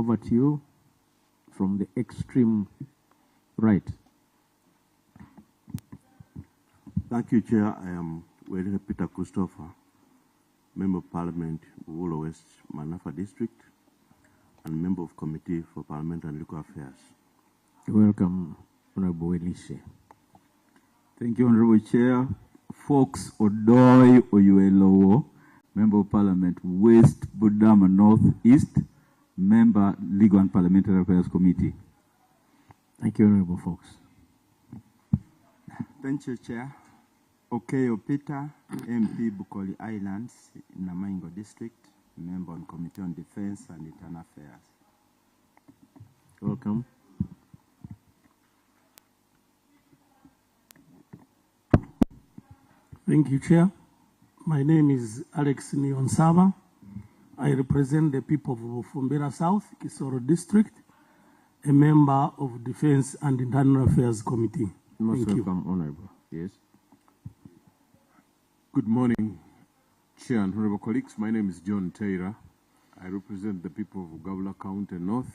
over to you from the extreme right. Thank you, Chair. I am Wele Peter Christopher, Member of Parliament, Woolo West, Manafa District, and Member of Committee for Parliament and Local Affairs. Welcome, Honorable Elise. Thank you, Honorable Chair. Fox Odoi Oyuelowo, Member of Parliament, West Budama North East, Member, Legal and Parliamentary Affairs Committee. Thank you, Honorable Fox. Thank you, Chair. Okeyo Peter, MP Bukoli Islands, Namaingo District, Member on Committee on Defense and Internal Affairs. Welcome. Thank you, Chair. My name is Alex Nionsaba. I represent the people of Bufumbira South, Kisoro District, a member of Defense and Internal Affairs Committee. Most Thank welcome, you. Honorable. Yes. Good morning, Chair and Honorable colleagues. My name is John Taylor. I represent the people of Gabula County North,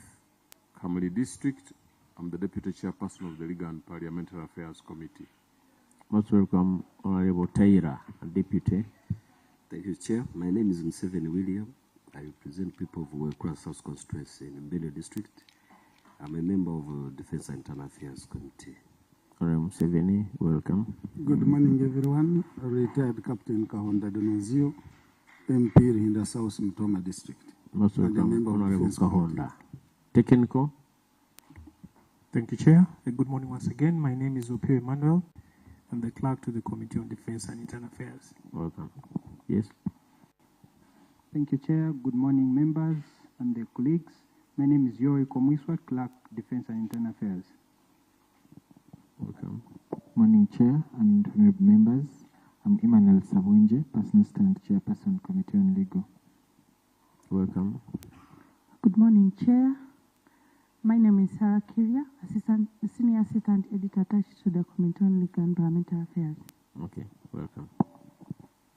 Kamali District. I'm the Deputy Chairperson of the Legal and Parliamentary Affairs Committee. Most welcome, Honorable Taira, Deputy. Thank you, Chair. My name is Museveni William. I represent people of Wekura South Constituency in Mbele District. I'm a member of the Defense and Internal Affairs Committee. Honorable Museveni, welcome. Good morning, everyone. Retired Captain Kahonda Donozio, MP Rinda South Mtoma District. Most welcome, Honorable Kahonda. Technical. Thank you, Chair. Good morning once again. My name is Opio Emmanuel. I'm the clerk to the Committee on Defense and Internal Affairs. Welcome. Yes. Thank you, Chair. Good morning, members and their colleagues. My name is Yori Komwiswa, Clerk, Defense and Internal Affairs. Welcome. Morning, Chair and honorable members. I'm Emmanuel Savunje, Personal Stand Chairperson, Committee on Legal. Welcome. Good morning, Chair. My name is Sarah Kiria, Senior Assistant Editor attached to the Committee on Legal and Parliamentary Affairs. Okay, welcome.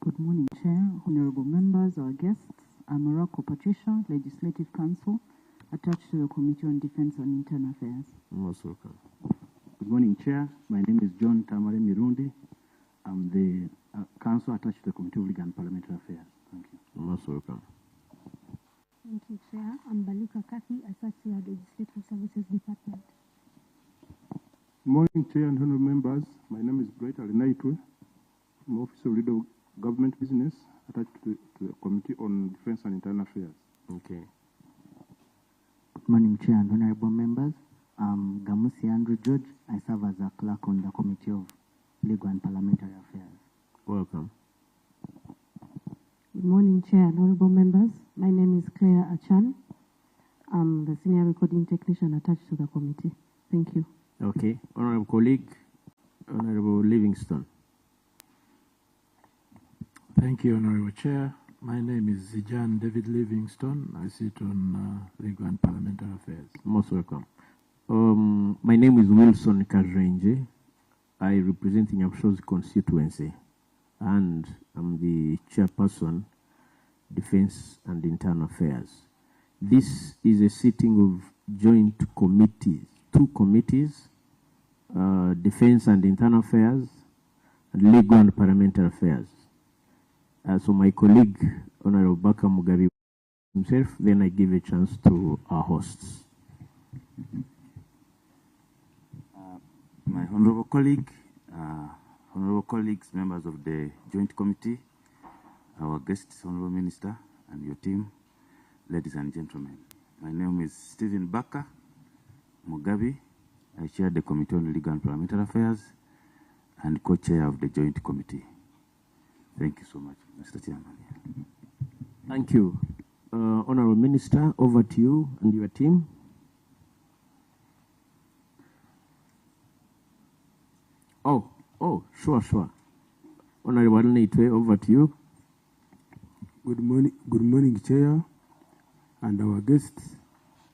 Good morning, Chair, honorable members, our guests. I'm Morocco Patricia, Legislative Counsel, attached to the Committee on Defense and Internal Affairs. Most welcome. Good morning, Chair. My name is John Tamare Mirundi. I'm the Counsel attached to the Committee of Legal and Parliamentary Affairs. Thank you. Most welcome. Thank you, Chair. I'm Baluka Kathy, Associate Legislative Services Department. Good morning, Chair and honorable members. My name is Bright Alinaitwe. I'm Officer of Legal Government Business attached to the Committee on Defense and Internal Affairs. Okay. Good morning, Chair and honorable members. I'm Gamusi Andrew George. I serve as a clerk on the Committee of Legal and Parliamentary Affairs. Welcome. Good morning, Chair and honorable members. My name is Claire Achan. I'm the Senior Recording Technician attached to the committee. Thank you. Okay. Honorable colleague, Honorable Livingston. Thank you, Honorable Chair. My name is Zijan David Livingston. I sit on Legal and Parliamentary Affairs. Most welcome. My name is Wilson Kajenje. I represent Nyapsho's constituency, and I'm the chairperson, Defense and Internal Affairs. This is a sitting of joint committees, two committees, Defense and Internal Affairs, and Legal and Parliamentary Affairs. So my colleague, Honorable Baka Mugabe himself, then I give a chance to our hosts. My honorable colleague, honorable colleagues, members of the Joint Committee, our guests, Honorable Minister, and your team, ladies and gentlemen. My name is Stephen Baka Mugabe. I chair the Committee on Legal and Parliamentary Affairs and co-chair of the Joint Committee. Thank you so much, Mr. Chairman. Thank you. Honorable Minister, over to you and your team. Oh, sure. Honorable Naitwe, over to you. Good morning, Chair, and our guests.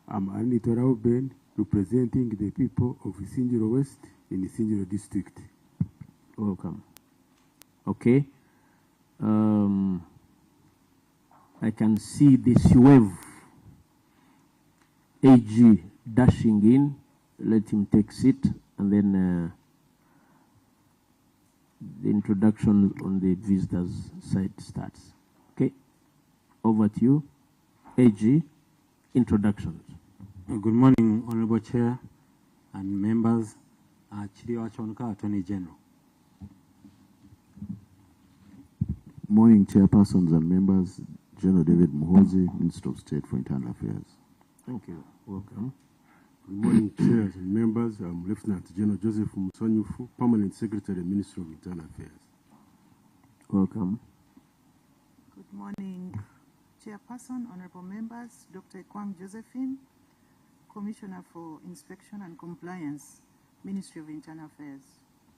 I'm Anito Rauben, representing the people of Sinjiro West in the Sinjiro District. Welcome. Okay. I can see this wave AG dashing in. Let him take seat, and then the introduction on the visitors side starts. Okay, over to you. AG, introductions. Good morning, Honorable Chair and members. Chiriwa Chonka, Attorney General. Morning, chairpersons and members. General David Muhozi, Minister of State for Internal Affairs. Thank you. Welcome. Good morning, chairs and members. I'm Lieutenant General Joseph Musanyufu, Permanent Secretary, Ministry of Internal Affairs. Welcome. Good morning, Chairperson, Honorable members, Dr. Kwang Josephine, Commissioner for Inspection and Compliance, Ministry of Internal Affairs.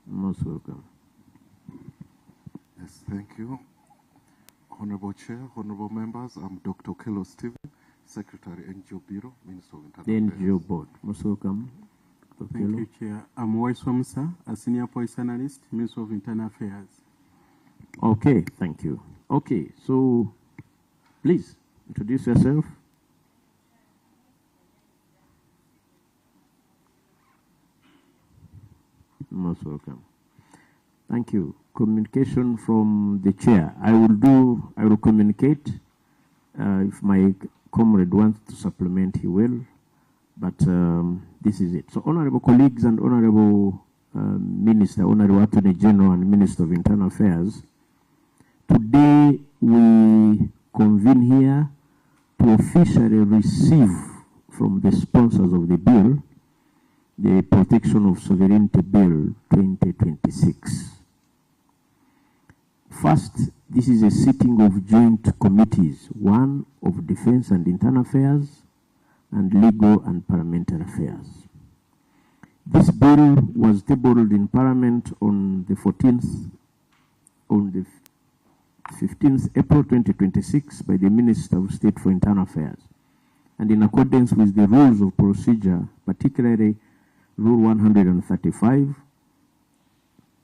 Most welcome. Yes, thank you. Honorable Chair, honorable members, I'm Dr. Kello Stephen, Secretary, NGO Bureau, Minister of Internal Affairs. The NGO Board. Most welcome. Thank you, Chair. I'm Wais Wamsa, a Senior Police Analyst, Minister of Internal Affairs. Okay, thank you. Okay, so please introduce yourself. Most welcome. Thank you. Communication from the chair. I will communicate. If my comrade wants to supplement, he will. But this is it. So, honorable colleagues and honorable Minister, Honorable Attorney General and Minister of Internal Affairs, today we convene here to officially receive from the sponsors of the bill the Protection of Sovereignty Bill 2026. First, this is a sitting of joint committees, one of Defense and Internal Affairs and Legal and Parliamentary Affairs. This bill was tabled in Parliament on the 15th April 2026 by the Minister of State for Internal Affairs, and in accordance with the rules of procedure, particularly Rule 135,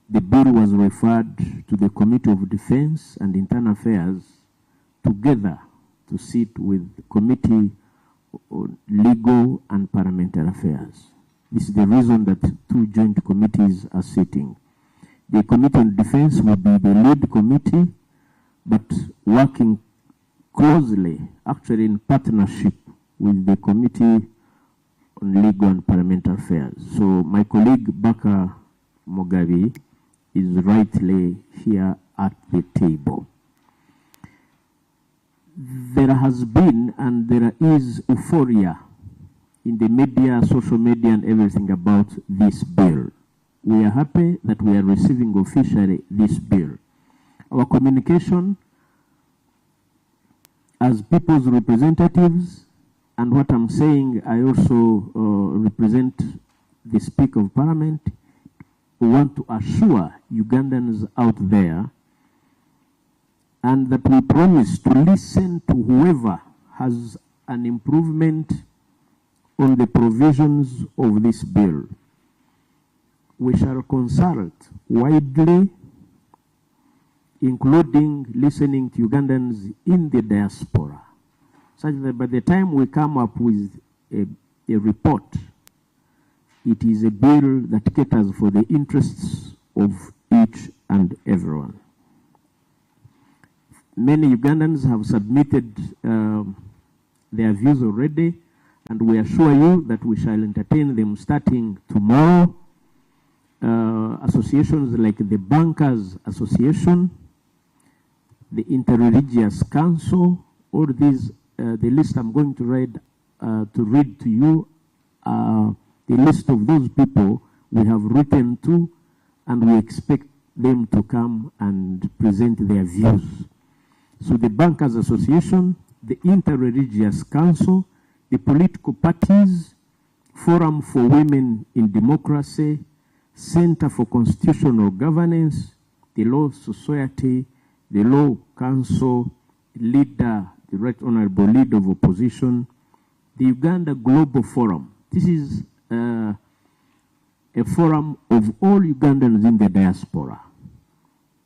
the bill was referred to the Committee of Defense and Internal Affairs together to sit with the Committee on Legal and Parliamentary Affairs. This is the reason that two joint committees are sitting. The Committee on Defense will be the lead committee, but working closely, actually in partnership with the Committee on Legal and Parliamentary Affairs. So my colleague Baka Mogabi is rightly here at the table. There has been and there is euphoria in the media, social media and everything about this bill. We are happy that we are receiving officially this bill. Our communication as people's representatives, and what I'm saying, I also represent the Speaker of Parliament. We want to assure Ugandans out there, and that we promise to listen to whoever has an improvement on the provisions of this bill. We shall consult widely, including listening to Ugandans in the diaspora, such that by the time we come up with a report, it is a bill that caters for the interests of each and everyone. Many Ugandans have submitted their views already, and we assure you that we shall entertain them starting tomorrow. Associations like the Bankers Association, the Interreligious Council, all these, the list I'm going to read to you, the list of those people we have written to, and we expect them to come and present their views. So the Bankers Association, the Interreligious Council, the political parties, Forum for Women in Democracy, Center for Constitutional Governance, the Law Society, the Law Council, leader, the Right Honorable Leader of Opposition, the Uganda Global Forum. This is a forum of all Ugandans in the diaspora.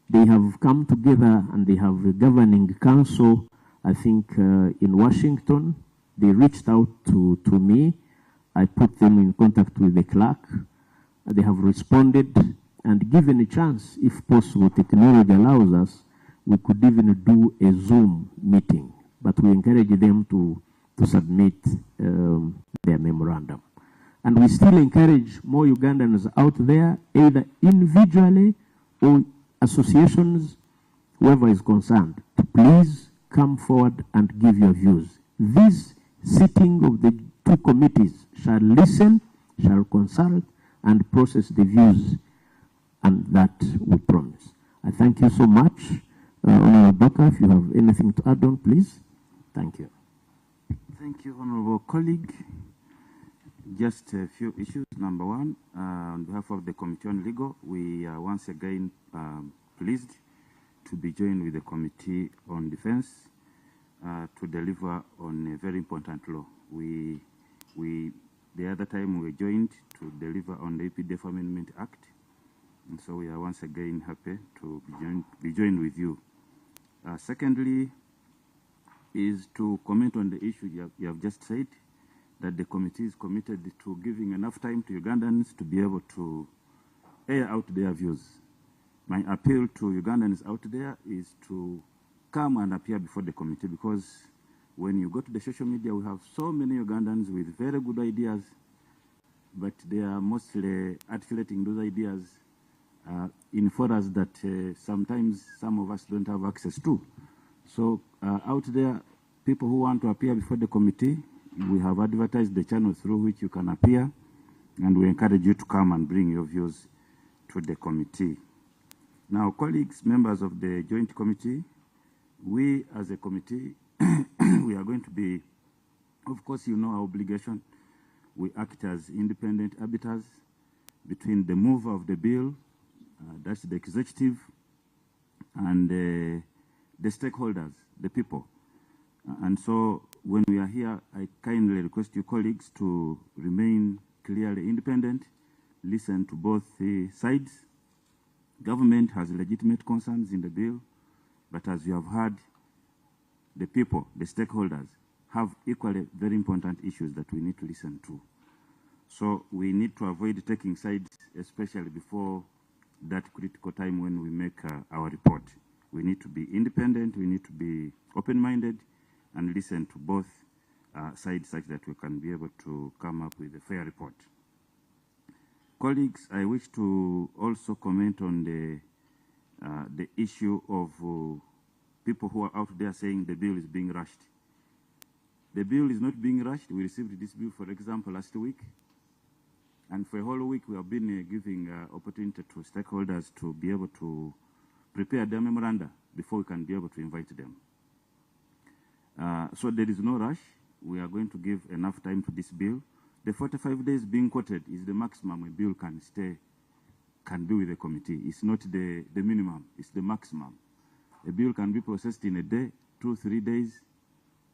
They have come together and they have a governing council, I think, in Washington. They reached out to me. I put them in contact with the clerk. They have responded, and given a chance, if possible, technology allows us, we could even do a Zoom meeting. But we encourage them to submit their memorandum. And we still encourage more Ugandans out there, either individually or associations, whoever is concerned, to please come forward and give your views. This sitting of the two committees shall listen, shall consult, and process the views, and that we promise. I thank you so much. Honorable Baka, if you have anything to add on, please. Thank you. Thank you, Honorable colleague. Just a few issues. Number one, on behalf of the Committee on Legal, we are once again pleased to be joined with the Committee on Defense to deliver on a very important law. The other time we were joined to deliver on the EPDF Amendment Act, and so we are once again happy to be joined with you. Secondly, is to comment on the issue you have just said, that the committee is committed to giving enough time to Ugandans to be able to air out their views. My appeal to Ugandans out there is to come and appear before the committee, because when you go to the social media, we have so many Ugandans with very good ideas, but they are mostly articulating those ideas in forums that sometimes some of us don't have access to. So out there, people who want to appear before the committee, we have advertised the channel through which you can appear, and we encourage you to come and bring your views to the committee. Now, colleagues, members of the Joint Committee, we as a committee, we are going to be, of course, you know our obligation. We act as independent arbiters between the mover of the bill, that's the executive, and the stakeholders, the people. And so when we are here, I kindly request you colleagues to remain clearly independent, listen to both sides. Government has legitimate concerns in the bill, but as you have heard, the people, the stakeholders, have equally very important issues that we need to listen to. So we need to avoid taking sides, especially before that critical time when we make our report. We need to be independent, we need to be open-minded, and listen to both sides such that we can be able to come up with a fair report. Colleagues, I wish to also comment on the issue of people who are out there saying the bill is being rushed. The bill is not being rushed. We received this bill, for example, last week. And for a whole week, we have been giving opportunity to stakeholders to be able to prepare their memoranda before we can be able to invite them. So there is no rush. We are going to give enough time to this bill. The 45 days being quoted is the maximum a bill can be with the committee. It's not the minimum, it's the maximum. A bill can be processed in a day, 2-3 days,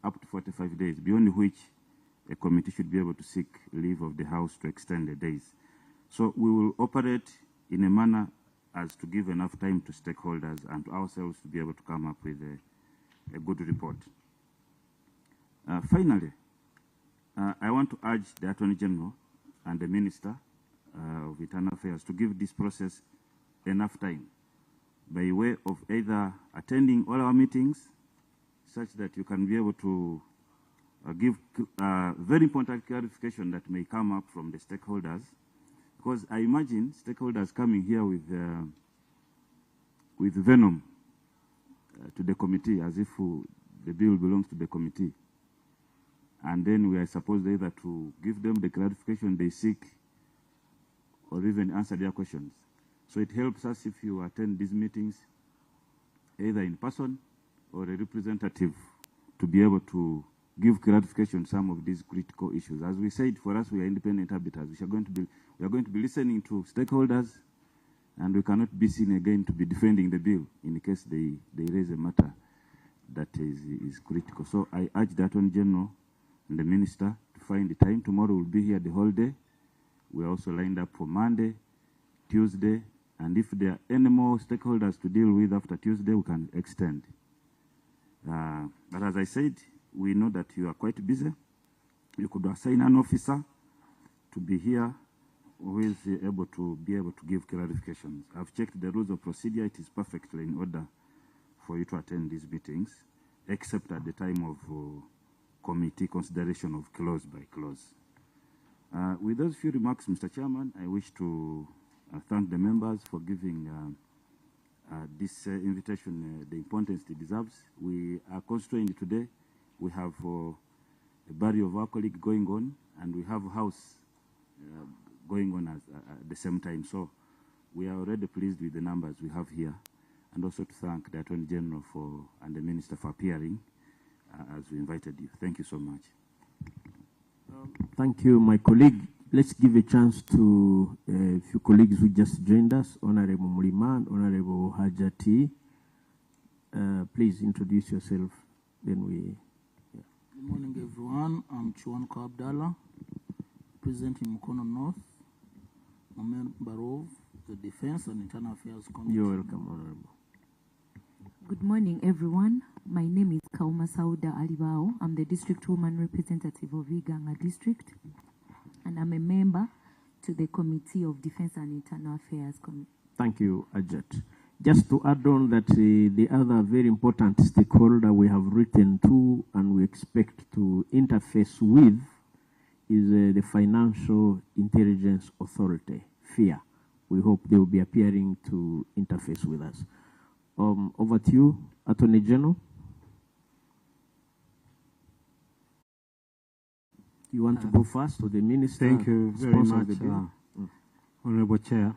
up to 45 days, beyond which a committee should be able to seek leave of the House to extend the days. So we will operate in a manner as to give enough time to stakeholders and to ourselves to be able to come up with a good report. Finally, I want to urge the Attorney General and the Minister of Internal Affairs to give this process enough time by way of either attending all our meetings such that you can be able to give very important clarification that may come up from the stakeholders, because I imagine stakeholders coming here with venom to the committee as if the bill belongs to the committee. And then we are supposed either to give them the clarification they seek or even answer their questions. So it helps us if you attend these meetings either in person or a representative to be able to give clarification on some of these critical issues. As we said, for us, we are independent arbiters. We are going to be listening to stakeholders, and we cannot be seen again to be defending the bill in case they raise a matter that is critical. So I urge the Attorney General and the Minister to find the time. Tomorrow we'll be here the whole day. We are also lined up for Monday, Tuesday, and if there are any more stakeholders to deal with after Tuesday, we can extend. But as I said, we know that you are quite busy. you could assign an officer to be here who is able to give clarifications. I've checked the rules of procedure. It is perfectly in order for you to attend these meetings, except at the time of committee consideration of clause by clause. With those few remarks, Mr. Chairman, I wish to thank the members for giving this invitation the importance it deserves. We are constrained today. We have a burial of our colleague going on, and we have a house going on at the same time. So we are already pleased with the numbers we have here, and also to thank the Attorney General and the Minister for appearing as we invited you. Thank you so much. Thank you, my colleague. Let's give a chance to a few colleagues who just joined us, Honorable Mulima and Honorable Hajati. Please introduce yourself. Then we. Yeah. Good morning, everyone. I'm Chuanko Abdallah, representing Mukono North, a member of the Defense and Internal Affairs Committee. You're welcome, Honorable. Good morning, everyone. My name is Kauma Sauda Alibao. I'm the District Woman Representative of Iganga District, and I'm a member to the Committee of Defense and Internal Affairs Committee. Thank you, Ajat. Just to add on that the other very important stakeholder we have written to and we expect to interface with is the Financial Intelligence Authority, FIA. We hope they will be appearing to interface with us. Over to you, Attorney General. You want to go first or the Minister? Thank you very much, Honorable Chair.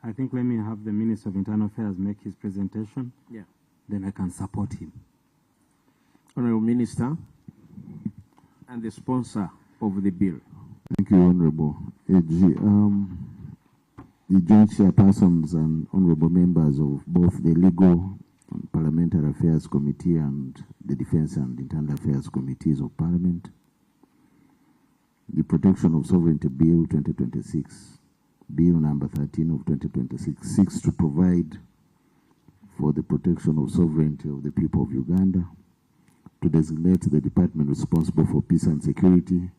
I think let me have the Minister of Internal Affairs make his presentation. Yeah. Then I can support him. Honorable Minister and the sponsor of the bill. Thank you, Honorable AG. The joint chairpersons and honorable members of both the Legal and Parliamentary Affairs Committee and the Defense and Internal Affairs Committees of Parliament. The Protection of Sovereignty Bill 2026, Bill number 13 of 2026, seeks to provide for the protection of sovereignty of the people of Uganda, to designate the department responsible for peace and security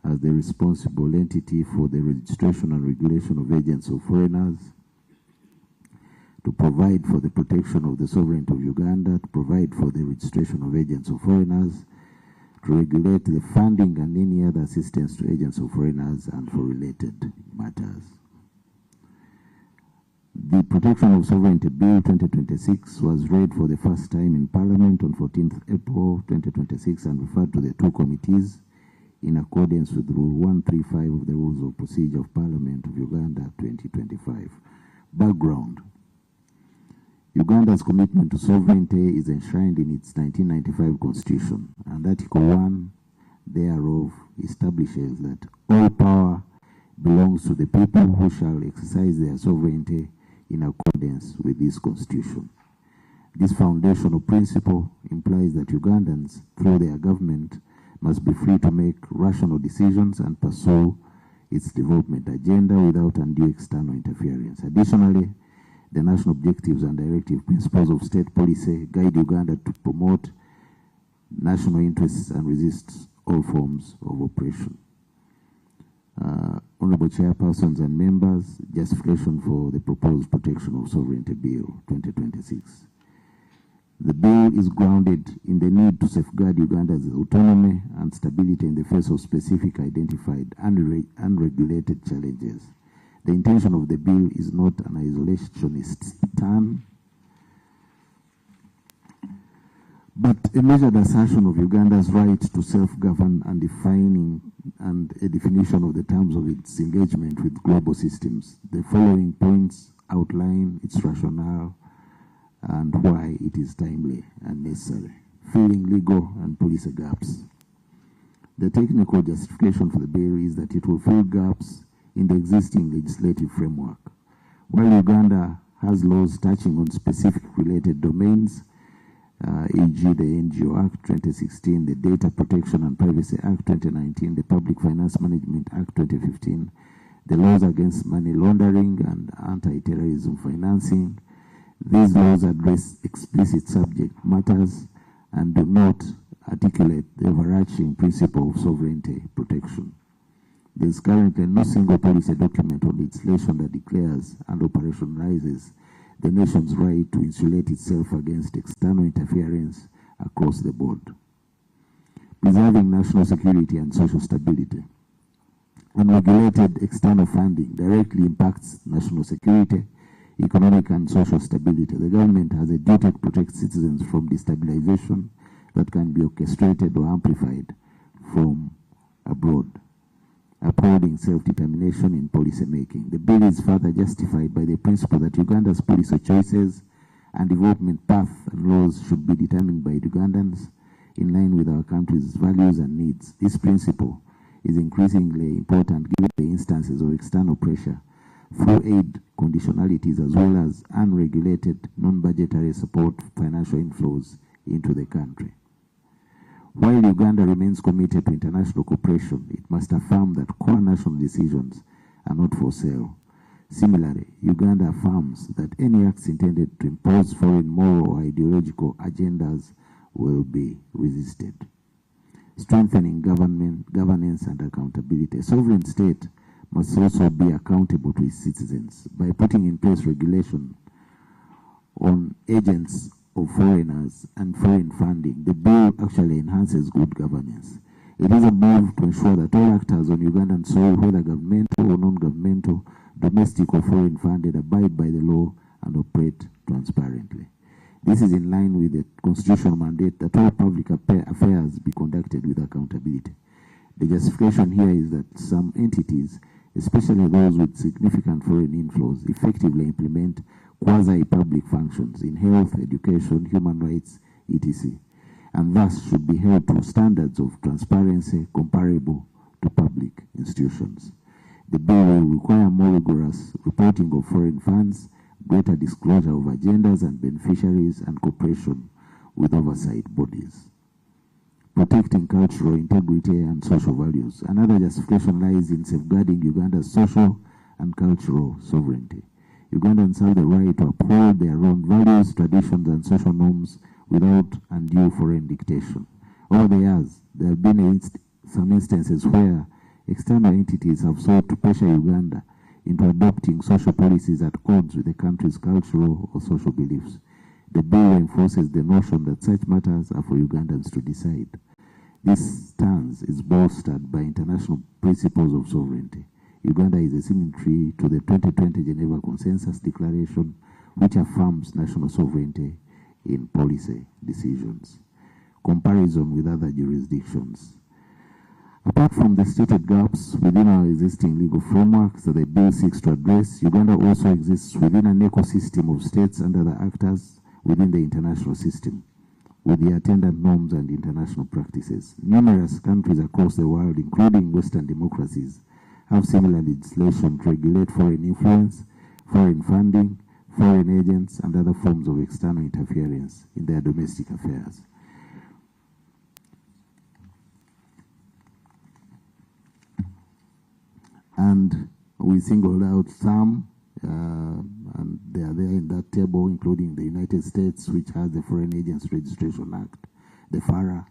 as the responsible entity for the registration and regulation of agents of foreigners, to provide for the protection of the sovereignty of Uganda, to provide for the registration of agents of foreigners, to regulate the funding and any other assistance to agents of foreigners and for related matters. The Protection of Sovereignty Bill 2026 was read for the first time in Parliament on 14th April 2026 and referred to the two committees in accordance with Rule 135 of the Rules of Procedure of Parliament of Uganda 2025. Background. Uganda's commitment to sovereignty is enshrined in its 1995 Constitution, and Article 1 thereof establishes that all power belongs to the people who shall exercise their sovereignty in accordance with this Constitution. This foundational principle implies that Ugandans, through their government, must be free to make rational decisions and pursue its development agenda without undue external interference. Additionally, the national objectives and directive principles of state policy guide Uganda to promote national interests and resist all forms of oppression. Honorable Chairpersons and members, justification for the proposed Protection of Sovereignty Bill 2026. The bill is grounded in the need to safeguard Uganda's autonomy and stability in the face of specific identified unregulated challenges. The intention of the bill is not an isolationist stand, but a measured assertion of Uganda's right to self-govern and a definition of the terms of its engagement with global systems. The following points outline its rationale and why it is timely and necessary. Filling legal and policy gaps. The technical justification for the bill is that it will fill gaps in the existing legislative framework. While Uganda has laws touching on specific related domains, e.g. the NGO Act 2016, the Data Protection and Privacy Act 2019, the Public Finance Management Act 2015, the laws against money laundering and anti-terrorism financing. These laws address explicit subject matters and do not articulate the overarching principle of sovereignty protection. There is currently no single policy document or legislation that declares and operationalizes the nation's right to insulate itself against external interference across the board. Preserving national security and social stability. Unregulated external funding directly impacts national security, economic and social stability. The government has a duty to protect citizens from destabilization that can be orchestrated or amplified from abroad. Upholding self-determination in policy making. The bill is further justified by the principle that Uganda's policy choices and development path and laws should be determined by Ugandans in line with our country's values and needs. This principle is increasingly important given the instances of external pressure through aid conditionalities as well as unregulated non-budgetary support financial inflows into the country. While Uganda remains committed to international cooperation, it must affirm that core national decisions are not for sale. Similarly, Uganda affirms that any acts intended to impose foreign moral or ideological agendas will be resisted. Strengthening governance and accountability. A sovereign state must also be accountable to its citizens by putting in place regulation on agents of foreigners and foreign funding. The bill actually enhances good governance. It is a move to ensure that all actors on Ugandan soil, whether governmental or non-governmental, domestic or foreign funded, abide by the law and operate transparently. This is in line with the constitutional mandate that all public affairs be conducted with accountability. The justification here is that some entities, especially those with significant foreign inflows, effectively implement quasi-public functions in health, education, human rights, etc., and thus should be held to standards of transparency comparable to public institutions. The bill will require more rigorous reporting of foreign funds, greater disclosure of agendas and beneficiaries, and cooperation with oversight bodies. Protecting cultural integrity and social values. Another justification lies in safeguarding Uganda's social and cultural sovereignty. Ugandans have the right to uphold their own values, traditions, and social norms without undue foreign dictation. Over the years, there have been some instances where external entities have sought to pressure Uganda into adopting social policies at odds with the country's cultural or social beliefs. The bill enforces the notion that such matters are for Ugandans to decide. This stance is bolstered by international principles of sovereignty. Uganda is a signatory to the 2020 Geneva Consensus Declaration, which affirms national sovereignty in policy decisions. Comparison with other jurisdictions. Apart from the stated gaps within our existing legal frameworks that the bill seeks to address, Uganda also exists within an ecosystem of states and other actors within the international system, with the attendant norms and international practices. Numerous countries across the world, including Western democracies, have similar legislation to regulate foreign influence, foreign funding, foreign agents, and other forms of external interference in their domestic affairs. And we singled out some, and they are there in that table, including the United States, which has the Foreign Agents Registration Act, the FARA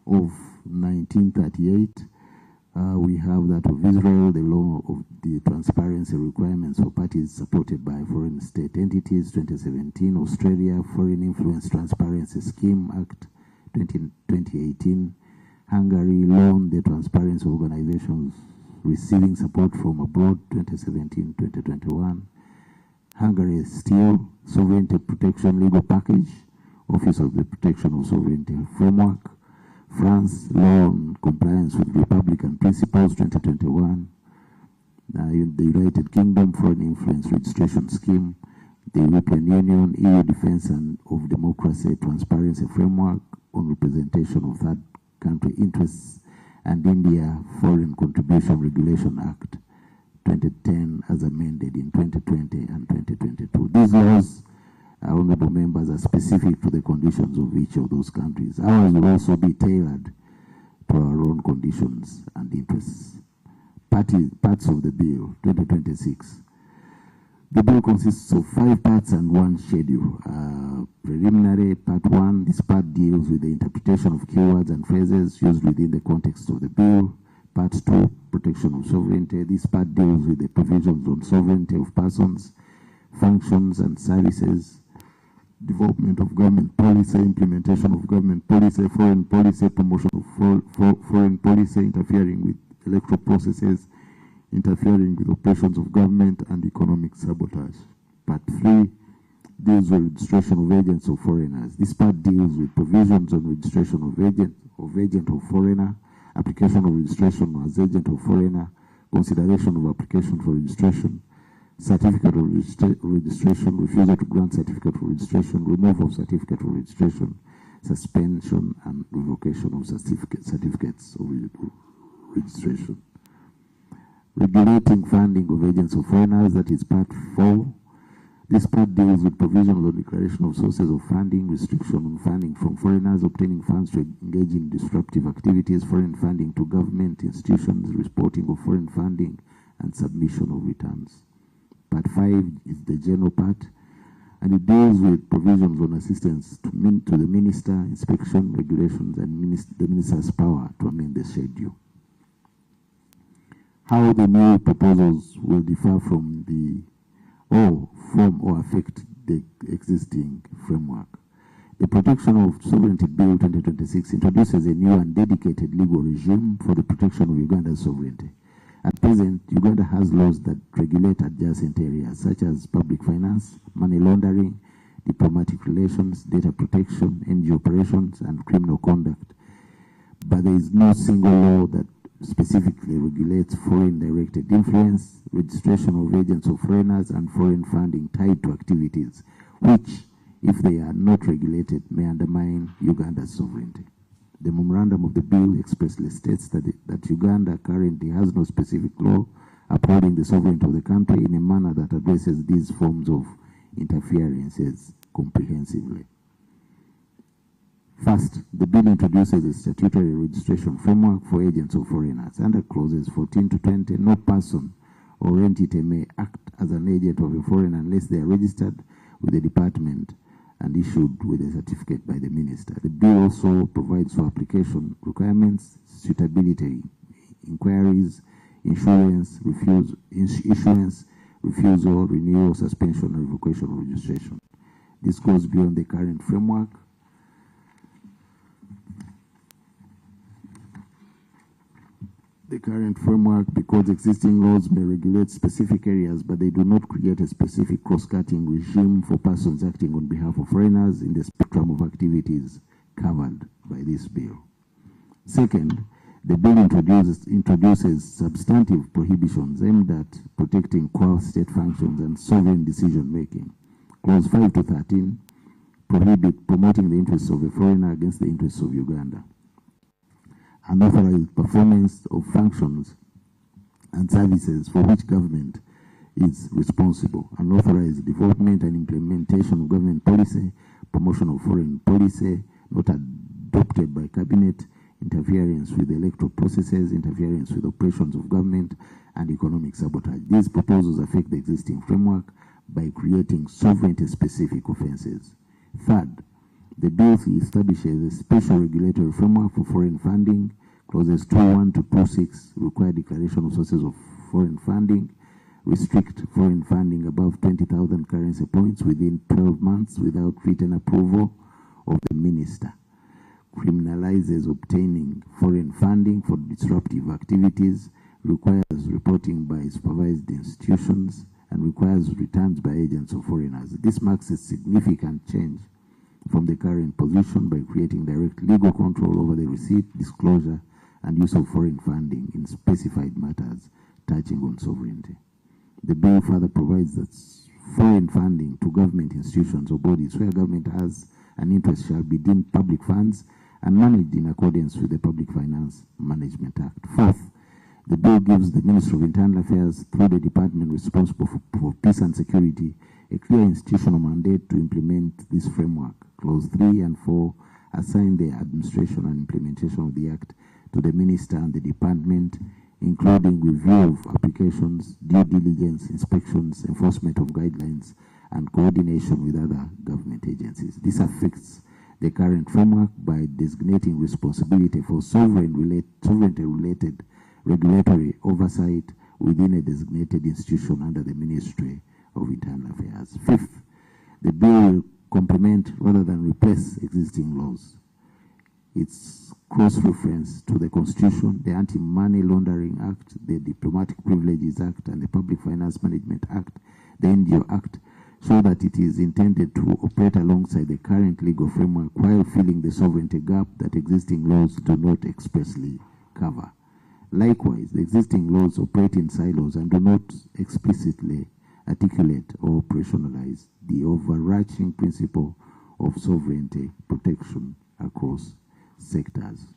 of 1938. We have that of Israel, the law of the transparency requirements for parties supported by foreign state entities, 2017. Australia, Foreign Influence Transparency Scheme Act, 2018. Hungary, law on the transparency of organizations receiving support from abroad, 2017-2021. Hungary Steel, Sovereignty Protection Legal Package, Office of the Protection of Sovereignty Framework. France, Law on Compliance with Republican Principles, 2021. In the United Kingdom, Foreign Influence Registration Scheme. The European Union, EU Defense and of Democracy Transparency Framework on Representation of Third Country Interests, and India Foreign Contribution Regulation Act 2010 as amended in 2020 and 2022. These laws, honorable members, are specific to the conditions of each of those countries. Ours will also be tailored to our own conditions and interests. Parts of the bill, 2026. The bill consists of 5 parts and 1 schedule. Preliminary, part 1, this part deals with the interpretation of keywords and phrases used within the context of the bill. Part 2, protection of sovereignty. This part deals with the provisions on sovereignty of persons, functions and services, development of government policy, implementation of government policy, foreign policy, promotion of foreign policy, interfering with electoral processes, interfering with operations of government, and economic sabotage. Part 3 deals with registration of agents of foreigners. This part deals with provisions on registration of agent of foreigner, application of registration as agent of foreigner, consideration of application for registration, certificate of registration, refusal to grant certificate of registration, removal of certificate of registration, suspension and revocation of certificates of registration. Regulating funding of agents of foreigners, that is part 4. This part deals with provisions on declaration of sources of funding, restriction on funding from foreigners, obtaining funds to engage in disruptive activities, foreign funding to government institutions, reporting of foreign funding, and submission of returns. Part 5 is the general part, and it deals with provisions on assistance to the minister, inspection, regulations, and the minister's power to amend the schedule. How the new proposals will differ from or affect the existing framework. The Protection of Sovereignty Bill 2026 introduces a new and dedicated legal regime for the protection of Uganda's sovereignty. At present, Uganda has laws that regulate adjacent areas such as public finance, money laundering, diplomatic relations, data protection, NGO operations, and criminal conduct. But there is no single law that specifically regulates foreign directed influence, registration of agents of foreigners, and foreign funding tied to activities, which, if they are not regulated, may undermine Uganda's sovereignty. The memorandum of the bill expressly states that Uganda currently has no specific law upholding the sovereignty of the country in a manner that addresses these forms of interferences comprehensively. First, the bill introduces a statutory registration framework for agents of foreigners. Under clauses 14 to 20, no person or entity may act as an agent of a foreigner unless they are registered with the department and issued with a certificate by the minister. The bill also provides for application requirements, suitability inquiries, issuance, refusal, renewal, suspension, and revocation of registration. This goes beyond the current framework. Because existing laws may regulate specific areas, but they do not create a specific cross-cutting regime for persons acting on behalf of foreigners in the spectrum of activities covered by this bill. Second, the bill introduces substantive prohibitions aimed at protecting core state functions and sovereign decision-making. Clause 5 to 13 prohibit promoting the interests of a foreigner against the interests of Uganda. Unauthorized performance of functions and services for which government is responsible, unauthorized development and implementation of government policy, promotion of foreign policy not adopted by cabinet, interference with electoral processes, interference with operations of government, and economic sabotage. These proposals affect the existing framework by creating sovereignty-specific offenses. Third, the bill establishes a special regulatory framework for foreign funding. Clauses 2.1 to 2.6 require declaration of sources of foreign funding, restrict foreign funding above 20,000 currency points within 12 months without written approval of the minister, criminalizes obtaining foreign funding for disruptive activities, requires reporting by supervised institutions, and requires returns by agents of foreigners. This marks a significant change from the current position by creating direct legal control over the receipt, disclosure, and use of foreign funding in specified matters touching on sovereignty. The bill further provides that foreign funding to government institutions or bodies where government has an interest shall be deemed public funds and managed in accordance with the Public Finance Management Act. Fourth, the bill gives the Ministry of Internal Affairs, through the department responsible for peace and security, a clear institutional mandate to implement this framework. Clause 3 and 4 assign the administration and implementation of the Act to the Minister and the Department, including review of applications, due diligence, inspections, enforcement of guidelines, and coordination with other government agencies. This affects the current framework by designating responsibility for sovereignty-related regulatory oversight within a designated institution under the Ministry of Internal Affairs. Fifth, the bill will complement rather than replace existing laws. Its cross-reference to the Constitution, the Anti-Money Laundering Act, the Diplomatic Privileges Act, and the Public Finance Management Act, the NGO Act, so that it is intended to operate alongside the current legal framework while filling the sovereignty gap that existing laws do not expressly cover. Likewise, the existing laws operate in silos and do not explicitly articulate or operationalize the overarching principle of sovereignty protection across sectors.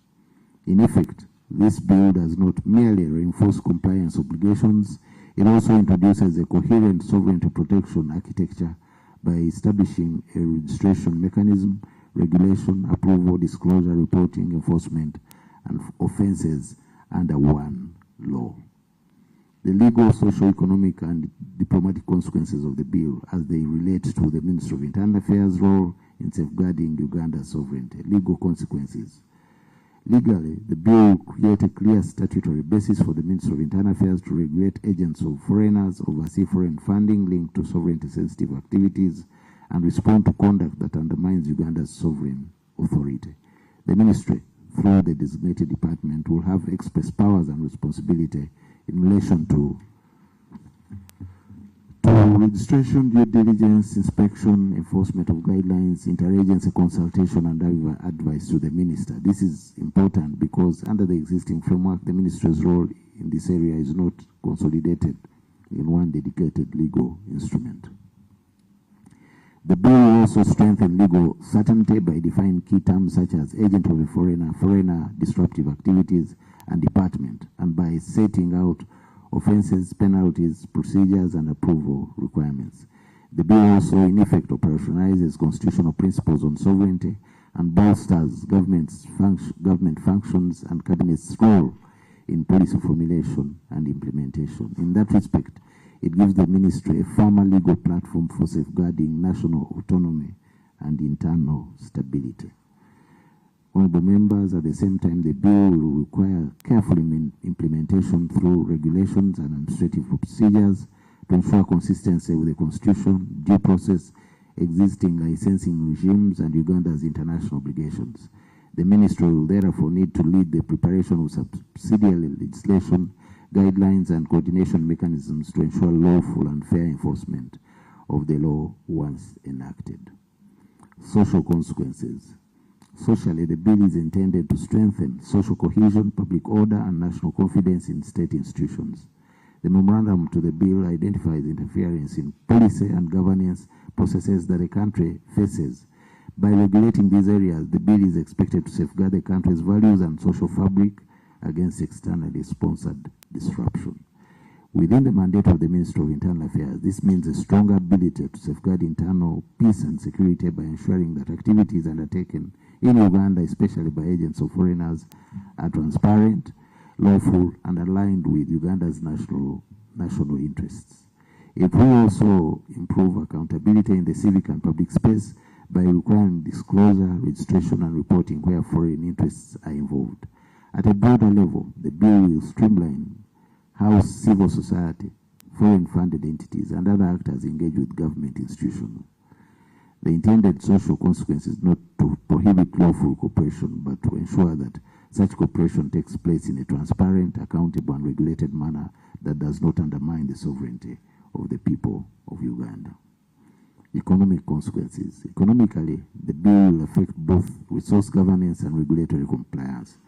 In effect, this bill does not merely reinforce compliance obligations, it also introduces a coherent sovereignty protection architecture by establishing a registration mechanism, regulation, approval, disclosure, reporting, enforcement, and offenses under one law. The legal, socio-economic, and diplomatic consequences of the bill as they relate to the Ministry of Internal Affairs' role in safeguarding Uganda's sovereignty. Legal consequences. Legally, the bill will create a clear statutory basis for the Ministry of Internal Affairs to regulate agents of foreigners, oversee foreign funding linked to sovereignty-sensitive activities, and respond to conduct that undermines Uganda's sovereign authority. The Ministry, through the designated department, will have express powers and responsibility in relation to registration, due diligence, inspection, enforcement of guidelines, interagency consultation, and advice to the minister. This is important because under the existing framework, the ministry's role in this area is not consolidated in one dedicated legal instrument. The bill will also strengthen legal certainty by defining key terms such as agent of a foreigner, foreigner disruptive activities, and department, and by setting out offenses, penalties, procedures, and approval requirements. The bill also, in effect, operationalizes constitutional principles on sovereignty and bolsters government functions and cabinet's role in policy formulation and implementation. In that respect, it gives the ministry a firmer legal platform for safeguarding national autonomy and internal stability. Honorable members, at the same time, the bill will require careful implementation through regulations and administrative procedures to ensure consistency with the Constitution, due process, existing licensing regimes, and Uganda's international obligations. The ministry will therefore need to lead the preparation of subsidiary legislation, guidelines, and coordination mechanisms to ensure lawful and fair enforcement of the law once enacted. Social consequences. Socially, the bill is intended to strengthen social cohesion, public order, and national confidence in state institutions. The memorandum to the bill identifies interference in policy and governance processes that a country faces. By regulating these areas, the bill is expected to safeguard the country's values and social fabric against externally sponsored disruption. Within the mandate of the Ministry of Internal Affairs, this means a stronger ability to safeguard internal peace and security by ensuring that activities undertaken in Uganda, especially by agents of foreigners, are transparent, lawful, and aligned with Uganda's national interests. It will also improve accountability in the civic and public space by requiring disclosure, registration, and reporting where foreign interests are involved. At a broader level, the bill will streamline how civil society, foreign-funded entities, and other actors engage with government institutions. The intended social consequence is not to prohibit lawful cooperation, but to ensure that such cooperation takes place in a transparent, accountable, and regulated manner that does not undermine the sovereignty of the people of Uganda. Economic consequences. Economically, the bill will affect both resource governance and regulatory compliance.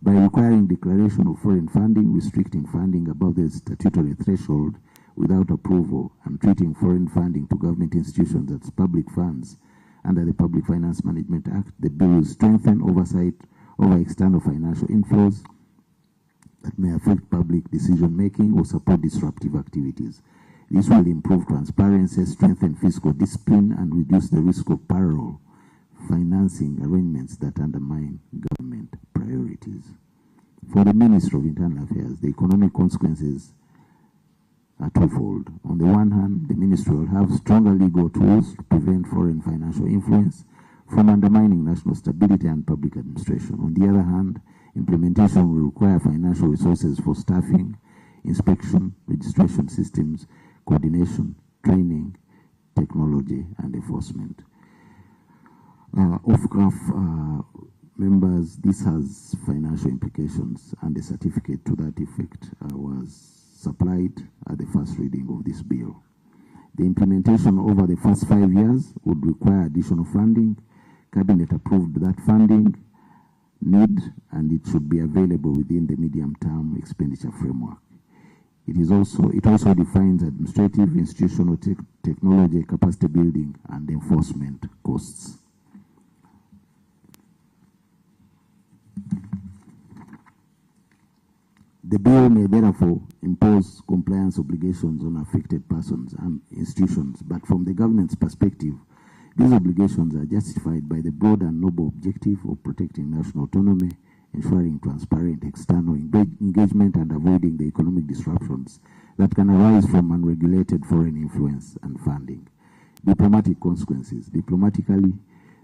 By requiring declaration of foreign funding, restricting funding above the statutory threshold without approval, and treating foreign funding to government institutions as public funds under the Public Finance Management Act, the bill will strengthen oversight over external financial inflows that may affect public decision-making or support disruptive activities. This will improve transparency, strengthen fiscal discipline, and reduce the risk of parallel financing arrangements that undermine government priorities. For the Ministry of Internal Affairs, the economic consequences are twofold. On the one hand, the ministry will have stronger legal tools to prevent foreign financial influence from undermining national stability and public administration. On the other hand, implementation will require financial resources for staffing, inspection, registration systems, coordination, training, technology, and enforcement. Off-graph members, this has financial implications, and a certificate to that effect was supplied at the first reading of this bill. The implementation over the first 5 years would require additional funding. Cabinet approved that funding need, and it should be available within the medium-term expenditure framework. It also defines administrative, institutional, technology, capacity building, and enforcement costs. The bill may therefore impose compliance obligations on affected persons and institutions, but from the government's perspective, these obligations are justified by the broad and noble objective of protecting national autonomy, ensuring transparent external engagement, and avoiding the economic disruptions that can arise from unregulated foreign influence and funding. Diplomatic consequences. Diplomatically,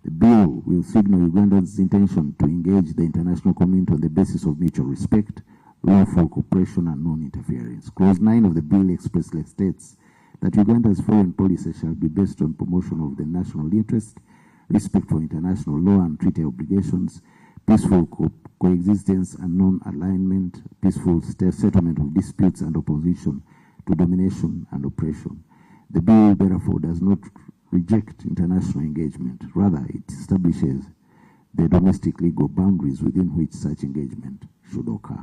the bill will signal Uganda's intention to engage the international community on the basis of mutual respect, lawful cooperation, and non-interference. Clause 9 of the bill expressly states that Uganda's foreign policy shall be based on promotion of the national interest, respect for international law and treaty obligations, peaceful coexistence and non-alignment, peaceful settlement of disputes, and opposition to domination and oppression. The bill, therefore, does not reject international engagement. Rather, it establishes the domestic legal boundaries within which such engagement should occur.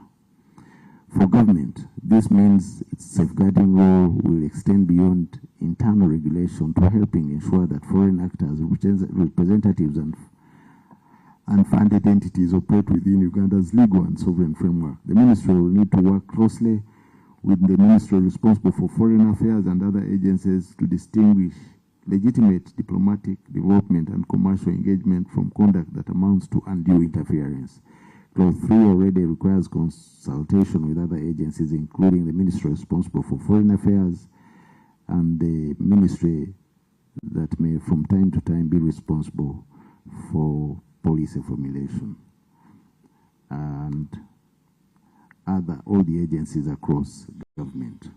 For government, this means its safeguarding role will extend beyond internal regulation to helping ensure that foreign actors, representatives, and funded entities operate within Uganda's legal and sovereign framework. The ministry will need to work closely with the ministry responsible for foreign affairs and other agencies to distinguish legitimate diplomatic, development, and commercial engagement from conduct that amounts to undue interference. Clause 3 already requires consultation with other agencies, including the ministry responsible for foreign affairs and the ministry that may from time to time be responsible for policy formulation, and all the agencies across the government.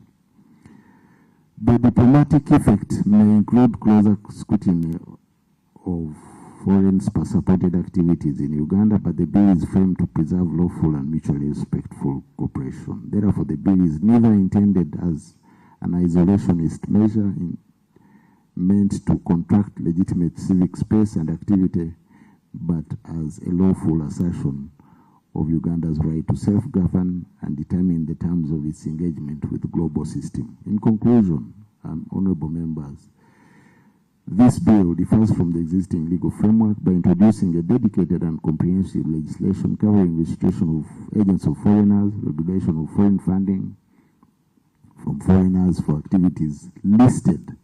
The diplomatic effect may include closer scrutiny of foreign supported activities in Uganda, but the bill is framed to preserve lawful and mutually respectful cooperation. Therefore, the bill is neither intended as an isolationist measure meant to contract legitimate civic space and activity, but as a lawful assertion of Uganda's right to self-govern and determine the terms of its engagement with the global system. In conclusion, honorable members, this bill differs from the existing legal framework by introducing a dedicated and comprehensive legislation covering registration of agents of foreigners, regulation of foreign funding from foreigners for activities listed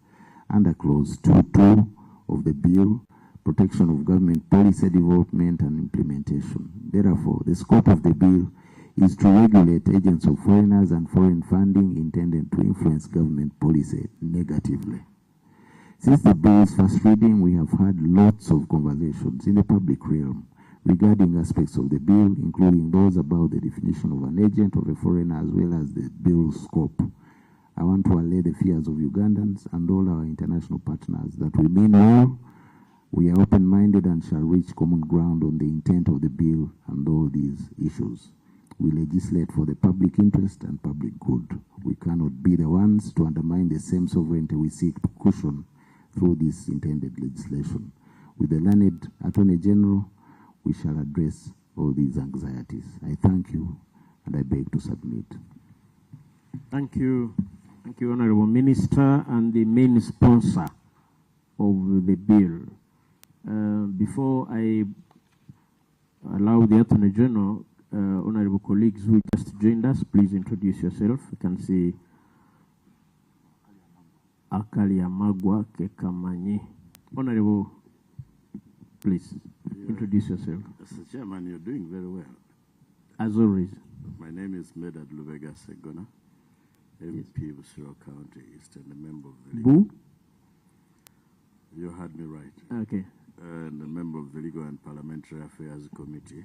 under Clause 2.2 of the bill, protection of government policy development and implementation. Therefore, the scope of the bill is to regulate agents of foreigners and foreign funding intended to influence government policy negatively. Since the bill's first reading, we have had lots of conversations in the public realm regarding aspects of the bill, including those about the definition of an agent of a foreigner as well as the bill's scope. I want to allay the fears of Ugandans and all our international partners that we mean well, we are open-minded and shall reach common ground on the intent of the bill and all these issues. We legislate for the public interest and public good. We cannot be the ones to undermine the same sovereignty we seek to cushion through this intended legislation. With the learned Attorney General, we shall address all these anxieties. I thank you, and I beg to submit. Thank you. Thank you, Honorable Minister, and the main sponsor of the bill. Before I allow the Attorney General, honorable colleagues who just joined us, please introduce yourself. You can see Akaliamagwa Kekamanyi. Honorable, please introduce yourself. Mr. Chairman, you're doing very well. As always. My name is Medad Lubega Segona, MP of Siro County East and a member of the Legal. Boo? You heard me right. Okay. And a member of the Legal and Parliamentary Affairs Committee.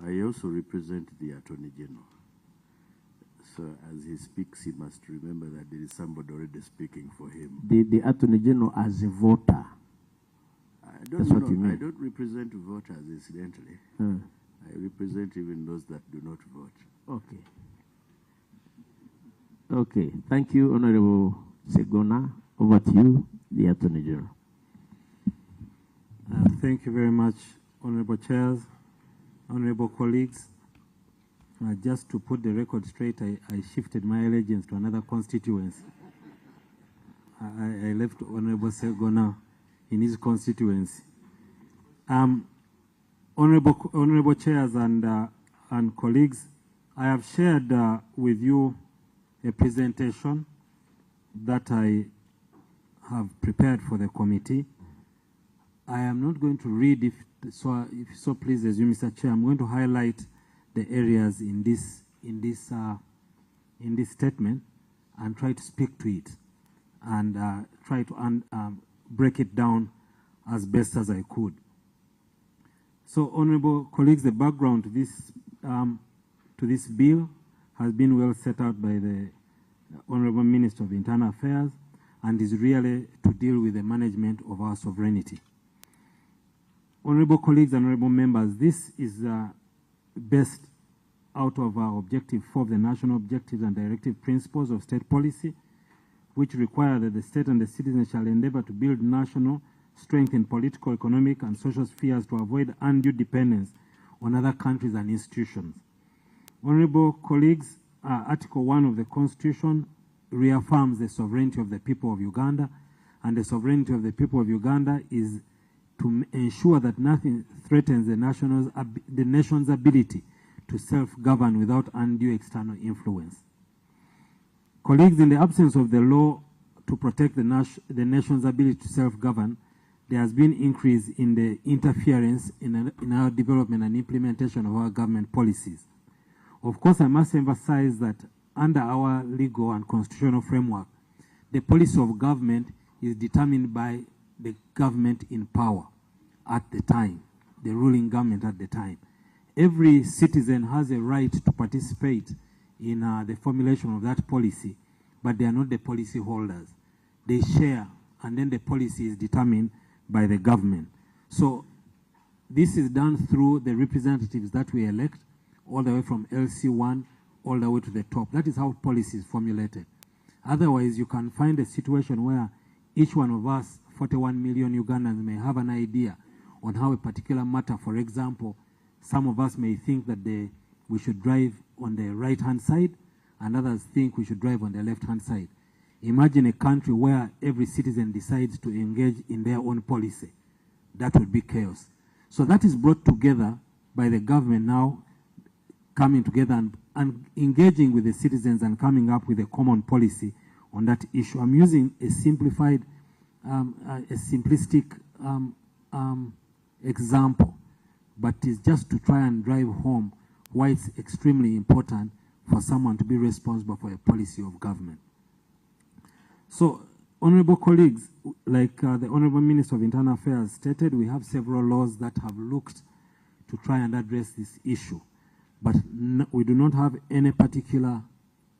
I also represent the Attorney General. So as he speaks, he must remember that there is somebody already speaking for him. The Attorney General as a voter. That's what you mean. I don't represent voters, incidentally. I represent even those that do not vote. Okay. Okay. Thank you, Honorable Segona. Over to you, the Attorney General. Thank you very much, Honorable Chairs, Honorable colleagues. Just to put the record straight, I shifted my allegiance to another constituency. I left Honorable Segona in his constituency. Honorable Chairs and colleagues, I have shared with you a presentation that I have prepared for the committee. I am not going to read, if so pleases you, Mr. Chair. I'm going to highlight the areas in this statement and try to speak to it and try to break it down as best as I could. So, honorable colleagues, the background to this bill has been well set out by the Honorable Minister of Internal Affairs and is really to deal with the management of our sovereignty. Honorable colleagues and honorable members, this is based out of our Objective 4 of the National Objectives and Directive Principles of State Policy, which require that the state and the citizens shall endeavor to build national strength in political, economic, and social spheres to avoid undue dependence on other countries and institutions. Honorable colleagues, Article 1 of the Constitution reaffirms the sovereignty of the people of Uganda, and the sovereignty of the people of Uganda is to ensure that nothing threatens the nation's ability to self-govern without undue external influence. Colleagues, in the absence of the law to protect the nation's ability to self-govern, there has been increase in the interference in our development and implementation of our government policies. Of course, I must emphasize that under our legal and constitutional framework, the policy of government is determined by the government in power at the time, the ruling government at the time. Every citizen has a right to participate in the formulation of that policy, but they are not the policy holders. They share, and then the policy is determined by the government. So this is done through the representatives that we elect, all the way from LC1 all the way to the top. That is how policy is formulated. Otherwise, you can find a situation where each one of us, 41 million Ugandans, may have an idea on how a particular matter, for example, some of us may think that we should drive on the right-hand side, and others think we should drive on the left-hand side. Imagine a country where every citizen decides to engage in their own policy. That would be chaos. So that is brought together by the government now, coming together and engaging with the citizens and coming up with a common policy on that issue. I'm using a simplified, a simplistic example, but it's just to try and drive home why it's extremely important for someone to be responsible for a policy of government. So, honorable colleagues, like the Honorable Minister of Internal Affairs stated, we have several laws that have looked to try and address this issue. But we do not have any particular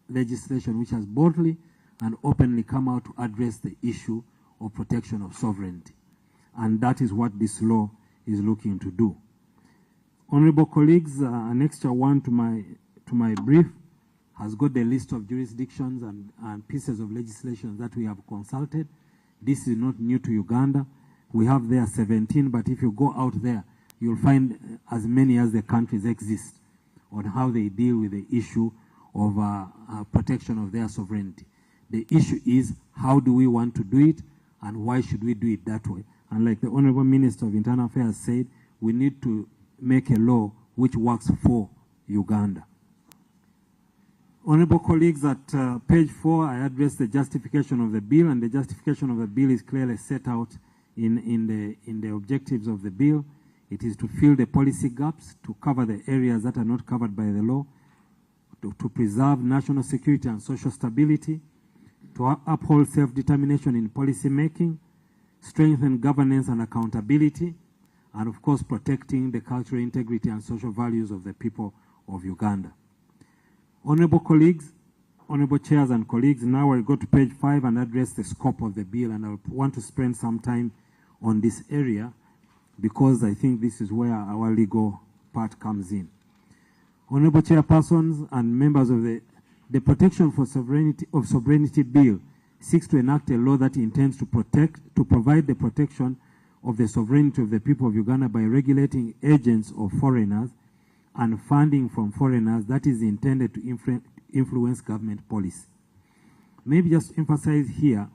legislation which has boldly and openly come out to address the issue of protection of sovereignty. And that is what this law is looking to do. Honorable colleagues, Annexure 1 to my brief has got the list of jurisdictions and pieces of legislation that we have consulted. This is not new to Uganda. We have there 17, but if you go out there, you'll find as many as the countries exist on how they deal with the issue of protection of their sovereignty. The issue is, how do we want to do it, and why should we do it that way? And like the Honorable Minister of Internal Affairs said, we need to make a law which works for Uganda. Honorable colleagues, at page 4, I address the justification of the bill, and the justification of the bill is clearly set out in the objectives of the bill. It is to fill the policy gaps, to cover the areas that are not covered by the law, to preserve national security and social stability, to uphold self-determination in policy making, strengthen governance and accountability, and of course protecting the cultural integrity and social values of the people of Uganda. Honorable colleagues, honorable chairs and colleagues, now I'll go to page 5 and address the scope of the bill, and I want to spend some time on this area because I think this is where our legal part comes in. Honorable chairpersons and members of the Protection for Sovereignty Bill seeks to enact a law that intends to provide the protection of the sovereignty of the people of Uganda by regulating agents of foreigners and funding from foreigners that is intended to influence government policy. Maybe just emphasize here,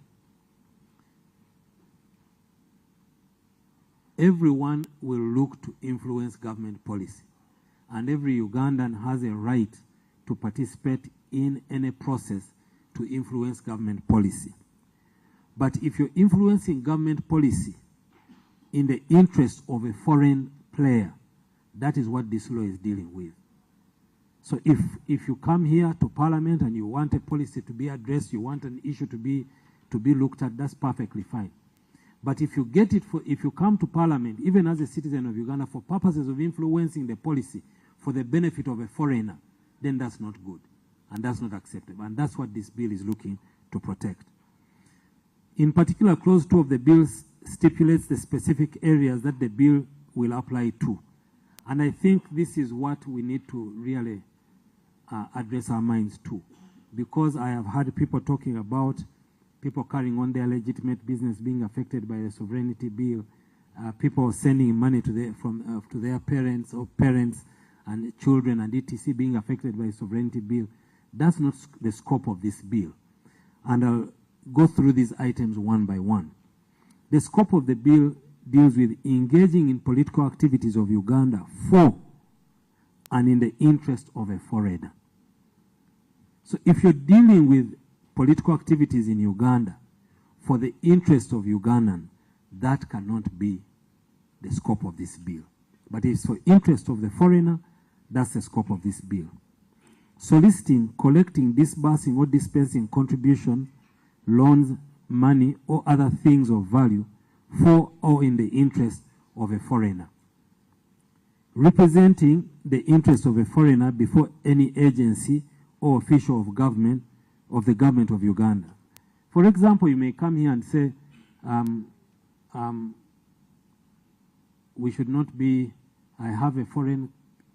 everyone will look to influence government policy, and every Ugandan has a right to participate in any process to influence government policy. But if you're influencing government policy in the interest of a foreign player, that is what this law is dealing with. So if you come here to Parliament and you want a policy to be addressed, you want an issue to be looked at, that's perfectly fine. But if you come to Parliament, even as a citizen of Uganda, for purposes of influencing the policy for the benefit of a foreigner, then that's not good, and that's not acceptable, and that's what this bill is looking to protect. In particular, Clause 2 of the bill stipulates the specific areas that the bill will apply to. And I think this is what we need to really address our minds to, because I have heard people talking about people carrying on their legitimate business being affected by the sovereignty bill, people sending money to their parents or parents and children and etc. being affected by the sovereignty bill. That's not the scope of this bill. And I'll go through these items one by one. The scope of the bill deals with engaging in political activities of Uganda for and in the interest of a foreigner. So if you're dealing with political activities in Uganda for the interest of Ugandan, that cannot be the scope of this bill. But if it's for interest of the foreigner, that's the scope of this bill. Soliciting, collecting, disbursing or dispensing contribution, loans, money or other things of value for or in the interest of a foreigner. Representing the interest of a foreigner before any agency or official of the government of Uganda. For example, you may come here and say, we should not be, I have a foreign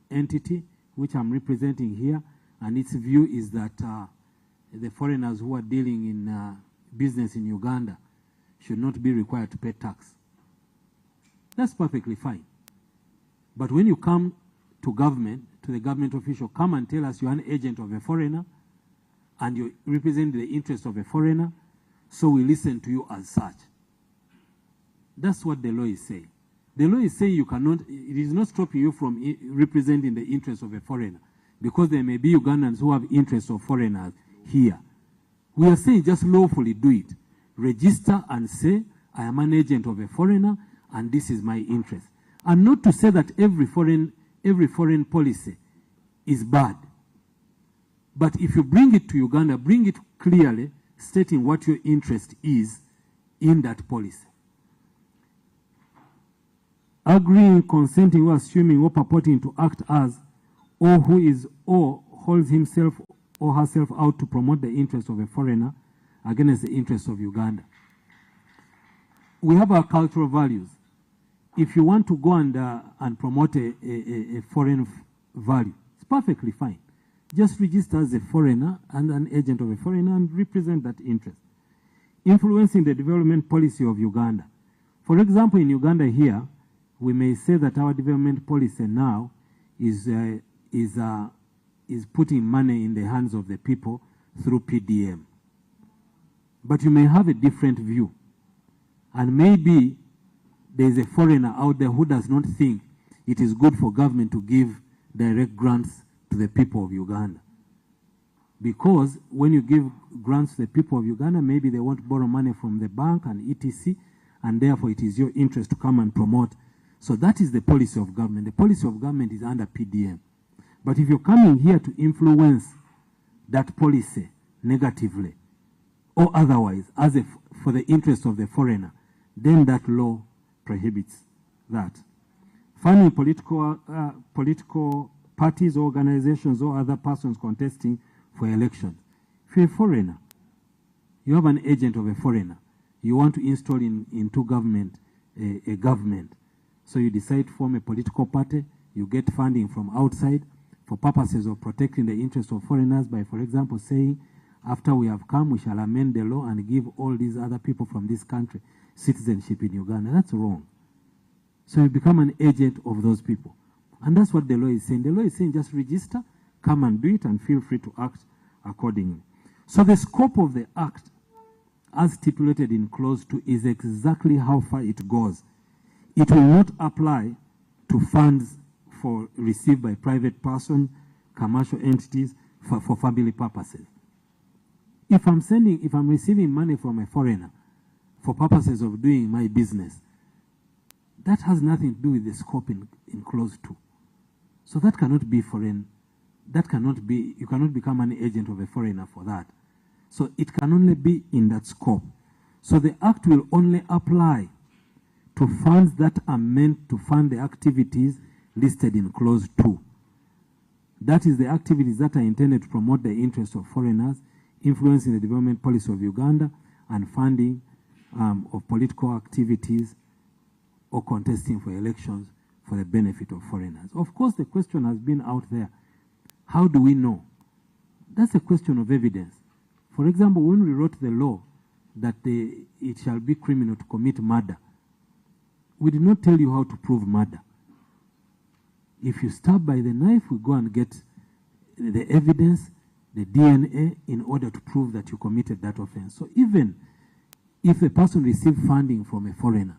entity which I'm representing here, and its view is that the foreigners who are dealing in business in Uganda should not be required to pay tax. That's perfectly fine. But when you come to government, to the government official, come and tell us you're an agent of a foreigner and you represent the interest of a foreigner, so we listen to you as such. That's what the law is saying. The law is saying you cannot, it is not stopping you from representing the interest of a foreigner, because there may be Ugandans who have interests of foreigners here. We are saying just lawfully do it. Register and say, I am an agent of a foreigner and this is my interest. And not to say that every foreign policy is bad. But if you bring it to Uganda, bring it clearly, stating what your interest is in that policy. Agreeing, consenting, or assuming or purporting to act as, or who is or holds himself or herself out to promote the interest of a foreigner against the interests of Uganda. We have our cultural values. If you want to go and promote a foreign value, it's perfectly fine. Just register as a foreigner and an agent of a foreigner and represent that interest. Influencing the development policy of Uganda. For example, in Uganda here, we may say that our development policy now is putting money in the hands of the people through PDM. But you may have a different view. And maybe there is a foreigner out there who does not think it is good for government to give direct grants to the people of Uganda. Because when you give grants to the people of Uganda, maybe they want to borrow money from the bank and etc. And therefore it is your interest to come and promote So that is the policy of government. The policy of government is under PDM. But if you're coming here to influence that policy negatively or otherwise for the interest of the foreigner, then that law prohibits that. Funding political parties, organizations, or other persons contesting for elections. If you're a foreigner, you have an agent of a foreigner, you want to install into government a government. So you decide to form a political party, you get funding from outside for purposes of protecting the interests of foreigners by, for example, saying, after we have come, we shall amend the law and give all these other people from this country citizenship in Uganda. That's wrong. So you become an agent of those people. And that's what the law is saying. The law is saying just register, come and do it, and feel free to act accordingly. So the scope of the act, as stipulated in clause 2, is exactly how far it goes. It will not apply to funds received by private person, commercial entities for family purposes. If I'm receiving money from a foreigner for purposes of doing my business, that has nothing to do with the scope in clause 2. So that cannot be foreign. That cannot be, you cannot become an agent of a foreigner for that. So it can only be in that scope. So the act will only apply to funds that are meant to fund the activities listed in clause 2. That is the activities that are intended to promote the interests of foreigners, influencing the development policy of Uganda, and funding of political activities or contesting for elections for the benefit of foreigners. Of course, the question has been out there. How do we know? That's a question of evidence. For example, when we wrote the law that it shall be criminal to commit murder, we did not tell you how to prove murder. If you stab by the knife, we go and get the evidence, the DNA, in order to prove that you committed that offense. So even if a person received funding from a foreigner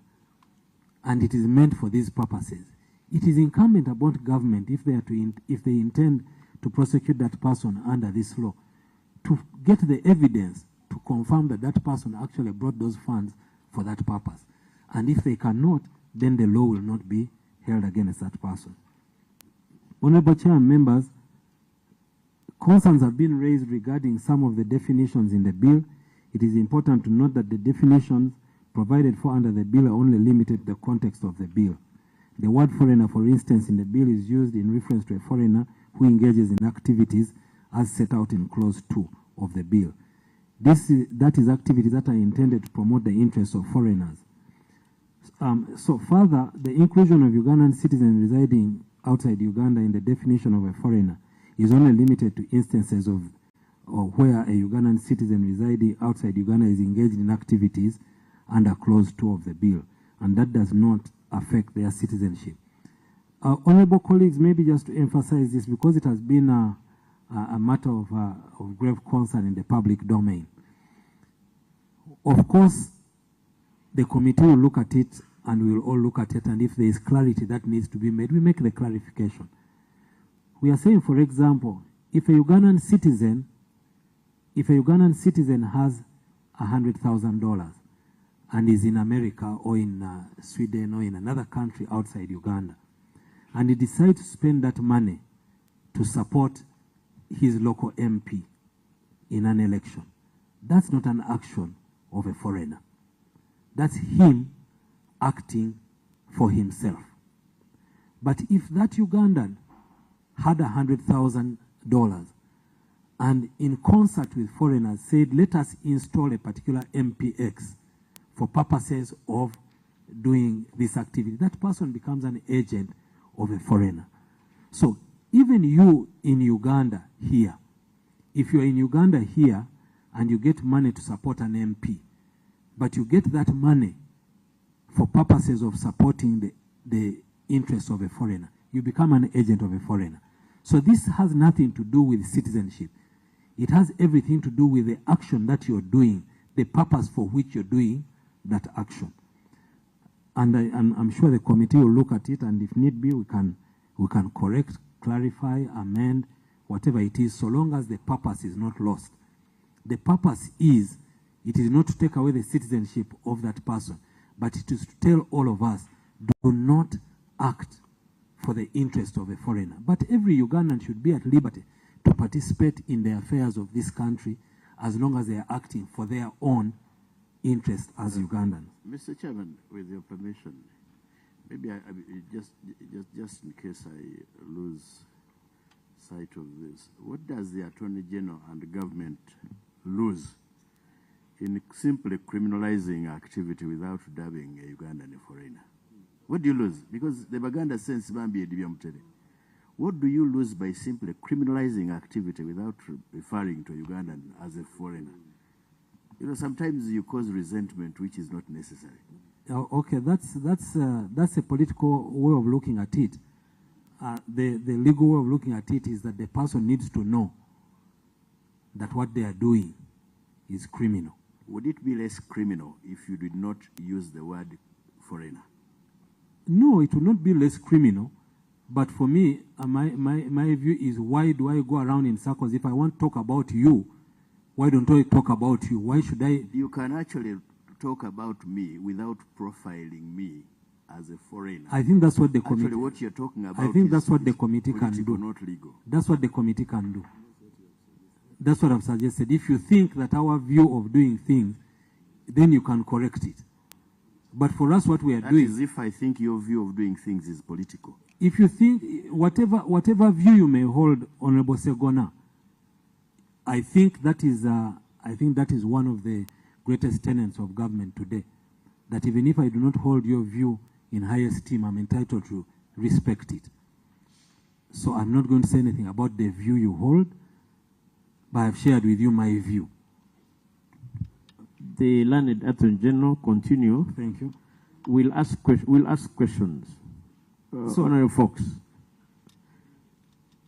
and it is meant for these purposes, it is incumbent upon government, if they intend to prosecute that person under this law, to get the evidence to confirm that that person actually brought those funds for that purpose. And if they cannot, then the law will not be held against that person. Honorable Chair and members, concerns have been raised regarding some of the definitions in the bill. It is important to note that the definitions provided for under the bill are only limited to the context of the bill. The word foreigner, for instance, in the bill is used in reference to a foreigner who engages in activities as set out in clause 2 of the bill. That is activities that are intended to promote the interests of foreigners. So further, the inclusion of Ugandan citizens residing outside Uganda in the definition of a foreigner is only limited to instances of where a Ugandan citizen residing outside Uganda is engaged in activities under clause 2 of the bill, and that does not affect their citizenship. Honorable colleagues, maybe just to emphasize this, because it has been a matter of grave concern in the public domain. Of course, the committee will look at it, and we will all look at it, and if there is clarity that needs to be made, we make the clarification. We are saying, for example, if a Ugandan citizen has $100,000 and is in America or in Sweden or in another country outside Uganda, and he decides to spend that money to support his local MP in an election, that's not an action of a foreigner. That's him acting for himself. But if that Ugandan had $100,000 and in concert with foreigners said, let us install a particular MPX for purposes of doing this activity, that person becomes an agent of a foreigner. So even you in Uganda here, if you're in Uganda here and you get money to support an MP, but you get that money for purposes of supporting the interests of a foreigner, you become an agent of a foreigner. So this has nothing to do with citizenship. It has everything to do with the action that you're doing, the purpose for which you're doing that action. And I'm sure the committee will look at it, and if need be, we can correct, clarify, amend, whatever it is, so long as the purpose is not lost. The purpose is, it is not to take away the citizenship of that person, but it is to tell all of us, do not act for the interest of a foreigner. But every Ugandan should be at liberty to participate in the affairs of this country as long as they are acting for their own interest as Ugandans. Mr. Chairman, with your permission, maybe just in case I lose sight of this, what does the Attorney General and the government lose in simply criminalizing activity without dubbing a Ugandan a foreigner? What do you lose? Because the Baganda sense Bambi Edibiamtere. What do you lose by simply criminalizing activity without referring to a Ugandan as a foreigner? You know, sometimes you cause resentment which is not necessary. Okay, that's a political way of looking at it. The legal way of looking at it is that the person needs to know that what they are doing is criminal. Would it be less criminal if you did not use the word foreigner? No, it would not be less criminal. But for me, my view is, why do I go around in circles? If I want to talk about you, why don't I talk about you? Why should I? You can actually talk about me without profiling me as a foreigner. I think that's what the committee. Actually, what you're talking about. I think that's what the committee can do. Not legal. That's what the committee can do. That's what I've suggested. If you think that our view of doing things, then you can correct it. But for us, what we are doing. That is if I think your view of doing things is political. If you think whatever view you may hold, Honorable Segona, I think that is one of the greatest tenets of government today. That even if I do not hold your view in high esteem, I'm entitled to respect it. So I'm not going to say anything about the view you hold, but I've shared with you my view. The learned Attorney General continue. Thank you. We'll ask questions. So, Honorable Fox.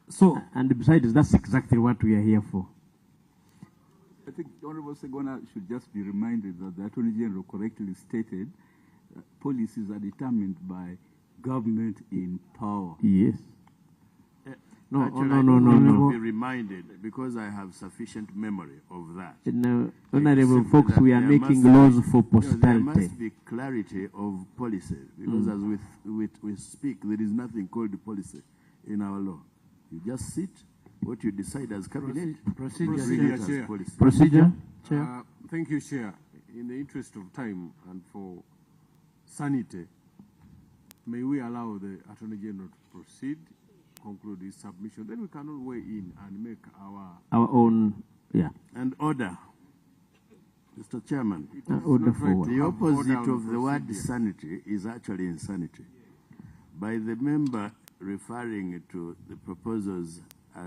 So, and besides, that's exactly what we are here for. I think Honorable Segona should just be reminded that the Attorney General correctly stated policies are determined by government in power. Yes. No, no. Be reminded because I have sufficient memory of that. No, Honorable Fox, we are making laws for posterity. There must be clarity of policy because as we speak, there is nothing called policy in our law. You just sit. What you decide as cabinet. Procedure. Chair. Thank you, Chair. In the interest of time and for sanity, may we allow the Attorney General to proceed, conclude his submission. Then we can all weigh in and make our own, yeah. And order. Mr. Chairman, order forward. The opposite of the word sanity is actually insanity. By the member referring to the proposals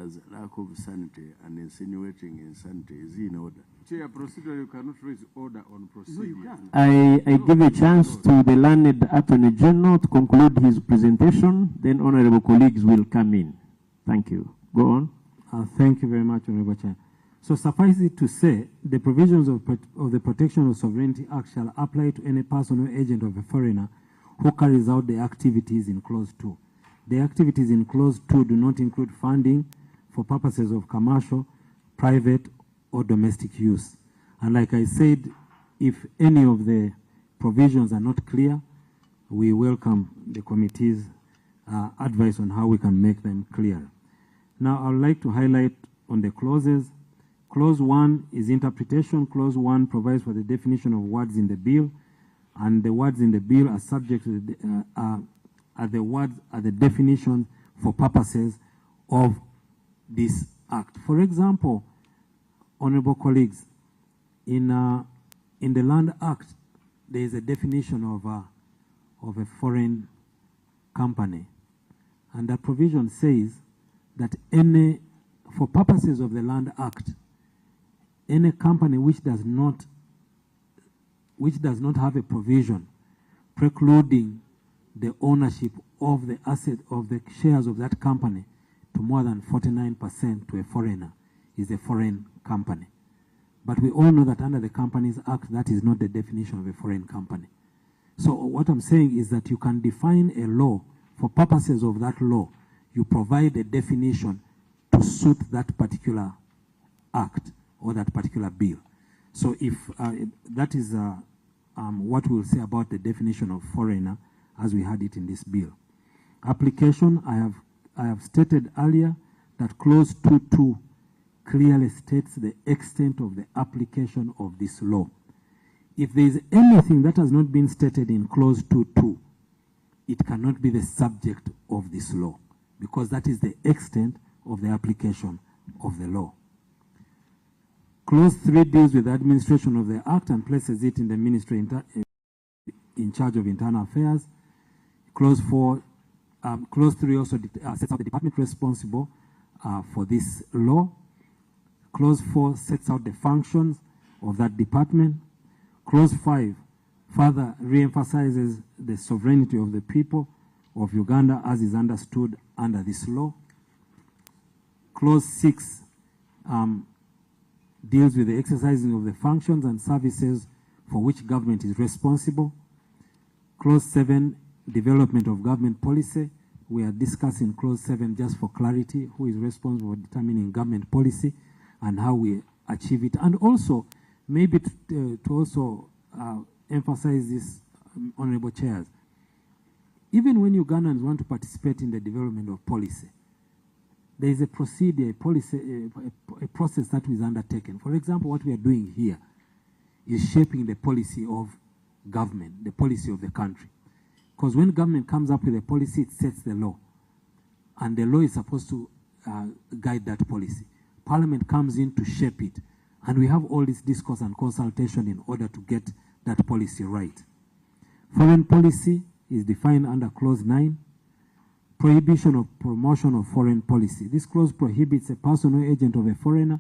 as lack of sanity and insinuating insanity, is he in order? Chair, procedure, you cannot raise order on procedure. I give a chance to the learned Attorney General to conclude his presentation, then honorable colleagues will come in. Thank you. Go on. Thank you very much, Honorable Chair. So suffice it to say, the provisions of the Protection of Sovereignty Act shall apply to any person or agent of a foreigner who carries out the activities in Clause 2. The activities in Clause 2 do not include funding for purposes of commercial, private, or domestic use. And like I said, if any of the provisions are not clear, we welcome the committee's advice on how we can make them clear. Now, I would like to highlight on the clauses. Clause 1 is interpretation. Clause 1 provides for the definition of words in the bill, and the words in the bill are subject to the definition for purposes of this act. For example, honorable colleagues, in the Land Act, there is a definition of a foreign company, and that provision says that for purposes of the Land Act, any company which does not have a provision precluding the ownership of the asset of the shares of that company to more than 49% to a foreigner is a foreign company. But we all know that under the Companies Act, that is not the definition of a foreign company. So what I'm saying is that you can define a law. For purposes of that law, you provide a definition to suit that particular act or that particular bill. So if that is what we'll say about the definition of foreigner as we had it in this bill. application, I have stated earlier that clause 2.2 clearly states the extent of the application of this law. If there is anything that has not been stated in clause 2.2, it cannot be the subject of this law, because that is the extent of the application of the law. Clause 3 deals with the administration of the Act and places it in the ministry in charge of internal affairs. Clause 3 also sets out the department responsible for this law. Clause 4 sets out the functions of that department. Clause 5 further re-emphasizes the sovereignty of the people of Uganda as is understood under this law. Clause 6 deals with the exercising of the functions and services for which government is responsible. Clause 7, development of government policy. We are discussing clause 7 just for clarity, who is responsible for determining government policy and how we achieve it. And also, maybe to also emphasize this, honorable chairs, even when Ugandans want to participate in the development of policy, there is a procedure, a process that is undertaken. For example, what we are doing here is shaping the policy of government, the policy of the country. Because when government comes up with a policy, it sets the law. And the law is supposed to guide that policy. Parliament comes in to shape it. And we have all this discourse and consultation in order to get that policy right. Foreign policy is defined under clause 9. Prohibition of promotion of foreign policy. This clause prohibits a person or agent of a foreigner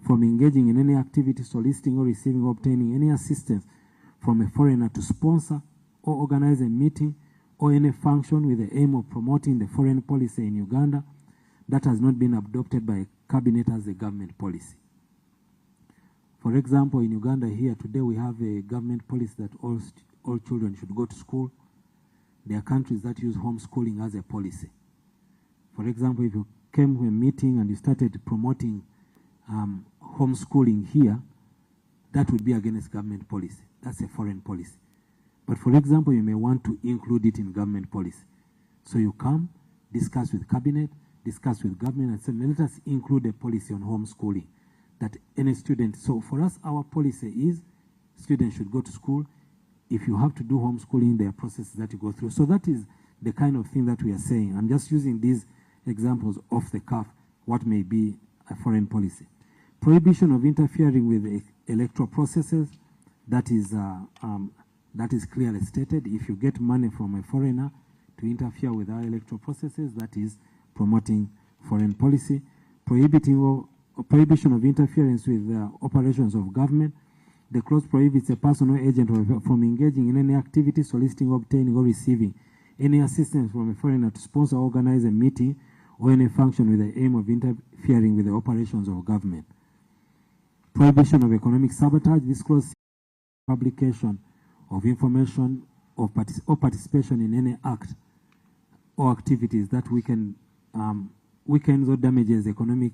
from engaging in any activity, soliciting or receiving or obtaining any assistance from a foreigner to sponsor or organize a meeting or any function with the aim of promoting the foreign policy in Uganda that has not been adopted by a cabinet as a government policy. For example, in Uganda here today we have a government policy that all children should go to school. There are countries that use homeschooling as a policy. For example, if you came to a meeting and you started promoting homeschooling here, that would be against government policy. That's a foreign policy. But for example, you may want to include it in government policy. So you come, discuss with cabinet, discuss with government, and say, let us include a policy on homeschooling. That any student, so for us, our policy is students should go to school. If you have to do homeschooling, there are processes that you go through. So that is the kind of thing that we are saying. I'm just using these examples off the cuff, what may be a foreign policy. Prohibition of interfering with the electoral processes, that is clearly stated. If you get money from a foreigner to interfere with our electoral processes, that is promoting foreign policy. Prohibition of interference with the operations of government. The clause prohibits a person or agent from engaging in any activity, soliciting, obtaining, or receiving any assistance from a foreigner to sponsor, organize a meeting, or any function with the aim of interfering with the operations of government. Prohibition of economic sabotage. This clause publication of information or participation in any act or activities that weakens or damages the economic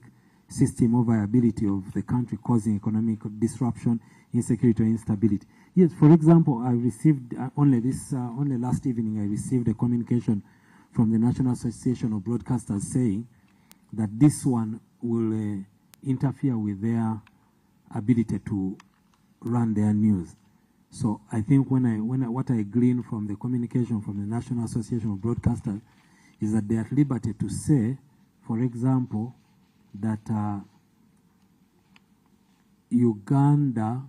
system or viability of the country, causing economic disruption, insecurity, or instability. Yes, for example, I received only last evening I received a communication from the National Association of Broadcasters saying that this one will interfere with their ability to run their news. So I think what I gleaned from the communication from the National Association of Broadcasters is that they are at liberty to say, for example, that Uganda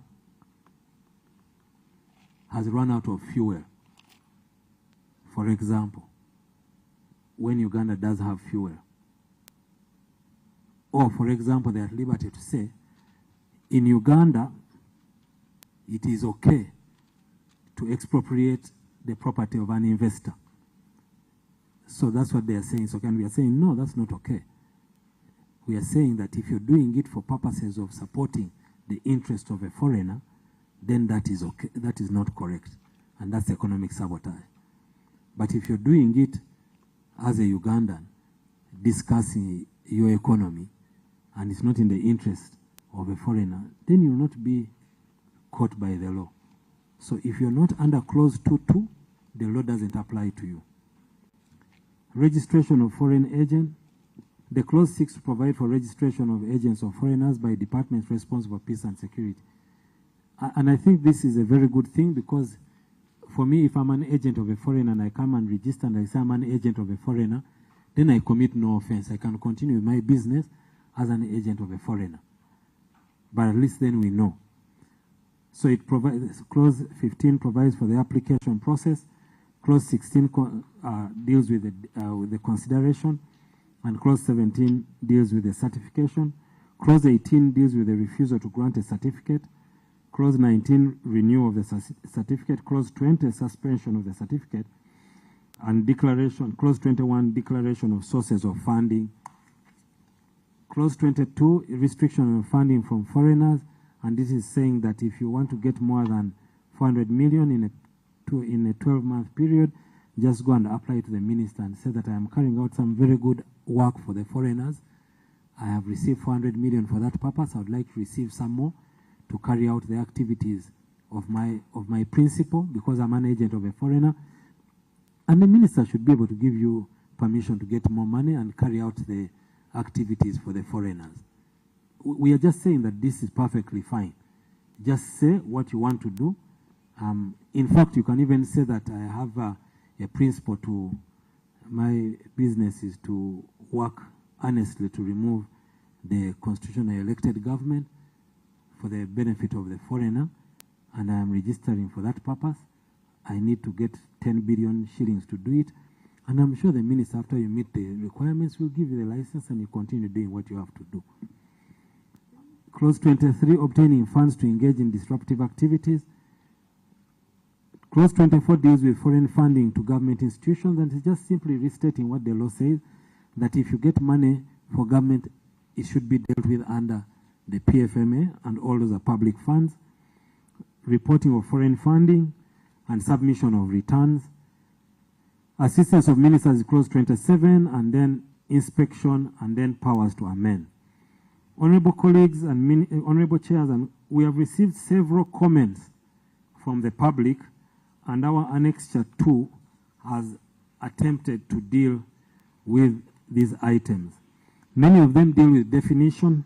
has run out of fuel. For example, when Uganda does have fuel. Or, for example, they are at liberty to say, in Uganda, it is okay to expropriate the property of an investor. So that's what they are saying. So we are saying, no, that's not okay. We are saying that if you're doing it for purposes of supporting the interest of a foreigner, then that is okay. That is not correct. And that's economic sabotage. But if you're doing it as a Ugandan, discussing your economy, and it's not in the interest of a foreigner, then you will not be caught by the law. So if you're not under clause 2.2, the law doesn't apply to you. registration of foreign agent. The clause 6 provides for registration of agents of foreigners by departments responsible for peace and security. And I think this is a very good thing, because for me, if I'm an agent of a foreigner and I come and register and I say I'm an agent of a foreigner, then I commit no offense. I can continue my business as an agent of a foreigner. But at least then we know. So it provides, clause 15 provides for the application process. Clause 16 deals with the consideration. And clause 17 deals with the certification. Clause 18 deals with the refusal to grant a certificate. Clause 19, renewal of the certificate. Clause 20, suspension of the certificate. And declaration, clause 21, declaration of sources of funding. Clause 22, restriction of funding from foreigners. And this is saying that if you want to get more than 400 million in a 12-month period, just go and apply to the minister and say that I am carrying out some very good work for the foreigners. I have received 400 million for that purpose. I would like to receive some more to carry out the activities of my principal, because I'm an agent of a foreigner. And the minister should be able to give you permission to get more money and carry out the activities for the foreigners. We are just saying that this is perfectly fine. Just say what you want to do. In fact, you can even say that I have a principle to my business is to work honestly to remove the constitutionally elected government for the benefit of the foreigner, and I am registering for that purpose. I need to get 10 billion shillings to do it, and I'm sure the minister, after you meet the requirements, will give you the license and you continue doing what you have to do. Clause 23, obtaining funds to engage in disruptive activities. Clause 24 deals with foreign funding to government institutions, and it's just simply restating what the law says, that if you get money for government, it should be dealt with under the PFMA, and all those are public funds. Reporting of foreign funding and submission of returns. Assistance of ministers is clause 27, and then inspection, and then powers to amend. Honorable colleagues and honorable chairs, and we have received several comments from the public, and our annexure 2 has attempted to deal with these items. Many of them deal with definition,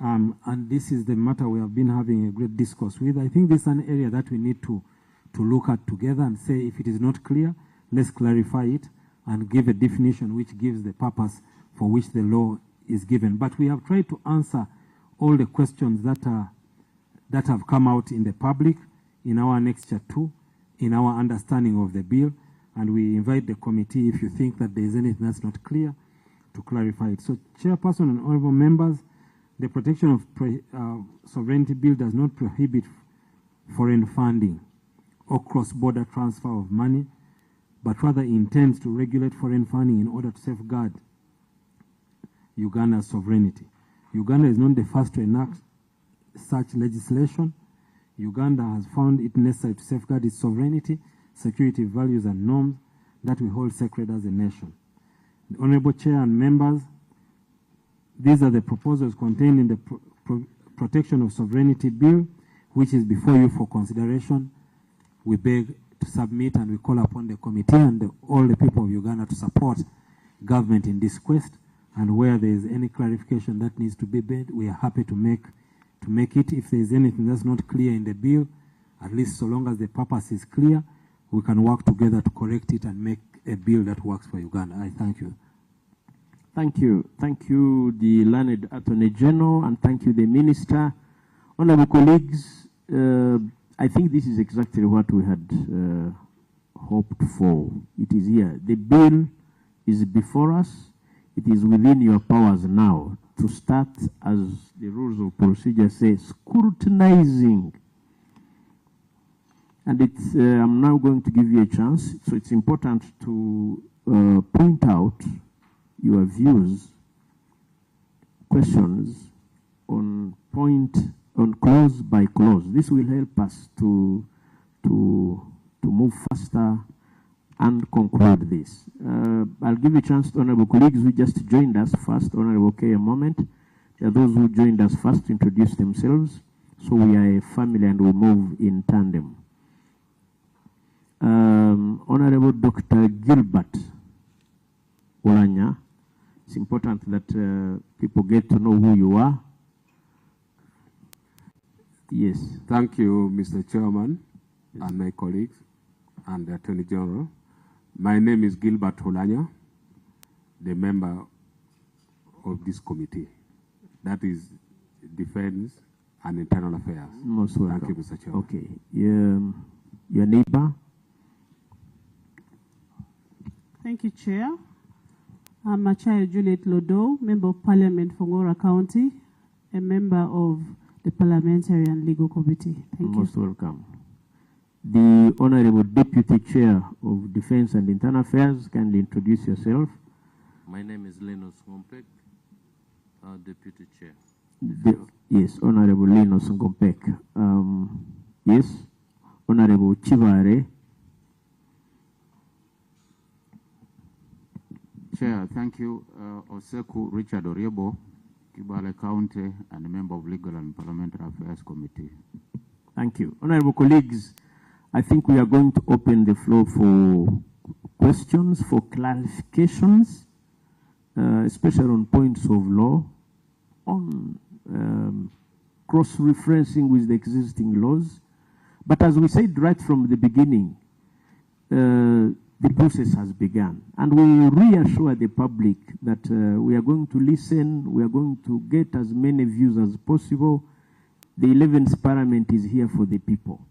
and this is the matter we have been having a great discourse with. I think this is an area that we need to look at together and say, if it is not clear, let's clarify it and give a definition which gives the purpose for which the law is given. But we have tried to answer all the questions that have come out in the public in our annexure 2, in our understanding of the bill, and we invite the committee, if you think that there is anything that's not clear, to clarify it. So, Chairperson and honorable members, the Protection of Sovereignty Bill does not prohibit foreign funding or cross-border transfer of money, but rather intends to regulate foreign funding in order to safeguard Uganda's sovereignty. Uganda is not the first to enact such legislation. Uganda has found it necessary to safeguard its sovereignty, security values and norms that we hold sacred as a nation. The Honorable Chair and members, these are the proposals contained in the Protection of Sovereignty Bill, which is before you for consideration. We beg to submit, and we call upon the committee and all the people of Uganda to support government in this quest, and where there is any clarification that needs to be made, we are happy to make it. If there is anything that's not clear in the bill, at least so long as the purpose is clear, we can work together to correct it and make a bill that works for Uganda. I thank you. Thank you. Thank you, the learned Attorney General, and thank you, the Minister. Honorable colleagues, I think this is exactly what we had hoped for. It is here. The bill is before us. It is within your powers now to start, as the rules of procedure say, scrutinizing. And it's, I'm now going to give you a chance, so it's important to point out your views, questions on clause by clause. This will help us to move faster and conclude this. I'll give a chance to honorable colleagues who just joined us first. Honorable K, a moment. There are those who joined us first to introduce themselves. So we are a family and we move in tandem. Honorable Dr. Gilbert. Olanya. It's important that people get to know who you are. Yes. Thank you, Mr. Chairman, and my colleagues, and the Attorney General. My name is Gilbert Olanya, the member of this committee. That is Defense and Internal Affairs. Most welcome. Thank you, Mr. Chairman. Okay. Your neighbor. Thank you, Chair. I'm Achai Juliet Lodo, Member of Parliament for Ngora County, a member of the Parliamentary and Legal Committee. Thank you. Most welcome. The Honorable Deputy Chair of Defense and Internal Affairs, kindly introduce yourself. My name is Lenos Ngompek, Deputy Chair. Yes, Honorable Lenos Ngompek. Yes, Honorable Chivare. Chair, thank you. Oseku Richard Oriebo, Kibale County, and a member of Legal and Parliamentary Affairs Committee. Thank you. Honorable colleagues, I think we are going to open the floor for questions, for clarifications, especially on points of law, on cross-referencing with the existing laws. But as we said right from the beginning, the process has begun. And we reassure the public that we are going to listen, we are going to get as many views as possible. The 11th Parliament is here for the people.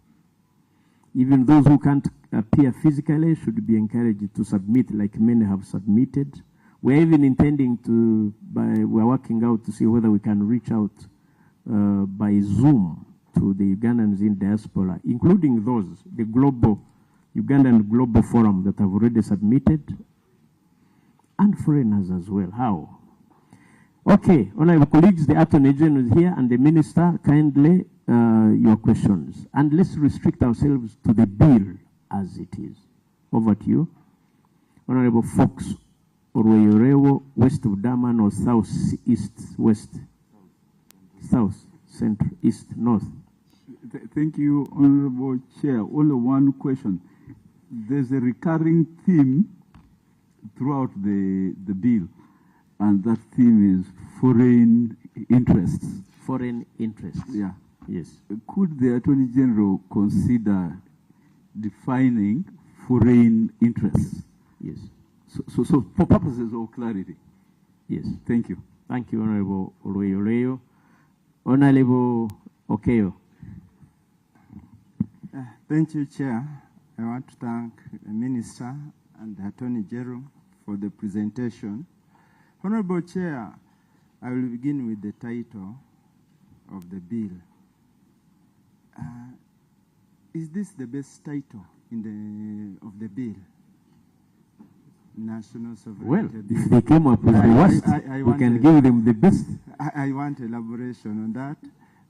Even those who can't appear physically should be encouraged to submit like many have submitted. We're even intending to, we're working out to see whether we can reach out by Zoom to the Ugandans in diaspora, including those, the global, Ugandan Global Forum that have already submitted, and foreigners as well. How? Okay, honorable colleagues, the Attorney General is here and the Minister, kindly your questions. And let's restrict ourselves to the bill as it is. Over to you. Honorable Fox Orweyorewo, west of Daman or south, east, west? South, central, east, north. Thank you, Honorable Chair. Only one question. There's a recurring theme throughout the bill, and that theme is foreign interests. Foreign interests. Yeah. Yes. Could the Attorney General consider defining foreign interests? Yes. So for purposes of clarity. Yes. Thank you. Thank you, Honorable Orweyorewo. Honorable Okeyo. Thank you, Chair. I want to thank the Minister and the Attorney General for the presentation. Honorable Chair, I will begin with the title of the bill. Is this the best title of the bill? National Sovereignty. Well, if they came up with the worst, we can give them the best. I want elaboration on that.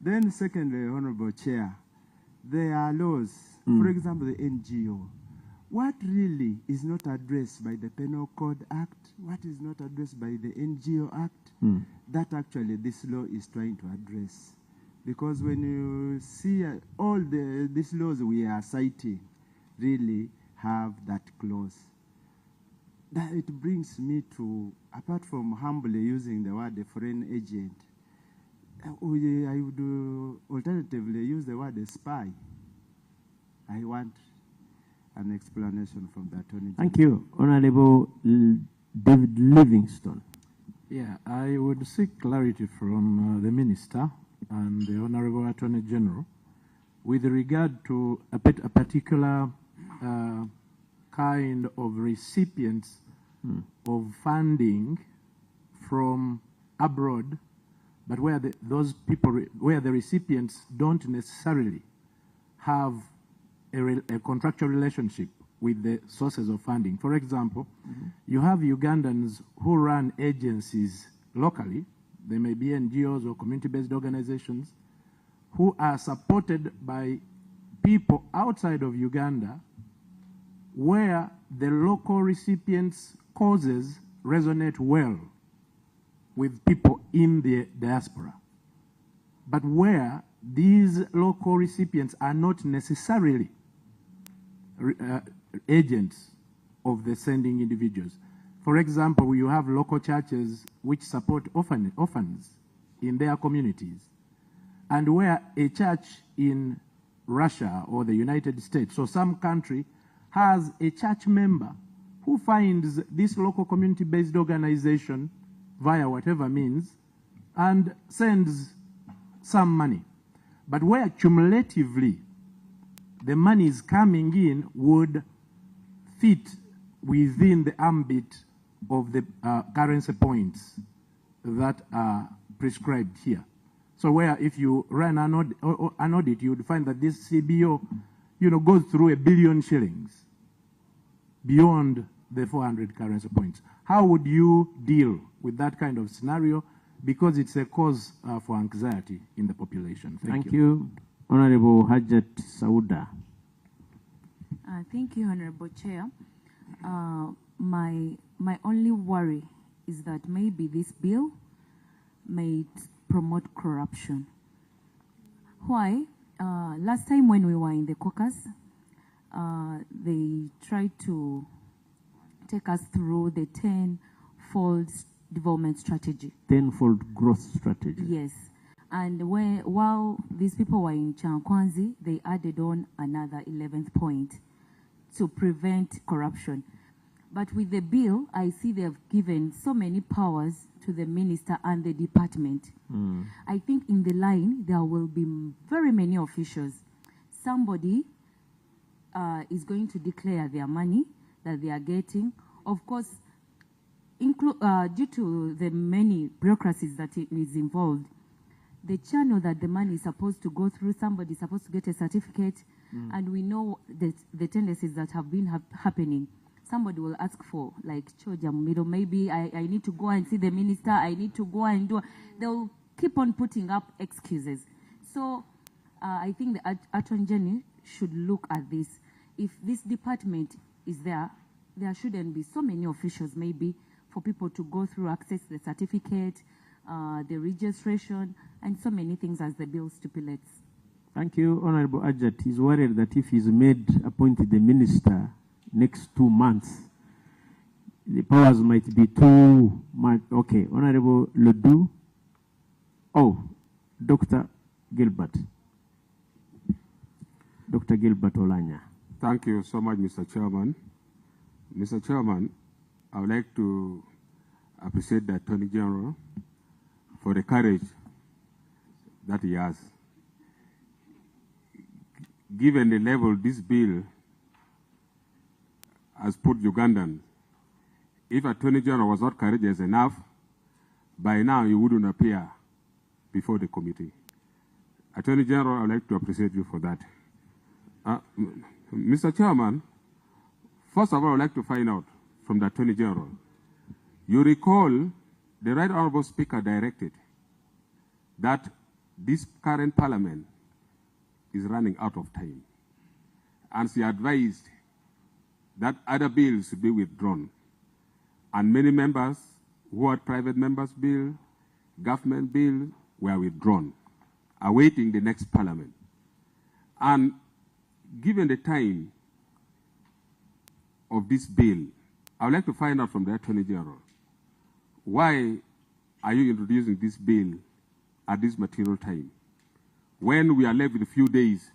Then secondly, Honorable Chair, there are laws, for example, the NGO. What really is not addressed by the Penal Code Act, what is not addressed by the NGO Act, that actually this law is trying to address. Because when you see all these laws we are citing really have that clause. That it brings me to, apart from humbly using the word foreign agent, I would alternatively use the word spy. I want an explanation from the Attorney General. Thank you. Honorable David Livingstone. Yeah, I would seek clarity from the Minister and the Honorable Attorney General with regard to a particular kind of recipients of funding from abroad, but where those people, where the recipients don't necessarily have a contractual relationship with the sources of funding. For example, you have Ugandans who run agencies locally. They may be NGOs or community-based organizations who are supported by people outside of Uganda, where the local recipients' causes resonate well with people in the diaspora, but where these local recipients are not necessarily agents of the sending individuals. For example, you have local churches which support orphans in their communities. And where a church in Russia or the United States or some country has a church member who finds this local community-based organization via whatever means and sends some money. But where cumulatively the money is coming in would fit within the ambit of the currency points that are prescribed here. So where if you run an audit, you would find that this CBO, goes through 1 billion shillings beyond the 400 currency points. How would you deal with that kind of scenario? Because it's a cause for anxiety in the population. Thank you. Honorable Hajat Sauda. Thank you, Honorable Chair. My only worry is that maybe this bill may promote corruption. Why? Last time when we were in the caucus, they tried to take us through the 10-fold development strategy. 10-fold growth strategy. Yes. And while these people were in Chankwanzi, they added on another 11th point to prevent corruption. But with the bill, I see they have given so many powers to the minister and the department. I think in the line, there will be very many officials. Somebody is going to declare their money that they are getting. Of course, due to the many bureaucracies that is involved, the channel that the money is supposed to go through, somebody is supposed to get a certificate, and we know that the tendencies that have been happening. Somebody will ask for, like, Choja Mumido, maybe I need to go and see the minister, I need to go and do. They'll keep on putting up excuses. So I think the Attorney General should look at this. If this department is there, there shouldn't be so many officials, maybe, for people to go through, access the certificate, the registration, and so many things as the bill stipulates. Thank you, Honorable Ajat. He's worried that if he's appointed the minister next 2 months, the powers might be too much. Okay, Honorable Lodu. Oh, Dr. Gilbert. Dr. Gilbert Olanya. Thank you so much, Mr. Chairman. Mr. Chairman, I would like to appreciate the Attorney General for the courage that he has. Given the level this bill has put Ugandans, if Attorney General was not courageous enough, by now he wouldn't appear before the committee. Attorney General, I would like to appreciate you for that. Mr. Chairman, first of all, I would like to find out from the Attorney General. You recall the Right Honorable Speaker directed that this current Parliament is running out of time. And she advised that other bills should be withdrawn. And many members who had private members' bill, government bill, were withdrawn, awaiting the next Parliament. And given the time of this bill, I would like to find out from the Attorney General, why are you introducing this bill at this material time, when we are left with a few days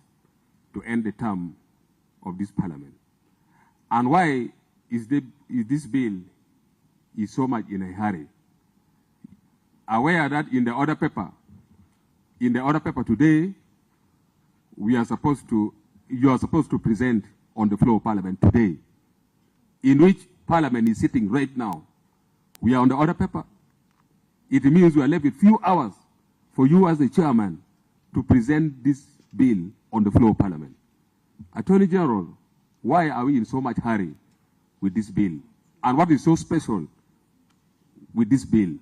to end the term of this Parliament? And why is this bill is so much in a hurry? Aware that in the order paper today, you are supposed to present on the floor of Parliament today, in which Parliament is sitting right now. We are on the order paper. It means we are left with few hours for you as the chairman to present this bill on the floor of Parliament. Attorney General, why are we in so much hurry with this bill? And what is so special with this bill?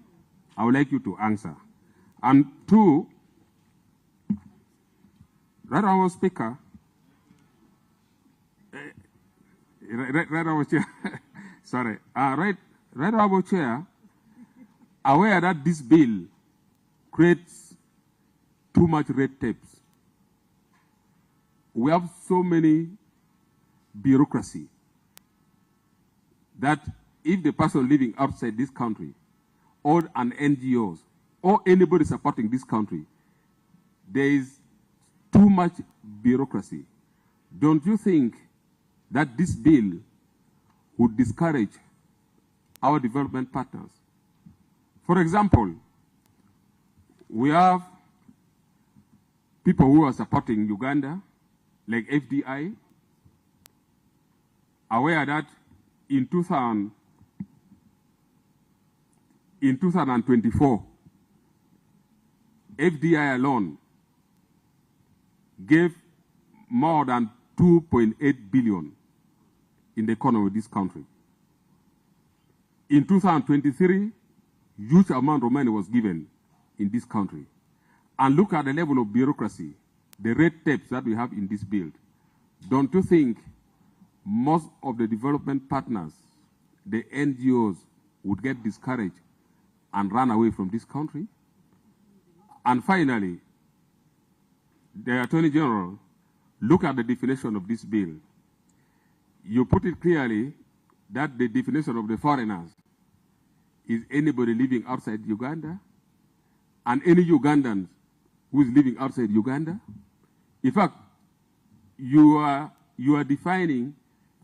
I would like you to answer. And two, Right Honourable Speaker, Right Honourable Chair, sorry, Right Honourable Chair, aware that this bill creates too much red tape. We have so many bureaucracy that if the person living outside this country, or an NGOs, or anybody supporting this country, there is too much bureaucracy. Don't you think that this bill would discourage our development partners? For example, we have people who are supporting Uganda, like FDI, aware that in 2024, FDI alone gave more than 2.8 billion in the economy of this country. In 2023, huge amount of money was given in this country. And look at the level of bureaucracy, the red tapes that we have in this bill. Don't you think most of the development partners, the NGOs, would get discouraged and run away from this country? And finally, the Attorney General, look at the definition of this bill. You put it clearly that the definition of the foreigners is anybody living outside Uganda and any Ugandan who is living outside Uganda. In fact, you are defining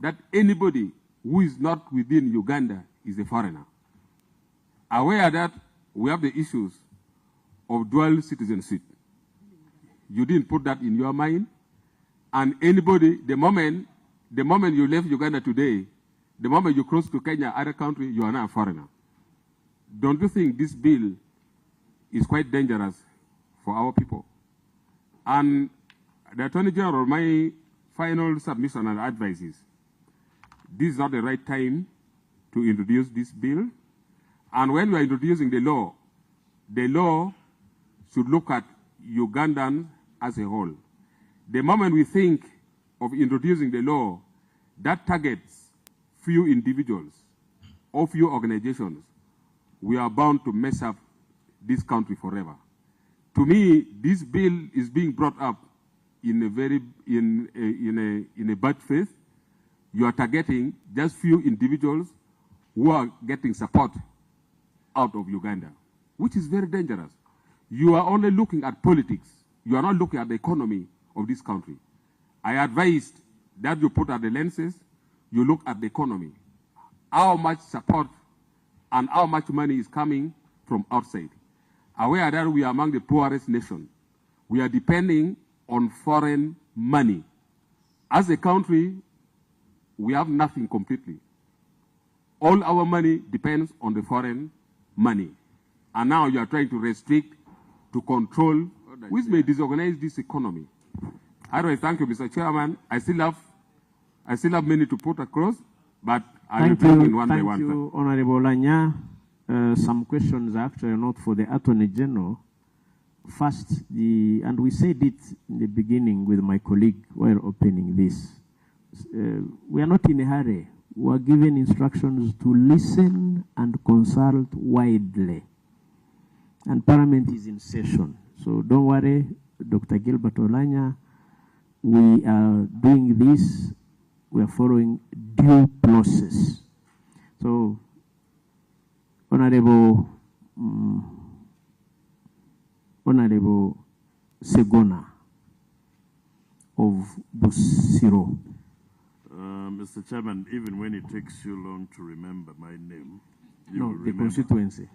that anybody who is not within Uganda is a foreigner. Aware that we have the issues of dual citizenship. You didn't put that in your mind. And anybody, the moment you left Uganda today, the moment you cross to Kenya, other country, you are now a foreigner. Don't you think this bill is quite dangerous for our people? And the Attorney General, my final submission and advice is, this is not the right time to introduce this bill. And when we are introducing the law should look at Ugandan as a whole. The moment we think of introducing the law that targets few individuals or few organizations, we are bound to mess up this country forever. To me, this bill is being brought up in a bad faith. You are targeting just few individuals who are getting support out of Uganda, which is very dangerous. You are only looking at politics. You are not looking at the economy of this country. I advised that you put at the lenses, you look at the economy. How much support and how much money is coming from outside. Aware that we are among the poorest nations. We are depending on foreign money. As a country, we have nothing completely. All our money depends on the foreign money. And now you are trying to restrict, to control, which may disorganize this economy. Otherwise, thank you, Mr. Chairman. I still have many to put across, but I will take in one by one. Thank you, Honorable Lanya. Some questions are actually not for the Attorney General. First, and we said it in the beginning with my colleague while opening this. We are not in a hurry. We are given instructions to listen and consult widely. And Parliament is in session. So don't worry, Dr. Gilbert Olanya. We are doing this. We are following due process. So, Honorable Segona of Busiro. Mr. Chairman, even when it takes you long to remember my name, you No, will the remember. constituency.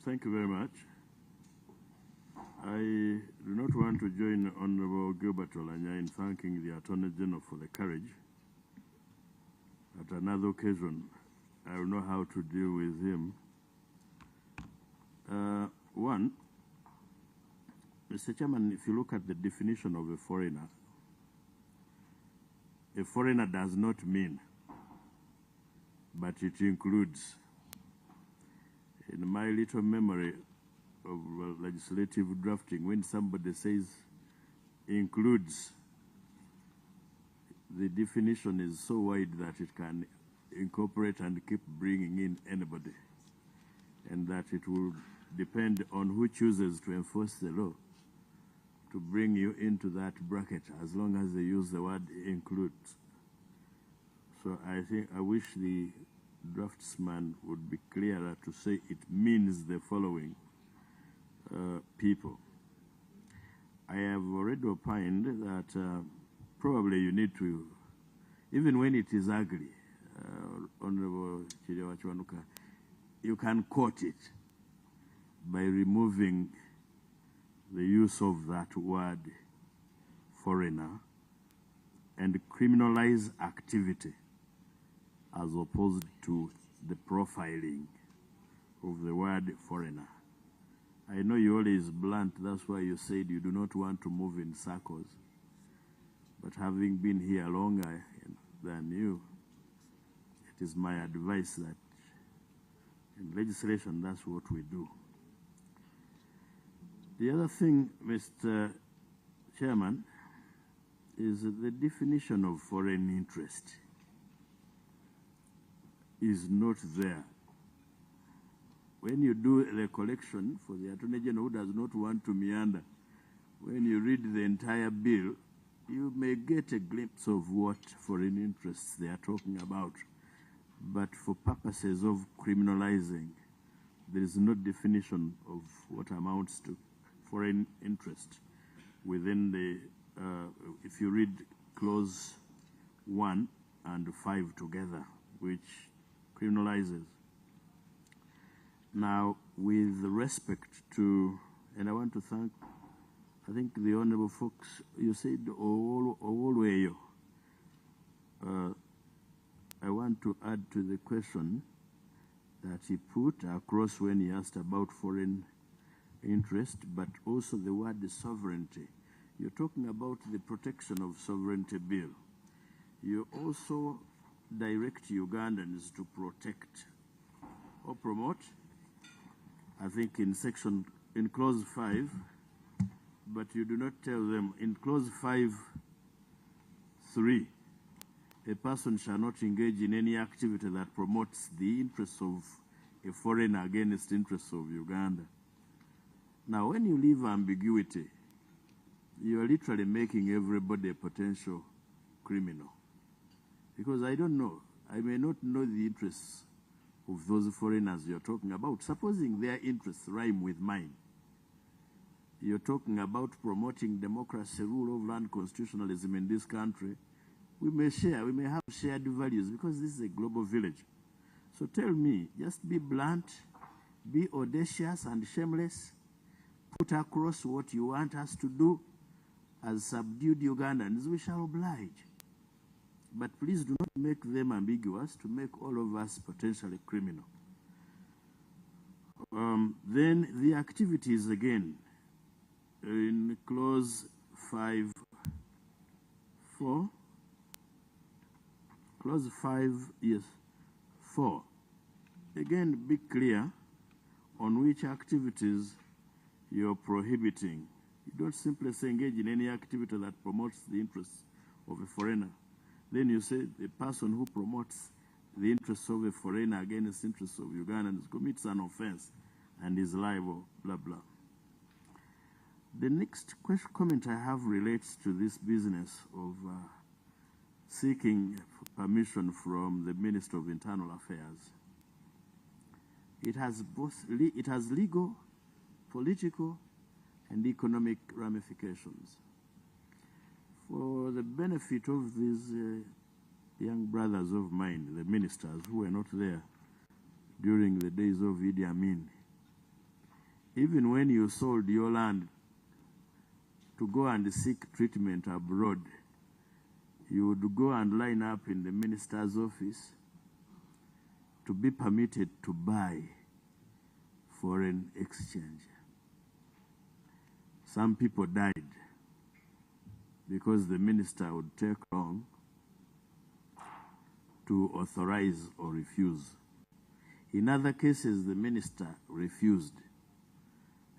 Thank you very much. I do not want to join Honorable Gilbert Olanya in thanking the Attorney General for the courage. At another occasion, I will know how to deal with him. One, Mr. Chairman, if you look at the definition of a foreigner does not mean, but it includes. In my little memory of legislative drafting, when somebody says includes, the definition is so wide that it can incorporate and keep bringing in anybody, and that it will depend on who chooses to enforce the law to bring you into that bracket, as long as they use the word includes. So I wish the draftsman would be clearer to say it means the following people. I have already opined that probably you need to, even when it is ugly, Honorable Chirewa Chwanuka, you can quote it by removing the use of that word foreigner and criminalize activity as opposed to the profiling of the word foreigner. I know you always blunt, that's why you said you do not want to move in circles. But having been here longer than you, it is my advice that in legislation, that's what we do. The other thing, Mr. Chairman, is the definition of foreign interest is not there. When you do the collection for the Attorney General who does not want to meander, when you read the entire bill, you may get a glimpse of what foreign interests they are talking about. But for purposes of criminalizing, there is no definition of what amounts to foreign interest within the, if you read clause 1 and 5 together, which criminalizes. Now, with respect to, and I want to thank, I think the Honorable folks, you said Owolweyo. I want to add to the question that he put across when he asked about foreign interest, but also the word sovereignty. You're talking about the protection of sovereignty bill. You also direct Ugandans to protect or promote, I think in clause 5, but you do not tell them in clause 5(3), a person shall not engage in any activity that promotes the interests of a foreigner against interests of Uganda. Now, when you leave ambiguity, you are literally making everybody a potential criminal. Because I don't know, I may not know the interests of those foreigners you're talking about. Supposing their interests rhyme with mine, you're talking about promoting democracy, rule of land, constitutionalism in this country. We may have shared values because this is a global village. So tell me, just be blunt, be audacious and shameless, put across what you want us to do. As subdued Ugandans, we shall oblige. But please do not make them ambiguous to make all of us potentially criminal. Then the activities again, in clause 5(4), clause 5, yes, 4. Again, be clear on which activities you're prohibiting. You don't simply say engage in any activity that promotes the interests of a foreigner. Then you say the person who promotes the interests of a foreigner against the interests of Ugandans commits an offense and is liable, blah, blah. The next comment I have relates to this business of seeking permission from the Minister of Internal Affairs. It has legal, political, and economic ramifications. For the benefit of these young brothers of mine, the ministers who were not there during the days of Idi Amin, even when you sold your land to go and seek treatment abroad, you would go and line up in the minister's office to be permitted to buy foreign exchange. Some people died because the minister would take long to authorize or refuse. In other cases, the minister refused.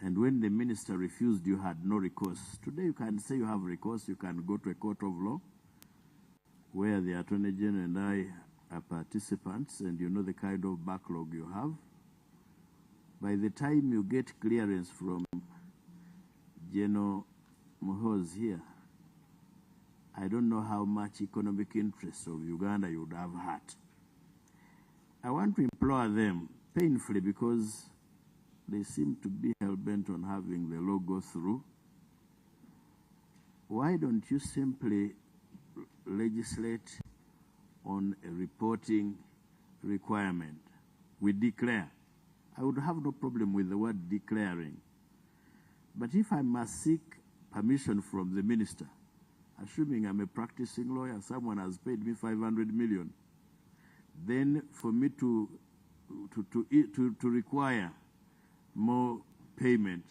And when the minister refused, you had no recourse. Today you can say you have recourse, you can go to a court of law where the Attorney General and I are participants, and you know the kind of backlog you have. By the time you get clearance from General Mohoz here, I don't know how much economic interest of Uganda you would have hurt. I want to implore them painfully, because they seem to be hell-bent on having the law go through. Why don't you simply legislate on a reporting requirement? We declare. I would have no problem with the word declaring. But if I must seek permission from the minister, assuming I'm a practicing lawyer, someone has paid me 500 million, then for me to require more payment,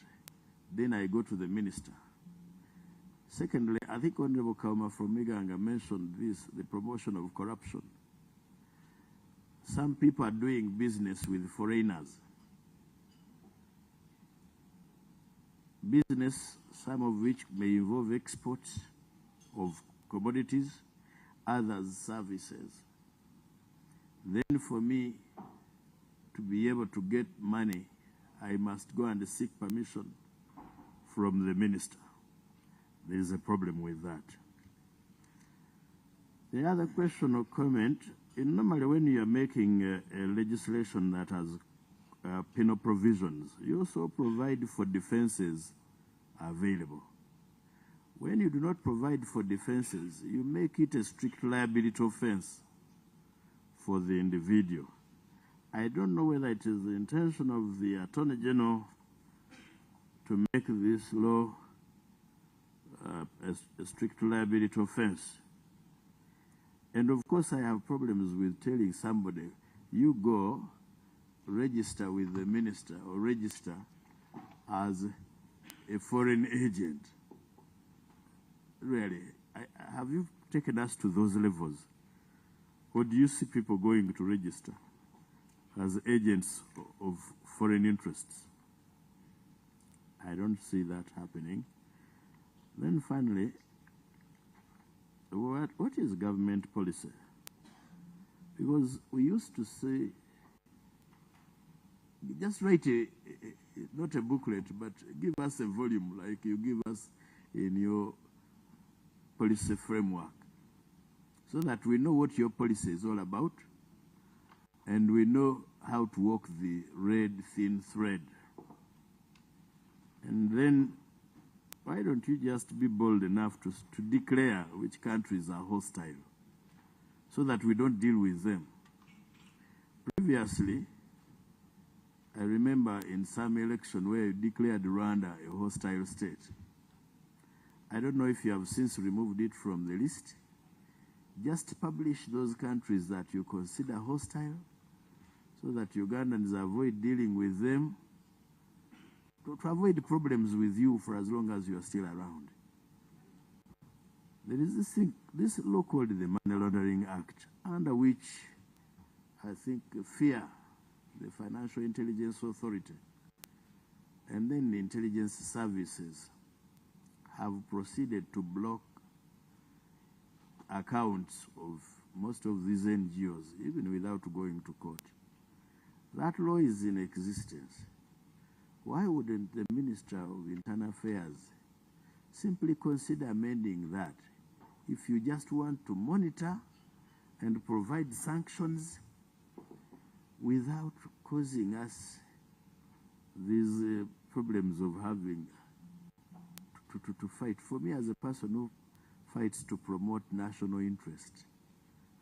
then I go to the minister. Secondly, I think Honorable Kauma from Iganga mentioned this, the promotion of corruption. Some people are doing business with foreigners. Business, some of which may involve exports of commodities, others services. Then for me to be able to get money, I must go and seek permission from the minister. There is a problem with that. The other question or comment, normally when you are making a legislation that has penal provisions, you also provide for defenses available. When you do not provide for defenses, you make it a strict liability offense for the individual. I don't know whether it is the intention of the Attorney General to make this law a strict liability offense. And of course I have problems with telling somebody, you go register with the minister or register as a foreign agent. Really, have you taken us to those levels? Or do you see people going to register as agents of foreign interests? I don't see that happening. Then finally, what is government policy? Because we used to say, just write not a booklet, but give us a volume like you give us in your policy framework, so that we know what your policy is all about, and we know how to walk the red thin thread. And then why don't you just be bold enough to declare which countries are hostile, so that we don't deal with them? Previously, I remember in some election where you declared Rwanda a hostile state. I don't know if you have since removed it from the list. Just publish those countries that you consider hostile, so that Ugandans avoid dealing with them, to avoid problems with you for as long as you are still around. There is this thing, this law called the Money Laundering Act, under which I think FIA, the Financial Intelligence Authority, and then the intelligence services have proceeded to block accounts of most of these NGOs, even without going to court. That law is in existence. Why wouldn't the Minister of Internal Affairs simply consider amending that? If you just want to monitor and provide sanctions without causing us these problems of having to fight. For me, as a person who fights to promote national interest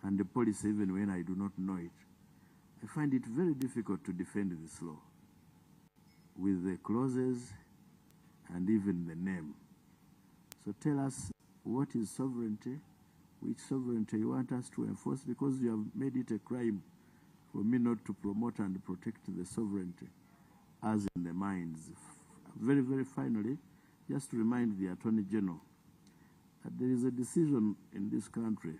and the policy even when I do not know it, I find it very difficult to defend this law with the clauses and even the name. So tell us, what is sovereignty? Which sovereignty you want us to enforce? Because you have made it a crime for me not to promote and protect the sovereignty as in the mines. Very, very finally, just to remind the Attorney General that there is a decision in this country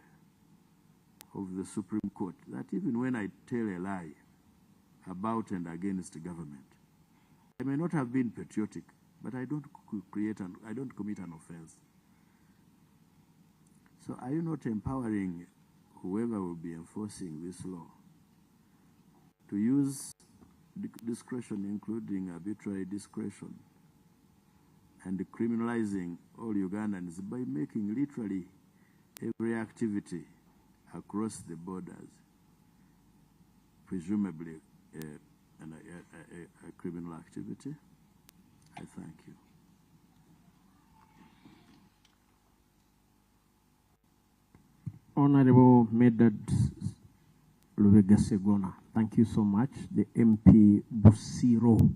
of the Supreme Court that even when I tell a lie about and against the government, I may not have been patriotic, but I don't commit an offense. So are you not empowering whoever will be enforcing this law to use discretion, including arbitrary discretion, and criminalizing all Ugandans by making literally every activity across the borders, presumably a criminal activity. I thank you. Honorable Medad Lubega Segona, thank you so much. The MP Busiro.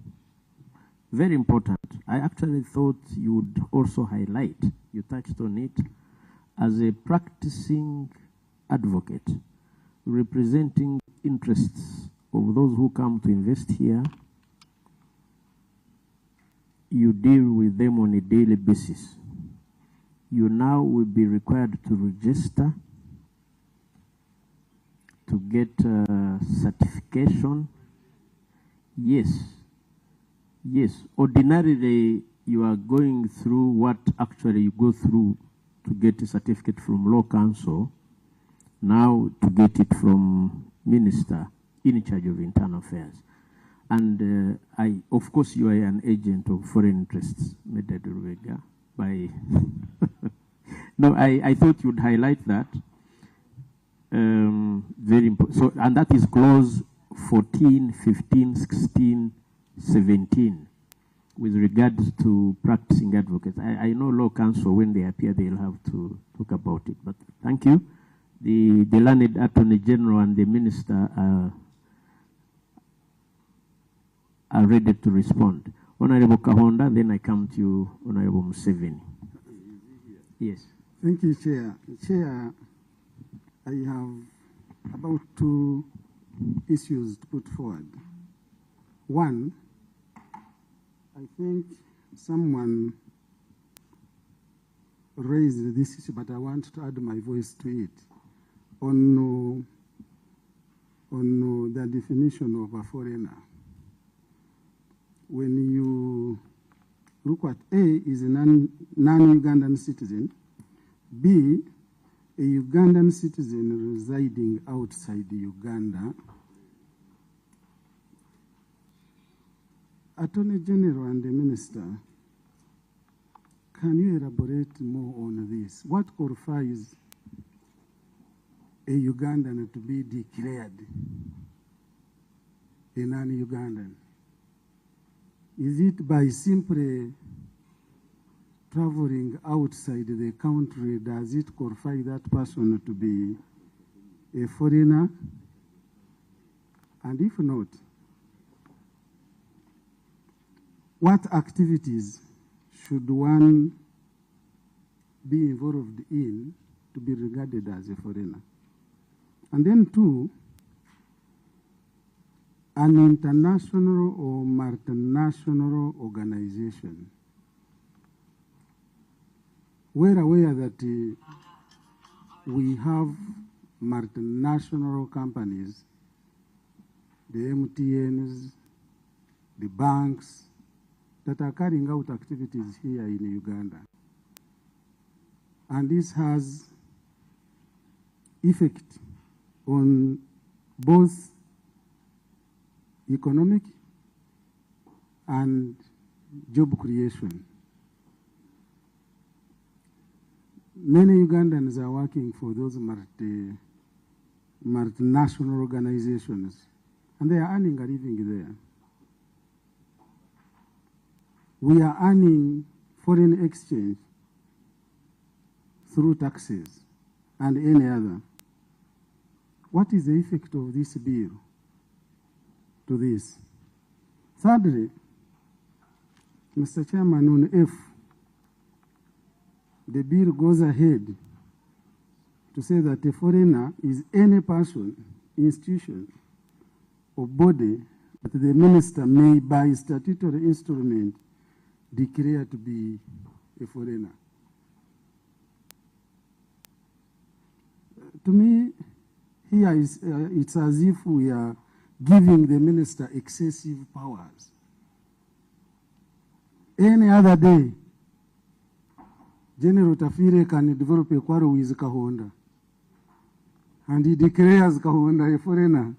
Very important. I actually thought you would also highlight, you touched on it, as a practicing advocate, representing interests of those who come to invest here. You deal with them on a daily basis. You now will be required to register, to get certification. Yes. Yes. Ordinarily, you are going through what actually you go through to get a certificate from law council. Now to get it from minister in charge of internal affairs. And of course, you are an agent of foreign interests, Medad Lubega. By no, I thought you'd highlight that. Very important. So, and that is clause 14, 15, 16, 17 with regards to practicing advocates. I know law council, when they appear, they'll have to talk about it. But thank you. The learned Attorney General and the Minister are ready to respond. Honorable Kahonda, then I come to you, Honorable Museveni. Yes. Thank you, Chair. Chair, I have about 2 issues to put forward. One, I think someone raised this issue, but I want to add my voice to it. On the definition of a foreigner. When you look at A is a non-Ugandan citizen, B, a Ugandan citizen residing outside Uganda. Attorney General and the Minister, can you elaborate more on this? What qualifies a Ugandan to be declared a non-Ugandan? Is it by simply traveling outside the country, does it qualify that person to be a foreigner? And if not, what activities should one be involved in to be regarded as a foreigner? And then 2, an international or multinational organization. We're aware that we have multinational companies, the MTNs, the banks, that are carrying out activities here in Uganda. And this has effect on both economic and job creation. Many Ugandans are working for those multinational organizations, and they are earning a living there. We are earning foreign exchange through taxes and any other. What is the effect of this bill to this? Thirdly, Mr. Chairman, on F, the bill goes ahead to say that a foreigner is any person, institution, or body that the minister may, by statutory instrument, declare to be a foreigner. To me, here is, it's as if we are giving the minister excessive powers. Any other day, General Tafire can develop a quarrel with Kahonda, and he declares Kahonda a foreigner.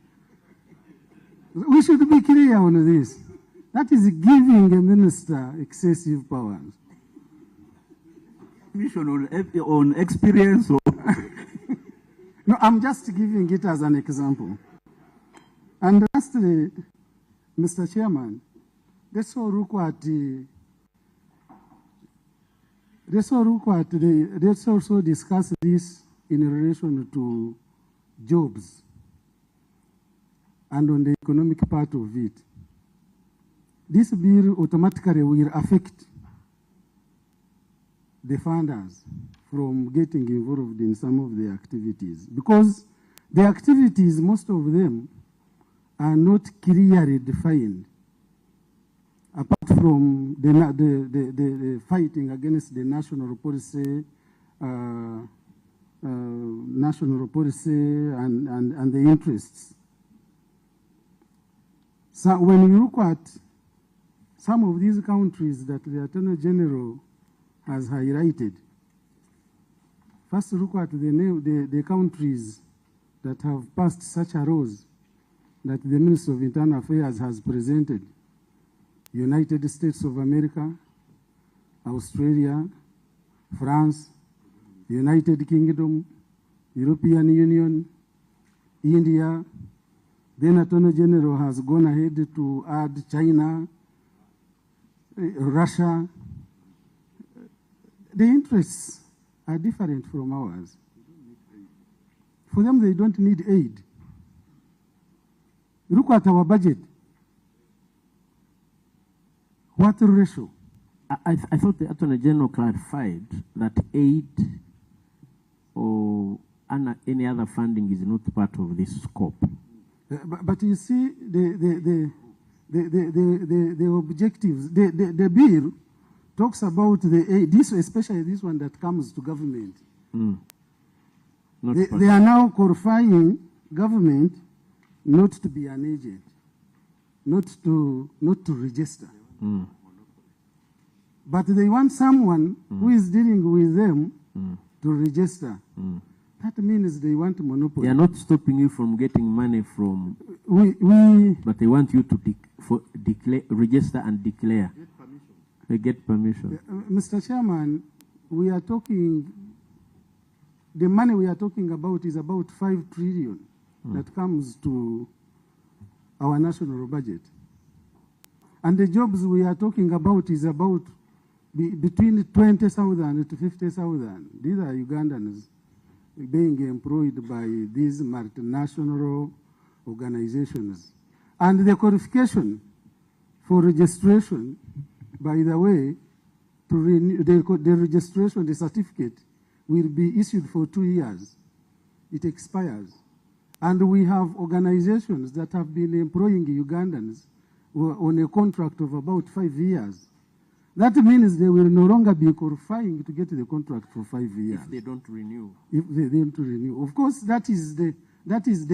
We should be clear on this. That is giving a minister excessive powers. Mission on experience or I'm just giving it as an example. And lastly, Mr. Chairman, let's also discuss this in relation to jobs and on the economic part of it. This bill automatically will affect the funders from getting involved in some of the activities, because the activities, most of them, are not clearly defined, apart from the fighting against the national policy, and the interests. So when you look at some of these countries that the Attorney General has highlighted, first look at the countries that have passed such a laws that the Minister of Internal Affairs has presented: United States of America, Australia, France, United Kingdom, European Union, India. Then Attorney General has gone ahead to add China, Russia. The interests are different from ours. For them, they don't need aid. Look at our budget. What ratio? I thought the Attorney General clarified that aid or any other funding is not part of this scope. But you see, the objectives, the bill talks about the aid, especially this one that comes to government. They are now qualifying government not to be an agent, not to register. But they want someone who is dealing with them to register. That means they want monopoly. They are not stopping you from getting money from, but they want you to register and declare. They get permission. Mr. Chairman, we are talking, the money we are talking about is about 5 trillion that comes to our national budget. And the jobs we are talking about is about between 20,000 to 50,000. These are Ugandans being employed by these multinational organizations. And the qualification for registration, by the way, to renew the registration, the certificate will be issued for 2 years. It expires. And we have organizations that have been employing Ugandans on a contract of about 5 years. That means they will no longer be qualifying to get the contract for 5 years. If they don't renew. If they don't renew. Of course, that is the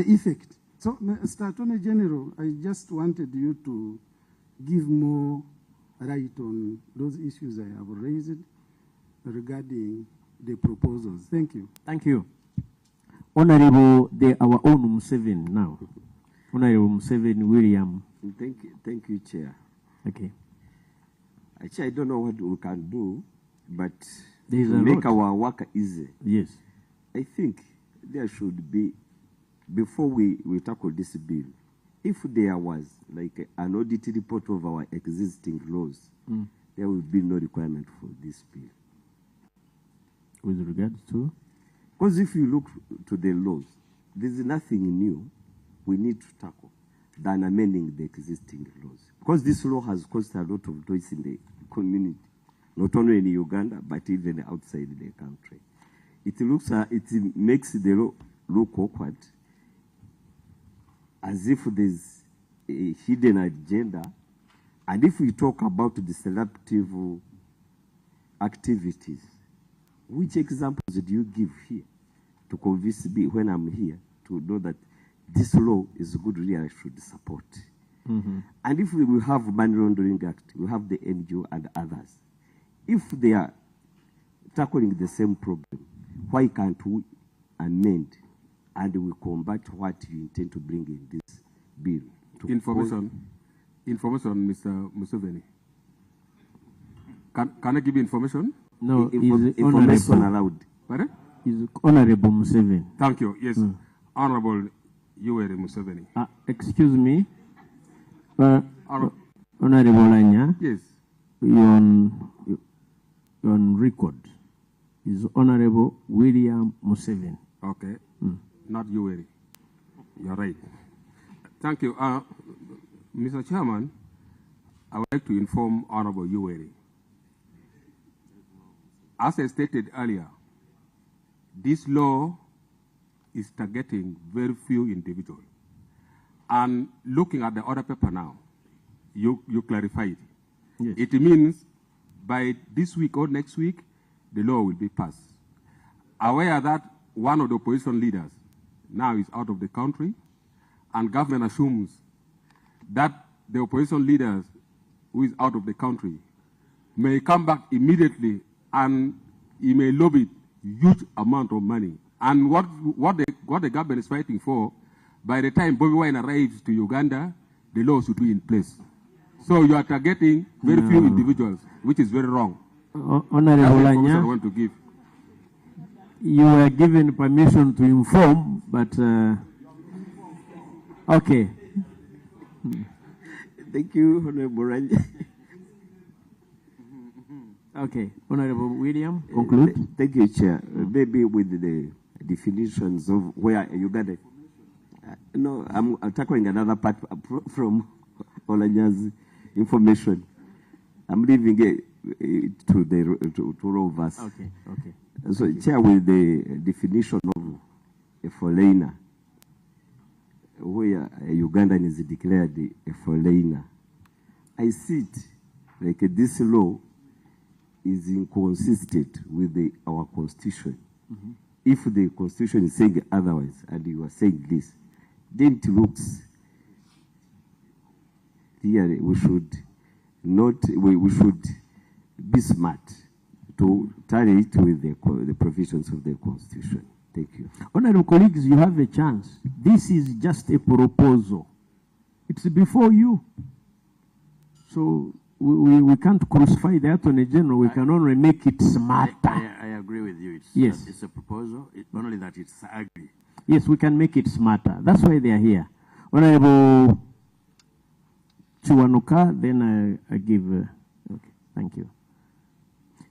effect. So, Mr. Attorney General, I just wanted you to give more light on those issues I have raised regarding the proposals. Thank you. Thank you. Honorable, our own Museveni now. Honorable Museveni William. Thank you, Chair. Okay. Actually, I don't know what we can do, but to make our work easy. Yes. I think there should be, before we tackle this bill, if there was like an audit report of our existing laws, there will be no requirement for this bill. With regards to? Because if you look to the laws, there's nothing new we need to tackle than amending the existing laws. Because this law has caused a lot of noise in the community, not only in Uganda, but even outside the country. It makes the law look awkward, as if there's a hidden agenda. And if we talk about the selective activities, which examples do you give here to convince me when I'm here to know that this law is good, really I should support? And if we will have Money Laundering Act, we have the NGO and others. If they are tackling the same problem, why can't we amend and we combat what you intend to bring in this bill? Information, Mr. Museveni. Can I give you information? No, information allowed. Pardon? is Honorable Museveni. Thank you. Yes, Honorable Yoweri Museveni. Excuse me. Honorable Anya. Yes. You're on record. Is Honorable William Museveni. Okay. Not Yoweri. You're right. Thank you. Mr. Chairman, I would like to inform Honorable Yoweri. As I stated earlier, this law is targeting very few individuals. And looking at the other paper now, you clarified. Yes. It means by this week or next week, the law will be passed. Aware that one of the opposition leaders now is out of the country, and government assumes that the opposition leaders who is out of the country may come back immediately, and he may lobby huge amount of money. And what the government is fighting for, by the time Bobby Wine arrives to Uganda, the law should be in place. So you are targeting very few individuals, which is very wrong. Honorable Anya, I want to give. You were given permission to inform, but okay. Thank you, Honorable Anya. Okay, Honorable William, conclude. Thank you, Chair. Maybe with the definitions of where Uganda. No, I'm tackling another part from Olanya's information. I'm leaving it to all of us. Okay, okay. So, Chair, with the definition of a foreigner, where a Ugandan is declared a foreigner, I see it like this law is inconsistent with our constitution. If the constitution is saying otherwise and you are saying this, then it looks here we should be smart to tally it with the provisions of the constitution. Thank you. Honorable colleagues, you have a chance. This is just a proposal. It's before you. So we can't crucify the Attorney General. We can only make it smarter. I agree with you. It's a proposal, only that it's ugly. Yes, we can make it smarter. That's why they are here. Honorable Chiwanuka, then I give... okay, thank you.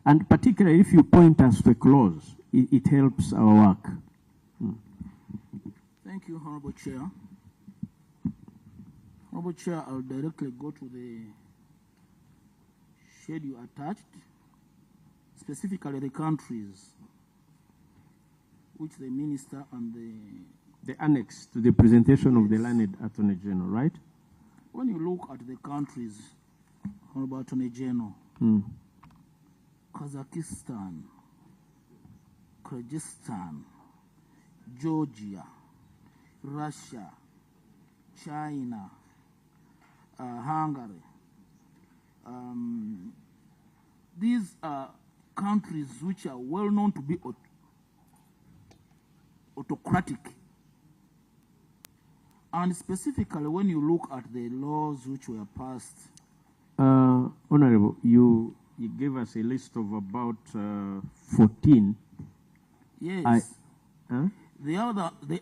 And particularly if you point us to a clause, it helps our work. Thank you, Honorable Chair. Honorable Chair, I'll directly go to the schedule attached, specifically the countries which the Minister and the annex to the presentation of the learned Attorney General, right? When you look at the countries, Honorable Attorney General, Kazakhstan, Kyrgyzstan, Georgia, Russia, China, Hungary. These are countries which are well known to be autocratic. And specifically when you look at the laws which were passed. Honorable, you gave us a list of about 14. Yes. The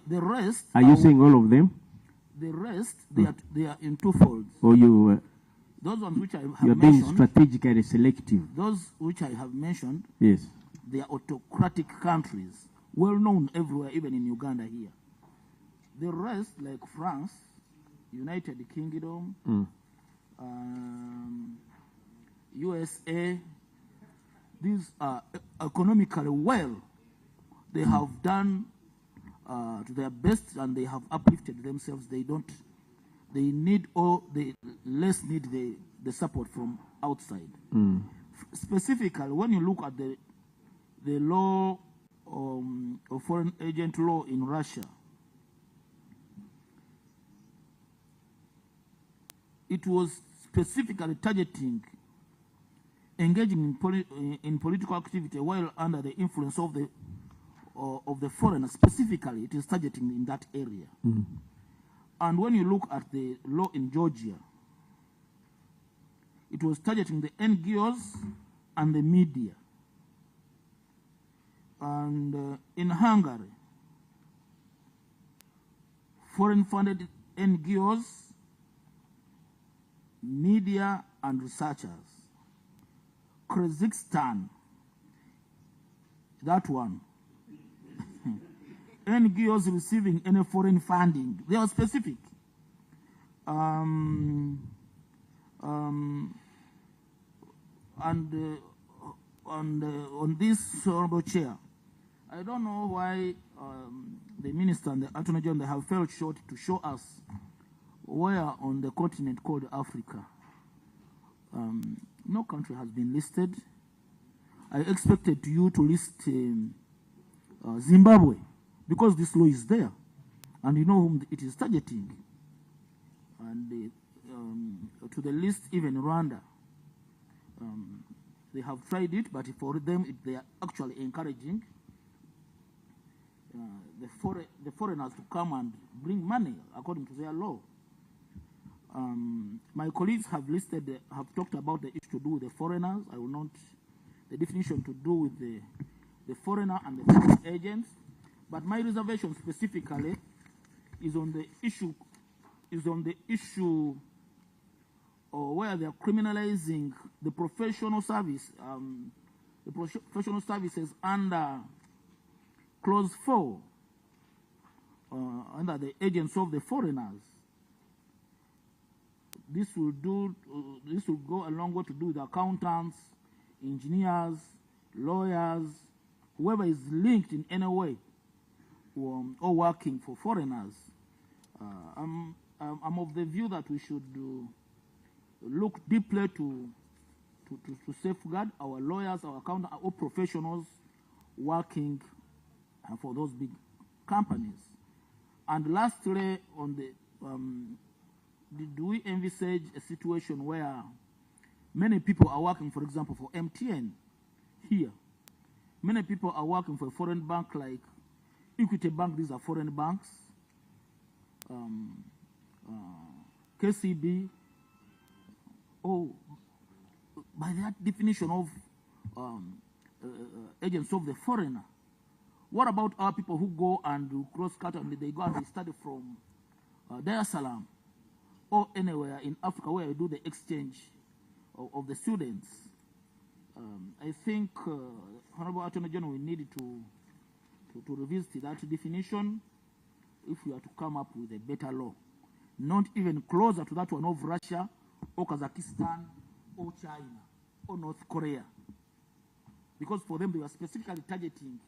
rest. Are you saying all of them? The rest, they are in two folds. Or you... those ones which I have you're mentioned. Being strategically selective. Those which I have mentioned. Yes. They are autocratic countries, well known everywhere, even in Uganda here. The rest, like France, United Kingdom, USA, these are economically well. They have done to their best and they have uplifted themselves. They less need the support from outside. Specifically, when you look at the law of foreign agent law in Russia, it was specifically targeting engaging in political activity while under the influence of the foreigner. Specifically, it is targeting in that area. And when you look at the law in Georgia, it was targeting the NGOs and the media. And in Hungary, foreign-funded NGOs, media and researchers. Kazakhstan, that one. NGOs receiving any foreign funding, they are specific. On this, Honorable Chair, I don't know why the Minister and the Attorney General have felt short to show us where on the continent called Africa no country has been listed. I expected you to list Zimbabwe, because this law is there, and you know whom it is targeting. And to the list, even Rwanda. They have tried it, but for them, they are actually encouraging the foreigners to come and bring money according to their law. My colleagues have talked about the issue to do with the foreigners. I will not, the definition to do with the foreigner and the foreign agents. But my reservation specifically is on the issue where they are criminalizing the professional service, the professional services under Clause 4, under the agents of the foreigners. This will go a long way to do with accountants, engineers, lawyers, whoever is linked in any way or working for foreigners. I'm of the view that we should look deeply to safeguard our lawyers, our accountants, our professionals working for those big companies. And lastly, on the do we envisage a situation where many people are working, for example, for MTN here? Many people are working for a foreign bank like Equity Bank. These are foreign banks. KCB. Oh, by that definition of agents of the foreigner. What about our people who go and do cross-country and they go and they study from Dar es Salaam or anywhere in Africa where we do the exchange of the students? I think, Honorable Attorney General, we need to revisit that definition if we are to come up with a better law, not even closer to that one of Russia or Kazakhstan or China or North Korea, because for them they were specifically targeting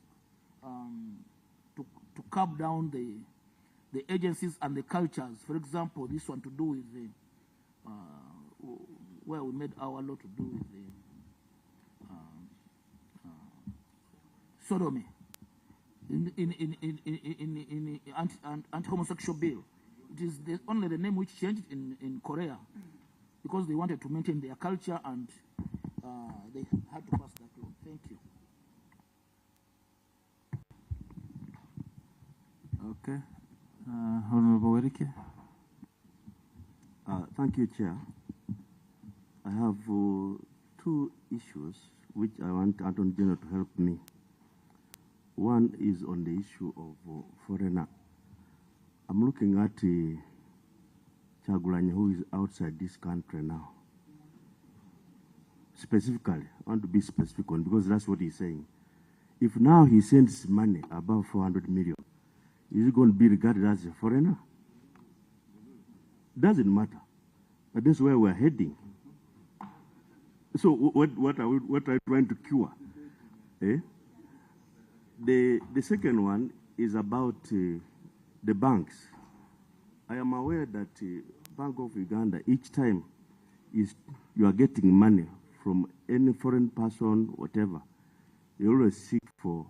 to curb down the agencies and the cultures. For example, this one to do with the where we made our law to do with the sodomy in anti-homosexual bill. It is only the name which changed in Korea because they wanted to maintain their culture and they had to pass that law. Thank you. Okay. Honorable Werike. Thank you, Chair. I have two issues which I want Attorney General to help me. One is on the issue of foreigner. I'm looking at Chagulanya, who is outside this country now. Specifically, I want to be specific on, because that's what he's saying. If now he sends money above 400 million, is it going to be regarded as a foreigner? Doesn't matter. But that's where we're heading. So what are you trying to cure? Eh? The second one is about the banks. I am aware that Bank of Uganda, each time you are getting money from any foreign person, whatever, they always seek for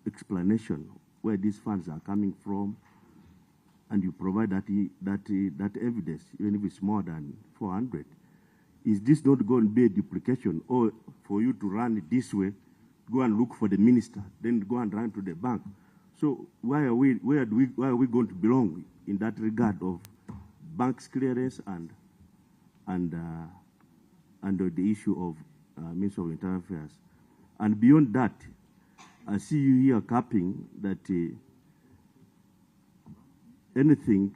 explanation where these funds are coming from, and you provide that evidence, even if it's more than 400. Is this not going to be a duplication, or for you to run it this way, go and look for the minister, then go and run to the bank? So where are we going to belong in that regard of banks clearance and the issue of Minister of Internal Affairs? And beyond that, I see you here capping that anything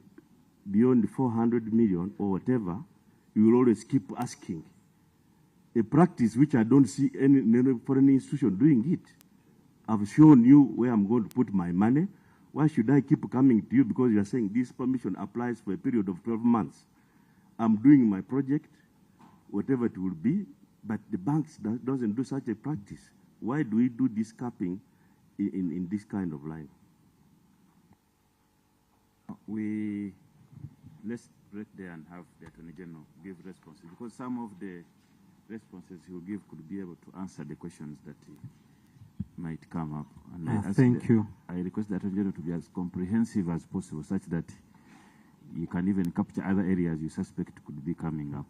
beyond 400 million or whatever, you will always keep asking. A practice which I don't see any foreign institution doing it. I've shown you where I'm going to put my money. Why should I keep coming to you because you're saying this permission applies for a period of 12 months? I'm doing my project, whatever it will be, but the banks doesn't do such a practice. Why do we do this capping in this kind of line? Let's break there and have the Attorney General give responses, because some of the responses he will give could be able to answer the questions that might come up. And Thank you. I request the Attorney General to be as comprehensive as possible, such that you can even capture other areas you suspect could be coming up.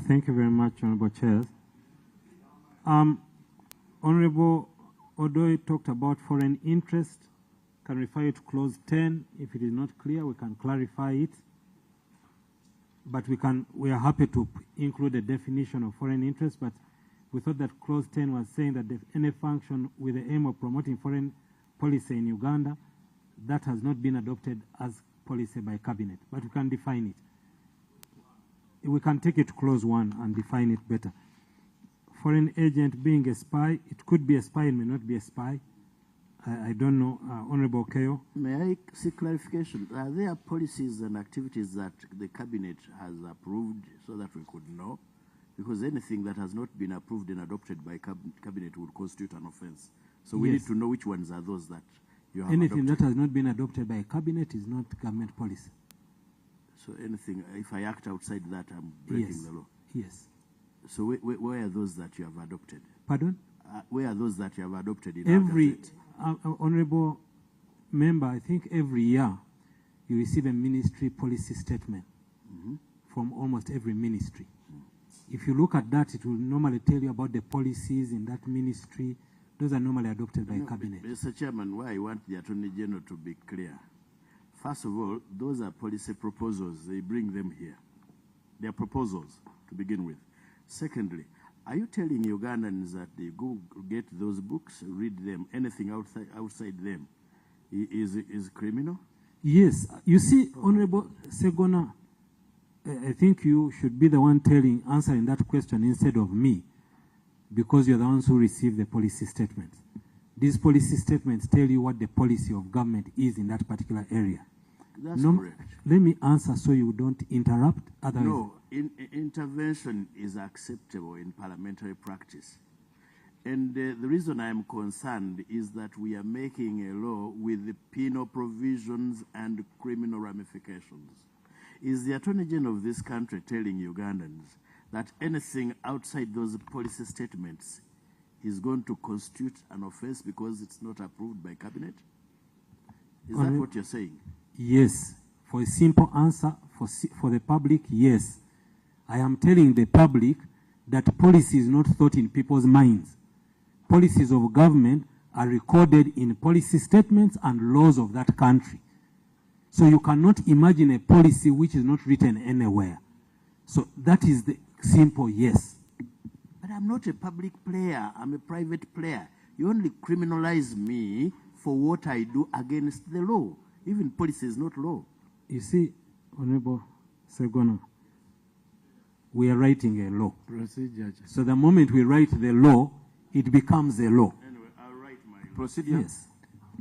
Thank you very much, Honorable Chairs. Honorable Odoi talked about foreign interest. Can refer you to clause 10. If it is not clear, we can clarify it. But we are happy to include a definition of foreign interest, but we thought that clause 10 was saying that any function with the aim of promoting foreign policy in Uganda, that has not been adopted as policy by cabinet, but we can define it. We can take it to clause 1 and define it better. Foreign agent being a spy, it could be a spy, it may not be a spy. I don't know. Honorable Keo. May I seek clarification? Are there policies and activities that the cabinet has approved so that we could know? Because anything that has not been approved and adopted by cabinet would constitute an offense. So we need to know which ones are those that you have Anything adopted. that has not been adopted by cabinet is not government policy. So anything, if I act outside that, I'm breaking the law? Yes. So where are those that you have adopted? Pardon? Where are those that you have adopted in Every honorable member, I think every year you receive a ministry policy statement from almost every ministry. If you look at that, it will normally tell you about the policies in that ministry. Those are normally adopted by cabinet. Mr. Chairman, why I want the Attorney General to be clear. First of all, those are policy proposals. They bring them here. They are proposals to begin with. Secondly, are you telling Ugandans that they go get those books, read them, anything outside them is criminal? Yes. You see, Honorable Segona, I think you should be the one answering that question instead of me, because you're the ones who receive the policy statements. These policy statements tell you what the policy of government is in that particular area. That's correct. Let me answer so you don't interrupt. Otherwise, No, intervention is acceptable in parliamentary practice. And the reason I am concerned is that we are making a law with the penal provisions and criminal ramifications. Is the Attorney General of this country telling Ugandans that anything outside those policy statements is going to constitute an offense because it's not approved by cabinet? Is that what you're saying? Yes. For a simple answer, for the public, yes. I am telling the public that policy is not thought in people's minds. Policies of government are recorded in policy statements and laws of that country. So you cannot imagine a policy which is not written anywhere. So that is the simple yes. But I'm not a public player. I'm a private player. You only criminalize me for what I do against the law. Even policy is not law. You see, Honorable Segona, we are writing a law. Procedure. So the moment we write the law, it becomes a law. Anyway, I'll write my procedure. Yes.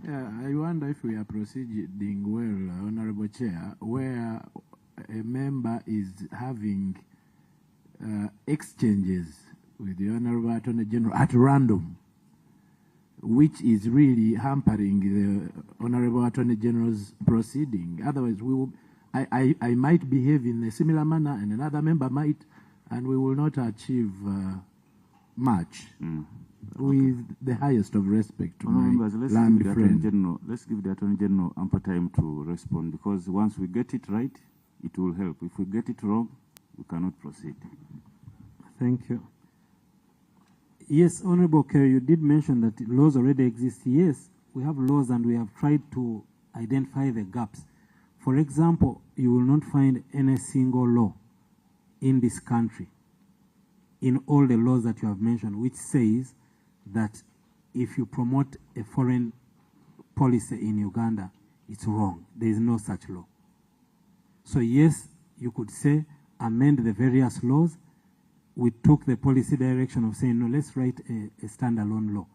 Yeah, I wonder if we are proceeding well, Honorable Chair, where a member is having exchanges with the Honorable Attorney General at random, which is really hampering the Honorable Attorney General's proceeding. Otherwise, I might behave in a similar manner, and another member might, and we will not achieve much. With the highest of respect to my land friend. Let's give the Attorney General ample time to respond, because once we get it right, it will help. If we get it wrong, we cannot proceed. Thank you. Yes, Honorable Kerry, you did mention that laws already exist. Yes, we have laws and we have tried to identify the gaps. For example, you will not find any single law in this country, in all the laws that you have mentioned, which says that if you promote a foreign policy in Uganda, it's wrong. There is no such law. So yes, you could say amend the various laws. We took the policy direction of saying, no, let's write a standalone law.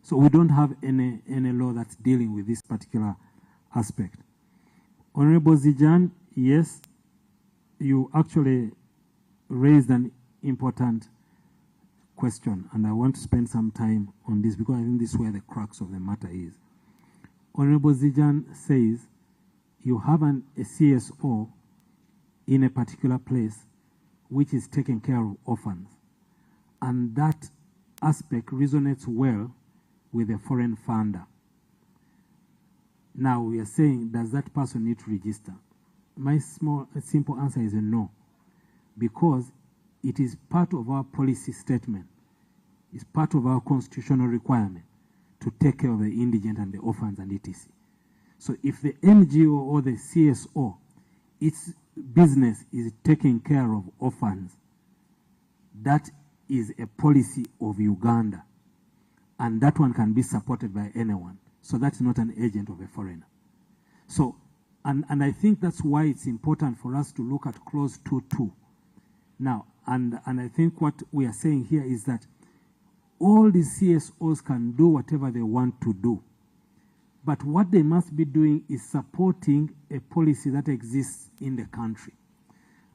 So we don't have any law that's dealing with this particular aspect. Honorable Zijan, yes, you actually raised an important question, and I want to spend some time on this because I think this is where the crux of the matter is. Honorable Zijan says you have a CSO in a particular place which is taking care of orphans, and that aspect resonates well with a foreign funder. Now we are saying, does that person need to register? My simple answer is a no, because it is part of our policy statement. It's part of our constitutional requirement to take care of the indigent and the orphans and etc. So if the NGO or the CSO, its business is taking care of orphans, that is a policy of Uganda, and that one can be supported by anyone. So that's not an agent of a foreigner. So, and I think that's why it's important for us to look at clause 2.2. Now, and I think what we are saying here is that all the CSOs can do whatever they want to do, but what they must be doing is supporting a policy that exists in the country.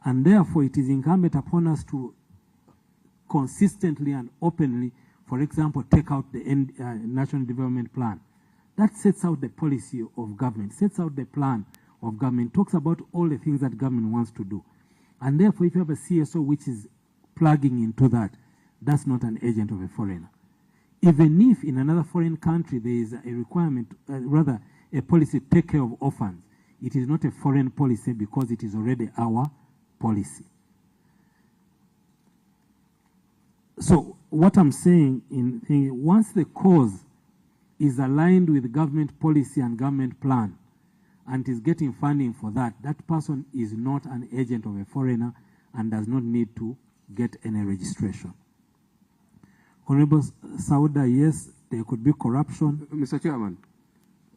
And therefore, it is incumbent upon us to consistently and openly, for example, take out the National Development Plan. That sets out the policy of government, sets out the plan of government, talks about all the things that government wants to do. And therefore, if you have a CSO which is plugging into that, that's not an agent of a foreigner. Even if in another foreign country there is a requirement, rather a policy to take care of orphans, it is not a foreign policy because it is already our policy. So what I'm saying, once the cause is aligned with government policy and government plan and is getting funding for that, that person is not an agent of a foreigner and does not need to get any registration. Honorable Sauda, yes, there could be corruption. Mr. Chairman,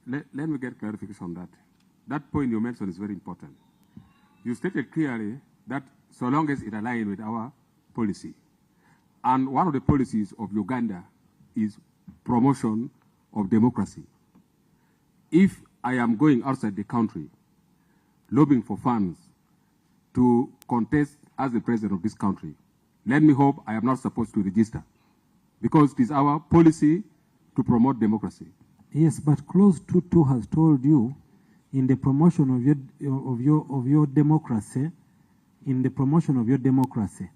let me get clarification on that. That point you mentioned is very important. You stated clearly that so long as it aligns with our policy, and one of the policies of Uganda is promotion of democracy. If I am going outside the country, lobbying for funds to contest as the president of this country, let me hope I am not supposed to register, because it is our policy to promote democracy. Yes, but clause 2.2 has told you, in the promotion of your democracy, in the promotion of your democracy,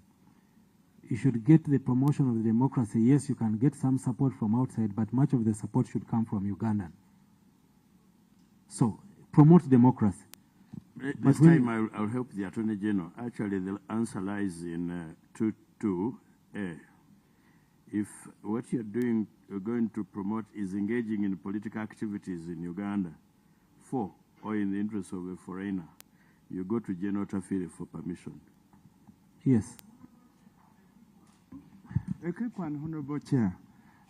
you should get the promotion of the democracy. Yes, you can get some support from outside, but much of the support should come from Uganda. So, promote democracy. This time I'll help the Attorney General. Actually, the answer lies in 2.2a. If what you're going to promote is engaging in political activities in Uganda for or in the interest of a foreigner, you go to General Tafiri for permission. Yes. A quick one, Honorable Chair.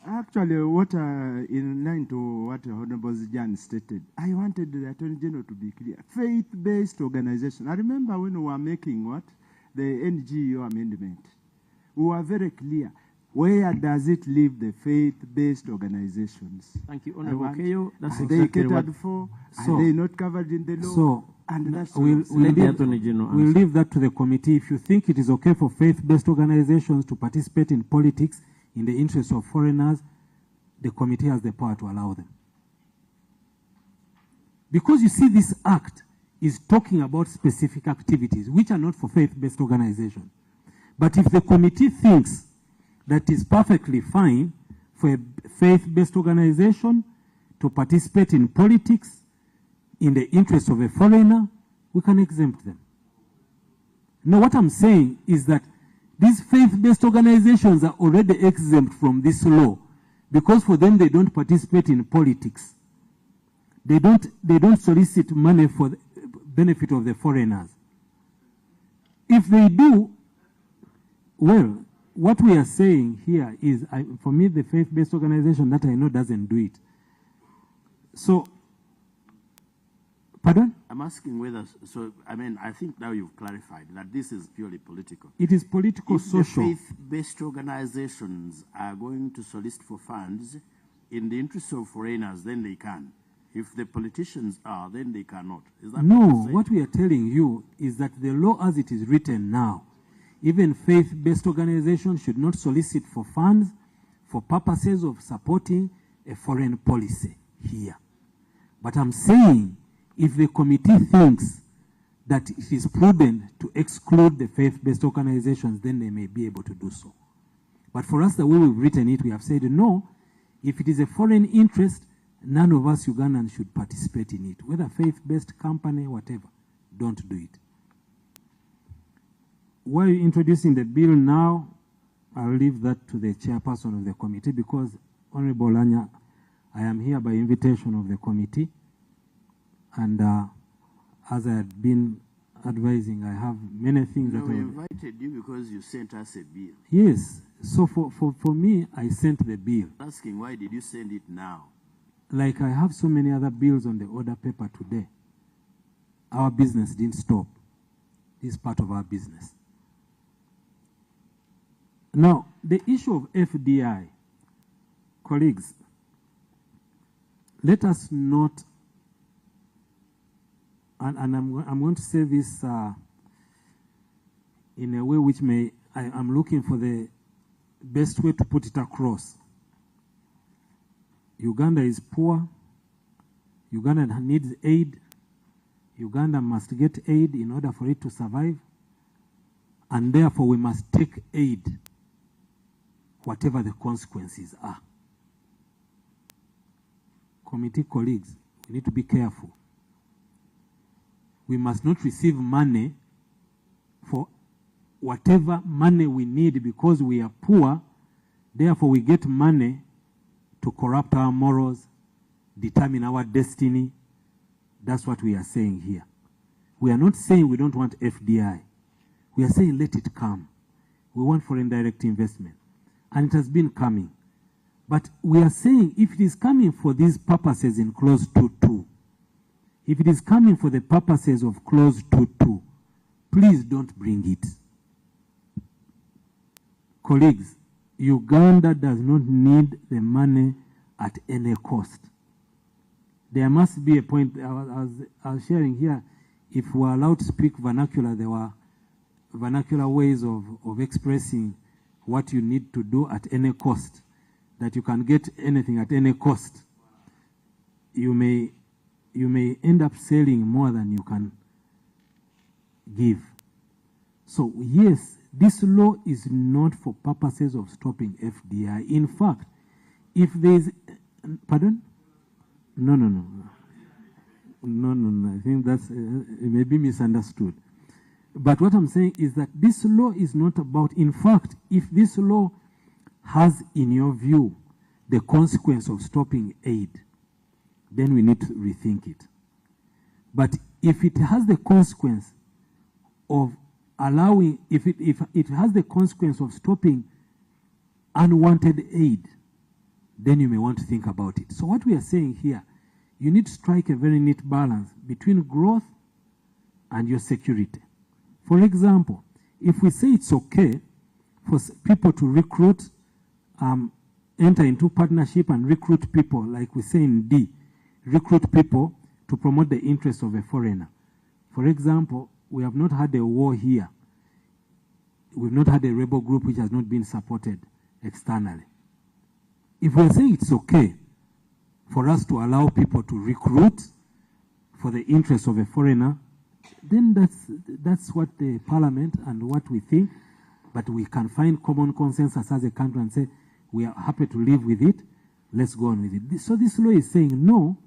Actually, what in line to what Honorable Zijan stated, I wanted the Attorney General to be clear. Faith-based organization. I remember when we were making the NGO amendment, we were very clear. Where does it leave the faith-based organizations? Thank you, Honorable Keyo. That's are exactly they catered for? Are they not covered in the law? So, and that's we'll leave that to the committee. If you think it is okay for faith-based organizations to participate in politics in the interest of foreigners, the committee has the power to allow them. Because you see, this act is talking about specific activities which are not for faith-based organizations. But if the committee thinks that is perfectly fine for a faith-based organization to participate in politics in the interest of a foreigner, we can exempt them. Now, what I'm saying is that these faith-based organizations are already exempt from this law because for them they don't participate in politics. They don't solicit money for the benefit of the foreigners. If they do, well, what we are saying here is, for me, the faith-based organization that I know doesn't do it. So, pardon? I'm asking whether, so, I mean, I think now you've clarified that this is purely political. It is political, if social. The faith-based organizations are going to solicit for funds in the interest of foreigners, then they can. If the politicians are, then they cannot. Is that No, what, what we are telling you is that the law as it is written now, even faith-based organizations should not solicit for funds for purposes of supporting a foreign policy here. But I'm saying, if the committee thinks that it is prudent to exclude the faith-based organizations, then they may be able to do so. But for us, the way we've written it, we have said, no, if it is a foreign interest, none of us Ugandans should participate in it. Whether faith-based company, whatever, don't do it. While introducing the bill now, I'll leave that to the chairperson of the committee, because, Honorable Anya, I am here by invitation of the committee. And as I had been advising, I have many things that we invited you because you sent us a bill. Yes. So for me, I sent the bill. Asking why did you send it now? Like I have so many other bills on the order paper today. Our business didn't stop. This is part of our business. Now, the issue of FDI, colleagues, let us not, and I'm going to say this in a way which I'm looking for the best way to put it across. Uganda is poor. Uganda needs aid. Uganda must get aid in order for it to survive. And therefore we must take aid, whatever the consequences are. Committee colleagues, we need to be careful. We must not receive money for whatever money we need because we are poor. Therefore, we get money to corrupt our morals, determine our destiny. That's what we are saying here. We are not saying we don't want FDI. We are saying let it come. We want foreign direct investment. And it has been coming. But we are saying if it is coming for these purposes in clause 2.2, if it is coming for the purposes of clause 2.2, please don't bring it. Colleagues, Uganda does not need the money at any cost. There must be a point, I was sharing here, if we are allowed to speak vernacular, there were vernacular ways of expressing what you need to do at any cost, that you can get anything at any cost. You may end up selling more than you can give. So yes, this law is not for purposes of stopping FDI. In fact, if there is, pardon? No. I think that's, it may be misunderstood. But what I'm saying is that this law is not about, in fact, if this law has, in your view, the consequence of stopping aid, then we need to rethink it. But if it has the consequence of allowing, if it has the consequence of stopping unwanted aid, then you may want to think about it. So what we are saying here, you need to strike a very neat balance between growth and your security. For example, if we say it's okay for people to recruit, enter into partnership and recruit people, like we say in D, recruit people to promote the interests of a foreigner. For example, we have not had a war here. We've not had a rebel group which has not been supported externally. If we're saying it's okay for us to allow people to recruit for the interests of a foreigner, then that's what the parliament and what we think, but we can find common consensus as a country and say, we are happy to live with it, let's go on with it. So this law is saying, no,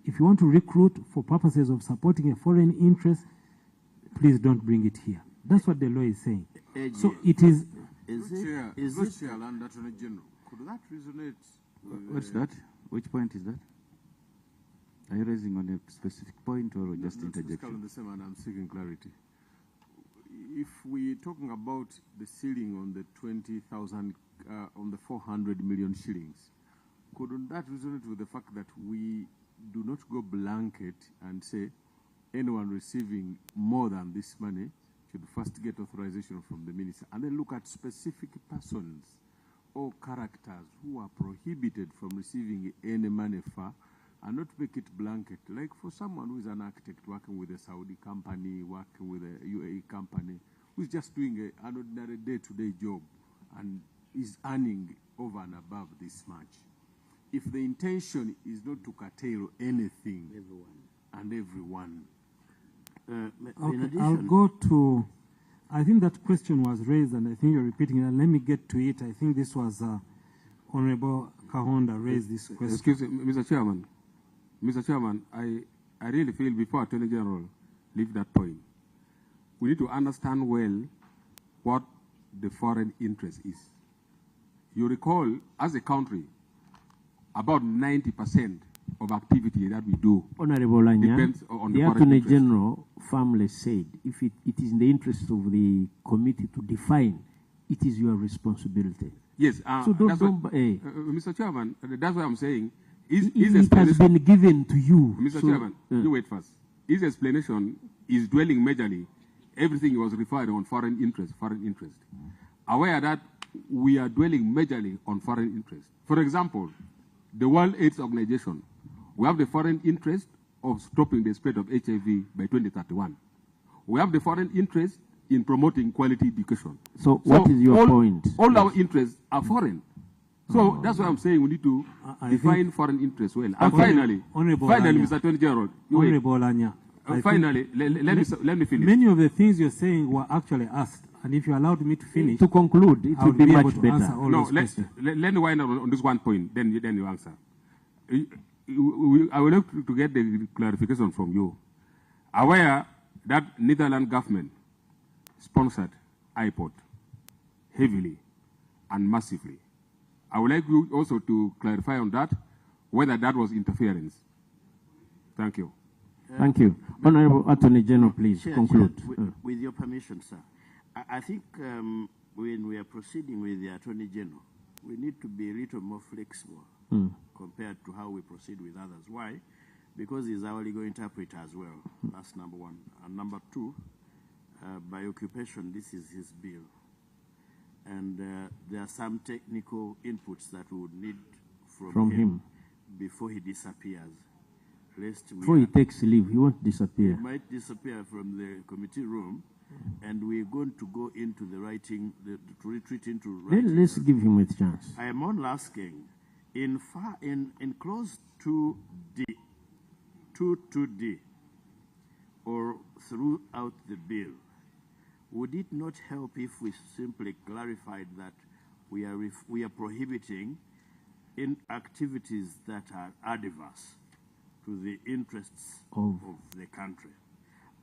if you want to recruit for purposes of supporting a foreign interest, please don't bring it here. That's what the law is saying. So it is... Could that resonate? What's that? Which point is that? Are you raising on a specific point or just interjection? I'm seeking clarity. if we're talking about the ceiling on the 20,000, on the 400 million shillings, couldn't that resonate with the fact that we do not go blanket and say anyone receiving more than this money should first get authorization from the minister, and then look at specific persons or characters who are prohibited from receiving any money for, and not make it blanket. Like for someone who is an architect working with a Saudi company, working with a UAE company, who's just doing an ordinary day-to-day job and is earning over and above this much. If the intention is not to curtail anything and everyone. Okay, I'll go to, I think that question was raised and I think you're repeating it. Let me get to it. I think this was Honorable Kahonda raised this question. Excuse me, Mr. Chairman. Mr. Chairman, I really feel before Attorney General leave that point, we need to understand well what the foreign interest is. You recall, as a country, about 90% of activity that we do Honorable Anya, depends on the Attorney General firmly said, if it is in the interest of the committee to define, it is your responsibility. Yes, so Mr. Chairman, that's what I'm saying. It has been given to you. Mr. Chairman, you wait first. His explanation is dwelling majorly everything was referred on foreign interest. Aware that we are dwelling majorly on foreign interest. For example, the World AIDS Organization, we have the foreign interest of stopping the spread of HIV by 2031. We have the foreign interest in promoting quality education. So what is your point? All our interests are foreign. So that's why I'm saying we need to define foreign interests well. And finally, Mr. Attorney General, finally, let me finish. Many of the things you're saying were actually asked, and if you allowed me to finish, to conclude, it would be much better. No, let me wind up on this one point, then you answer. I would like to get the clarification from you. Aware that Netherlands government sponsored iPod heavily and massively. I would like you also to clarify on that, whether that was interference. Thank you. Thank you. Honorable Attorney General, please conclude. With your permission, sir. I think when we are proceeding with the Attorney General, we need to be a little more flexible compared to how we proceed with others. Why? Because he's our legal interpreter as well. That's number one. And number two, by occupation, this is his bill. And there are some technical inputs that we would need from him before he disappears. Before he takes leave, he won't disappear. He might disappear from the committee room, and we're going to go into the writing, to retreat into writing. Then let's give him a chance. I am only asking, in clause 2D, 2D, or throughout the bill, would it not help if we simply clarified that we are prohibiting in activities that are adverse to the interests of the country,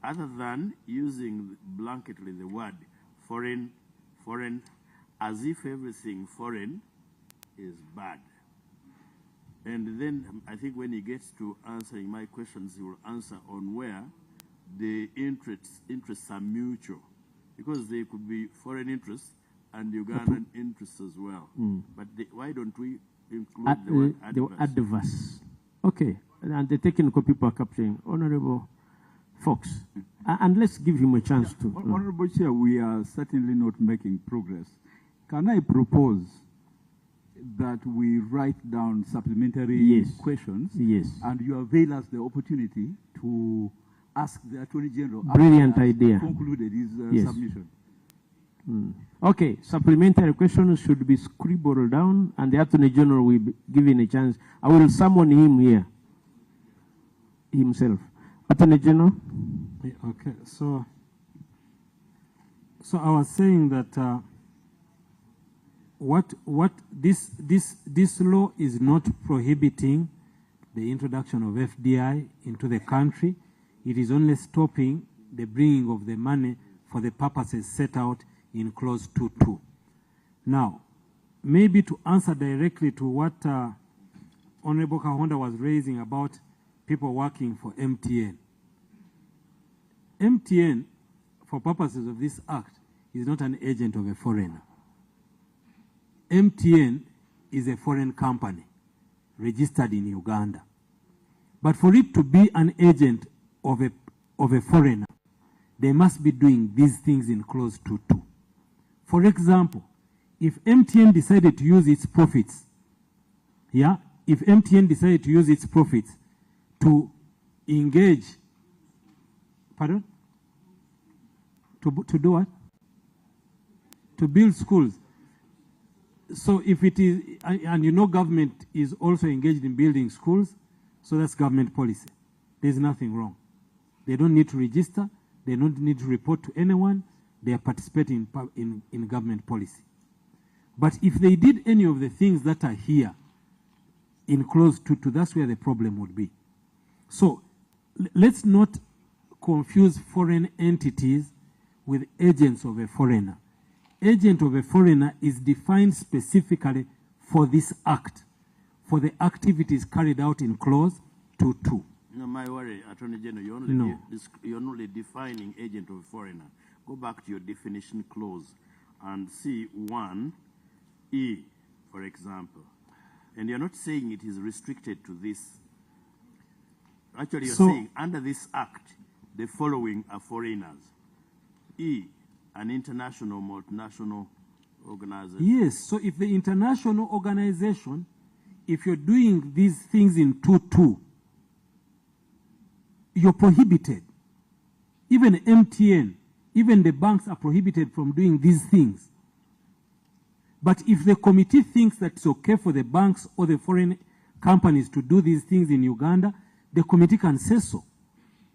other than using blanketly the word foreign, as if everything foreign is bad. And then I think when he gets to answering my questions, he will answer on where the interests are mutual, because they could be foreign interests and Ugandan interests as well. But why don't we include the word adverse? Okay, and the technical people are capturing. Honorable Fox, and let's give him a chance to. Honorable Chair, we are certainly not making progress. Can I propose that we write down supplementary questions? Yes. And you avail us the opportunity to ask the Attorney General. Brilliant idea. Concluded his submission. Okay, supplementary questions should be scribbled down, and the Attorney General will be given a chance. I will summon him here himself. Attorney General. Okay, so I was saying that what this law is not prohibiting the introduction of FDI into the country. It is only stopping the bringing of the money for the purposes set out in clause 2.2. Now, maybe to answer directly to what Honorable Kahonda was raising about people working for MTN. MTN, for purposes of this act, is not an agent of a foreigner. MTN is a foreign company registered in Uganda. But for it to be an agent of a foreigner, they must be doing these things in clause 2.2. For example, if MTN decided to use its profits, if MTN decided to use its profits to engage, pardon? To do what? To build schools. So if it is, and you know government is also engaged in building schools, so that's government policy. There's nothing wrong. They don't need to register. They don't need to report to anyone. They are participating in government policy. But if they did any of the things that are here in clause 2.2, that's where the problem would be. So let's not confuse foreign entities with agents of a foreigner. Agent of a foreigner is defined specifically for this act, for the activities carried out in clause 2.2. No, my worry, Attorney General, you're only defining agent of a foreigner. Go back to your definition clause and see 1E, for example. And you're not saying it is restricted to this. Actually, you're saying under this act, the following are foreigners. E, an international multinational organization. Yes, so if the international organization, if you're doing these things in 2.2, you're prohibited. Even MTN, even the banks are prohibited from doing these things. But if the committee thinks that it's okay for the banks or the foreign companies to do these things in Uganda, the committee can say so.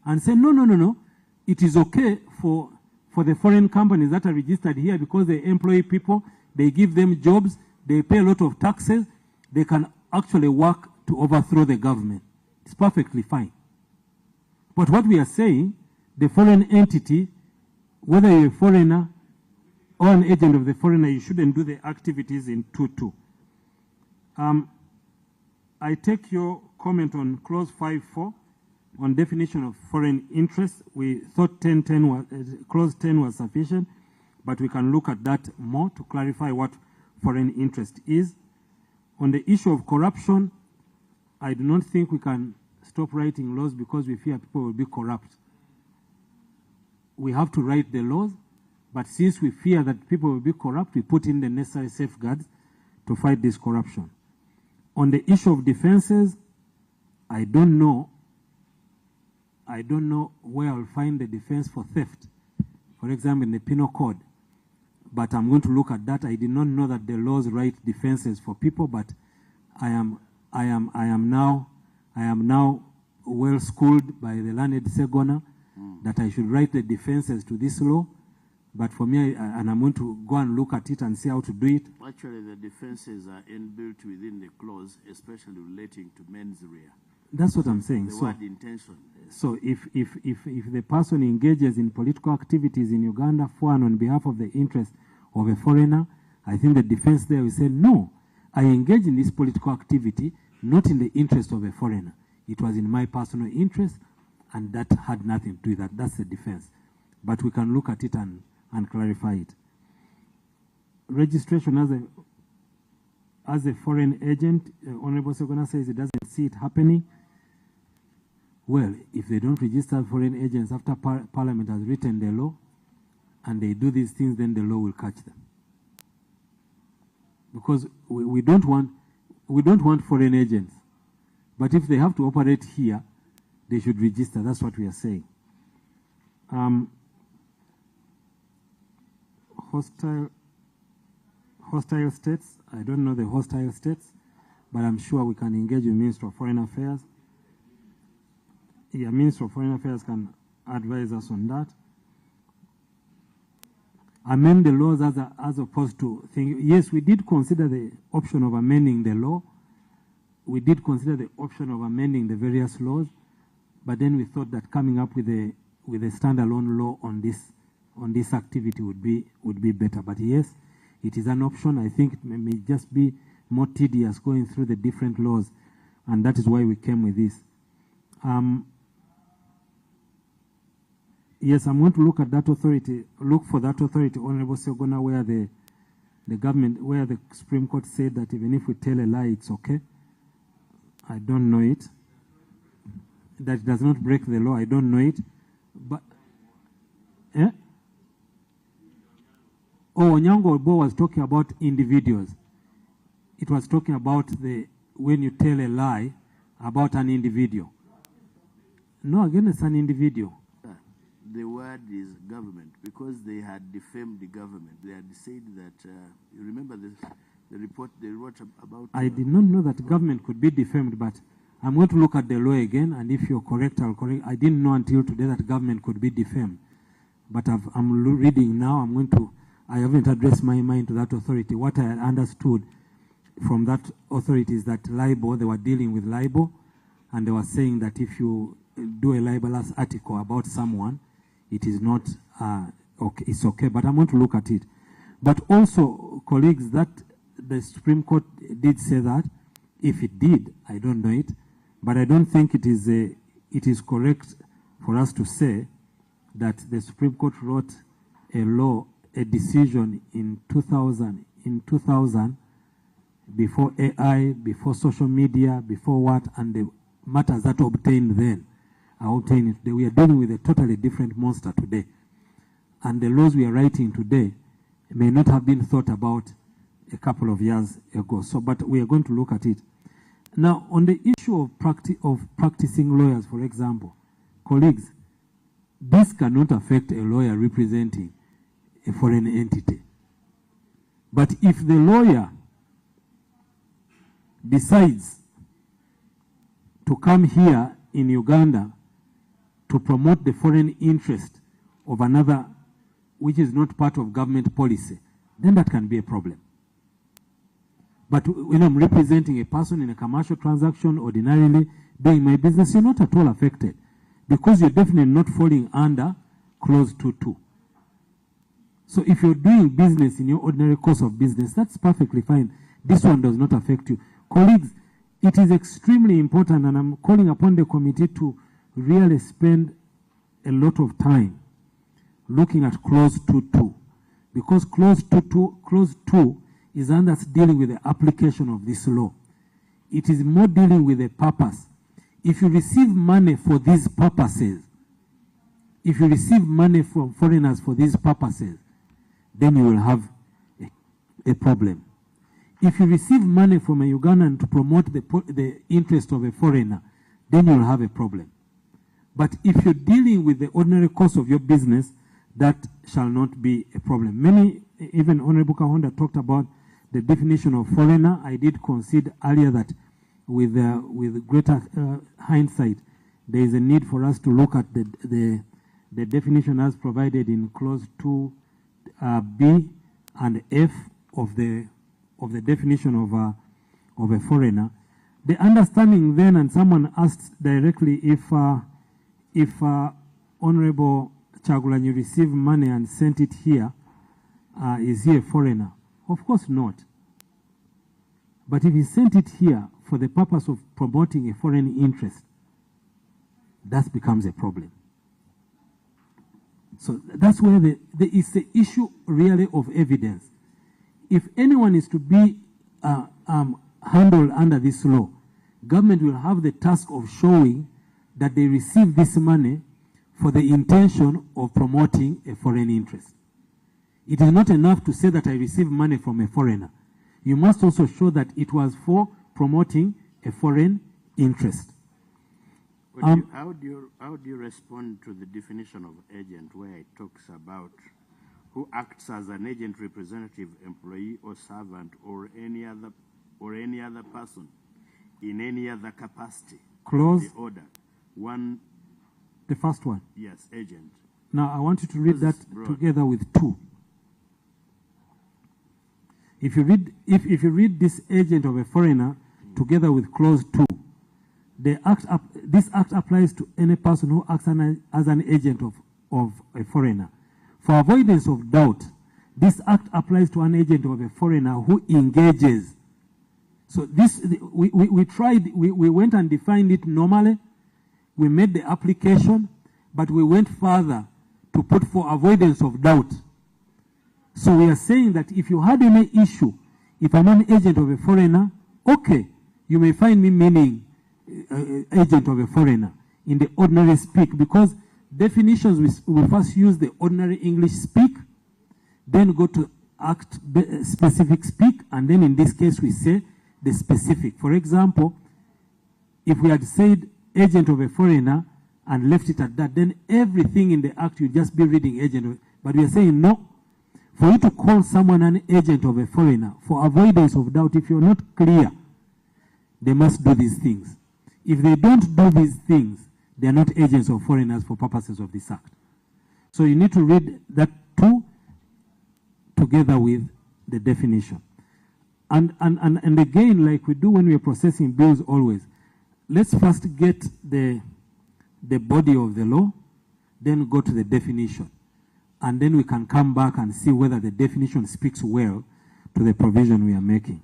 And say, no. It is okay for the foreign companies that are registered here because they employ people, they give them jobs, they pay a lot of taxes, they can actually work to overthrow the government. It's perfectly fine. But what we are saying, the foreign entity, whether you're a foreigner or an agent of the foreigner, you shouldn't do the activities in 2.2. I take your comment on clause 5.4 on definition of foreign interest. We thought clause 10 was sufficient, but we can look at that more to clarify what foreign interest is. On the issue of corruption, I do not think we can stop writing laws because we fear people will be corrupt. We have to write the laws, but since we fear that people will be corrupt, we put in the necessary safeguards to fight this corruption. On the issue of defenses, I don't know where I'll find the defense for theft, for example, in the penal code. But I'm going to look at that. I did not know that the laws write defenses for people, but I am now well schooled by the learned Segona that I should write the defenses to this law. But for me, and I'm going to go and look at it and see how to do it. Actually, the defenses are inbuilt within the clause, especially relating to mens rea. That's what I'm saying. The word intention. So if the person engages in political activities in Uganda for and on behalf of the interest of a foreigner, I think the defense there will say, no, I engage in this political activity not in the interest of a foreigner. It was in my personal interest, and that had nothing to do with that. That's the defense. But we can look at it and clarify it. Registration as a foreign agent, Honorable Segona says he doesn't see it happening. Well, if they don't register foreign agents after Parliament has written the law, and they do these things, then the law will catch them. Because we don't want foreign agents. But if they have to operate here, they should register. That's what we are saying. Hostile states. I don't know the hostile states, but I'm sure we can engage the Minister of Foreign Affairs. Yeah, Minister of Foreign Affairs can advise us on that. Amend the laws as opposed to think. Yes, we did consider the option of amending the law. We did consider the option of amending the various laws, but then we thought that coming up with a standalone law on this activity would be better. But yes, it is an option. I think it may just be more tedious going through the different laws, and that is why we came with this. Yes, I'm going to look at that authority, look for that authority, Honorable Segona, where the government, where the Supreme Court said that even if we tell a lie, it's okay. I don't know it. That does not break the law. I don't know it. But, Oh, Onyango Obo was talking about individuals. It was talking about when you tell a lie about an individual. No, again, it's an individual. The word is government, because they had defamed the government. They had said that, you remember the report they wrote about... I did not know that government could be defamed, but I'm going to look at the law again, and if you're correct, I'll correct. I didn't know until today that government could be defamed. But I'm reading now, I haven't addressed my mind to that authority. What I understood from that authority is that libel, they were dealing with libel, and they were saying that if you do a libelous article about someone, it is not okay. It's okay, but I'm going to look at it. But also, colleagues, that the Supreme Court did say that. If it did, I don't know it, but I don't think it is correct for us to say that the Supreme Court wrote a decision in 2000, before AI, before social media, before what, and the matters that obtained then are obtained today. We are dealing with a totally different monster today. And the laws we are writing today may not have been thought about a couple of years ago. So, but we are going to look at it. Now, on the issue of practicing lawyers, for example, colleagues, this cannot affect a lawyer representing a foreign entity. But if the lawyer decides to come here in Uganda to promote the foreign interest of another which is not part of government policy, then that can be a problem. But when I'm representing a person in a commercial transaction, ordinarily doing my business, you're not at all affected, because you're definitely not falling under clause 2.2. So if you're doing business in your ordinary course of business, that's perfectly fine. This one does not affect you. Colleagues, it is extremely important, and I'm calling upon the committee to really spend a lot of time looking at clause 2.2, because clause 2 is under dealing with the application of this law. It is more dealing with the purpose. If you receive money for these purposes, if you receive money from foreigners for these purposes, then you will have a problem. If you receive money from a Ugandan to promote the interest of a foreigner, then you will have a problem. But if you're dealing with the ordinary course of your business, that shall not be a problem. Many, even Honorable Kahonda talked about the definition of foreigner. I did concede earlier that with greater hindsight, there is a need for us to look at the definition as provided in clause 2B and F of the definition of a foreigner. The understanding then, and someone asked directly if Honorable Chagulanyi received money and sent it here, is he a foreigner? Of course not. But if he sent it here for the purpose of promoting a foreign interest, that becomes a problem. So that's where there is the issue really of evidence. If anyone is to be handled under this law, government will have the task of showing that they receive this money for the intention of promoting a foreign interest. It is not enough to say that I received money from a foreigner. You must also show that it was for promoting a foreign interest. How do you respond to the definition of agent, where it talks about who acts as an agent, representative, employee, or servant, or any other person in any other capacity? Clause. The order. One. The first one. Yes, agent. Now I want you to read that together with 2. If you read this agent of a foreigner together with clause 2, this act applies to any person who acts as an agent of a foreigner. For avoidance of doubt, this act applies to an agent of a foreigner who engages. So this, we went and defined it normally. We made the application, but we went further to put for avoidance of doubt. So we are saying that if you had any issue, if I'm an agent of a foreigner, okay, you may find me meaning agent of a foreigner in the ordinary speak, because definitions we first use the ordinary English speak, then go to act specific speak, and then in this case we say the specific. For example, if we had said agent of a foreigner and left it at that, then everything in the act you just be reading agent. But we are saying no. For you to call someone an agent of a foreigner, for avoidance of doubt, if you're not clear, they must do these things. If they don't do these things, they are not agents of foreigners for purposes of this act. So you need to read that too together with the definition. And again, like we do when we are processing bills always, let's first get the body of the law, then go to the definition. And then we can come back and see whether the definition speaks well to the provision we are making.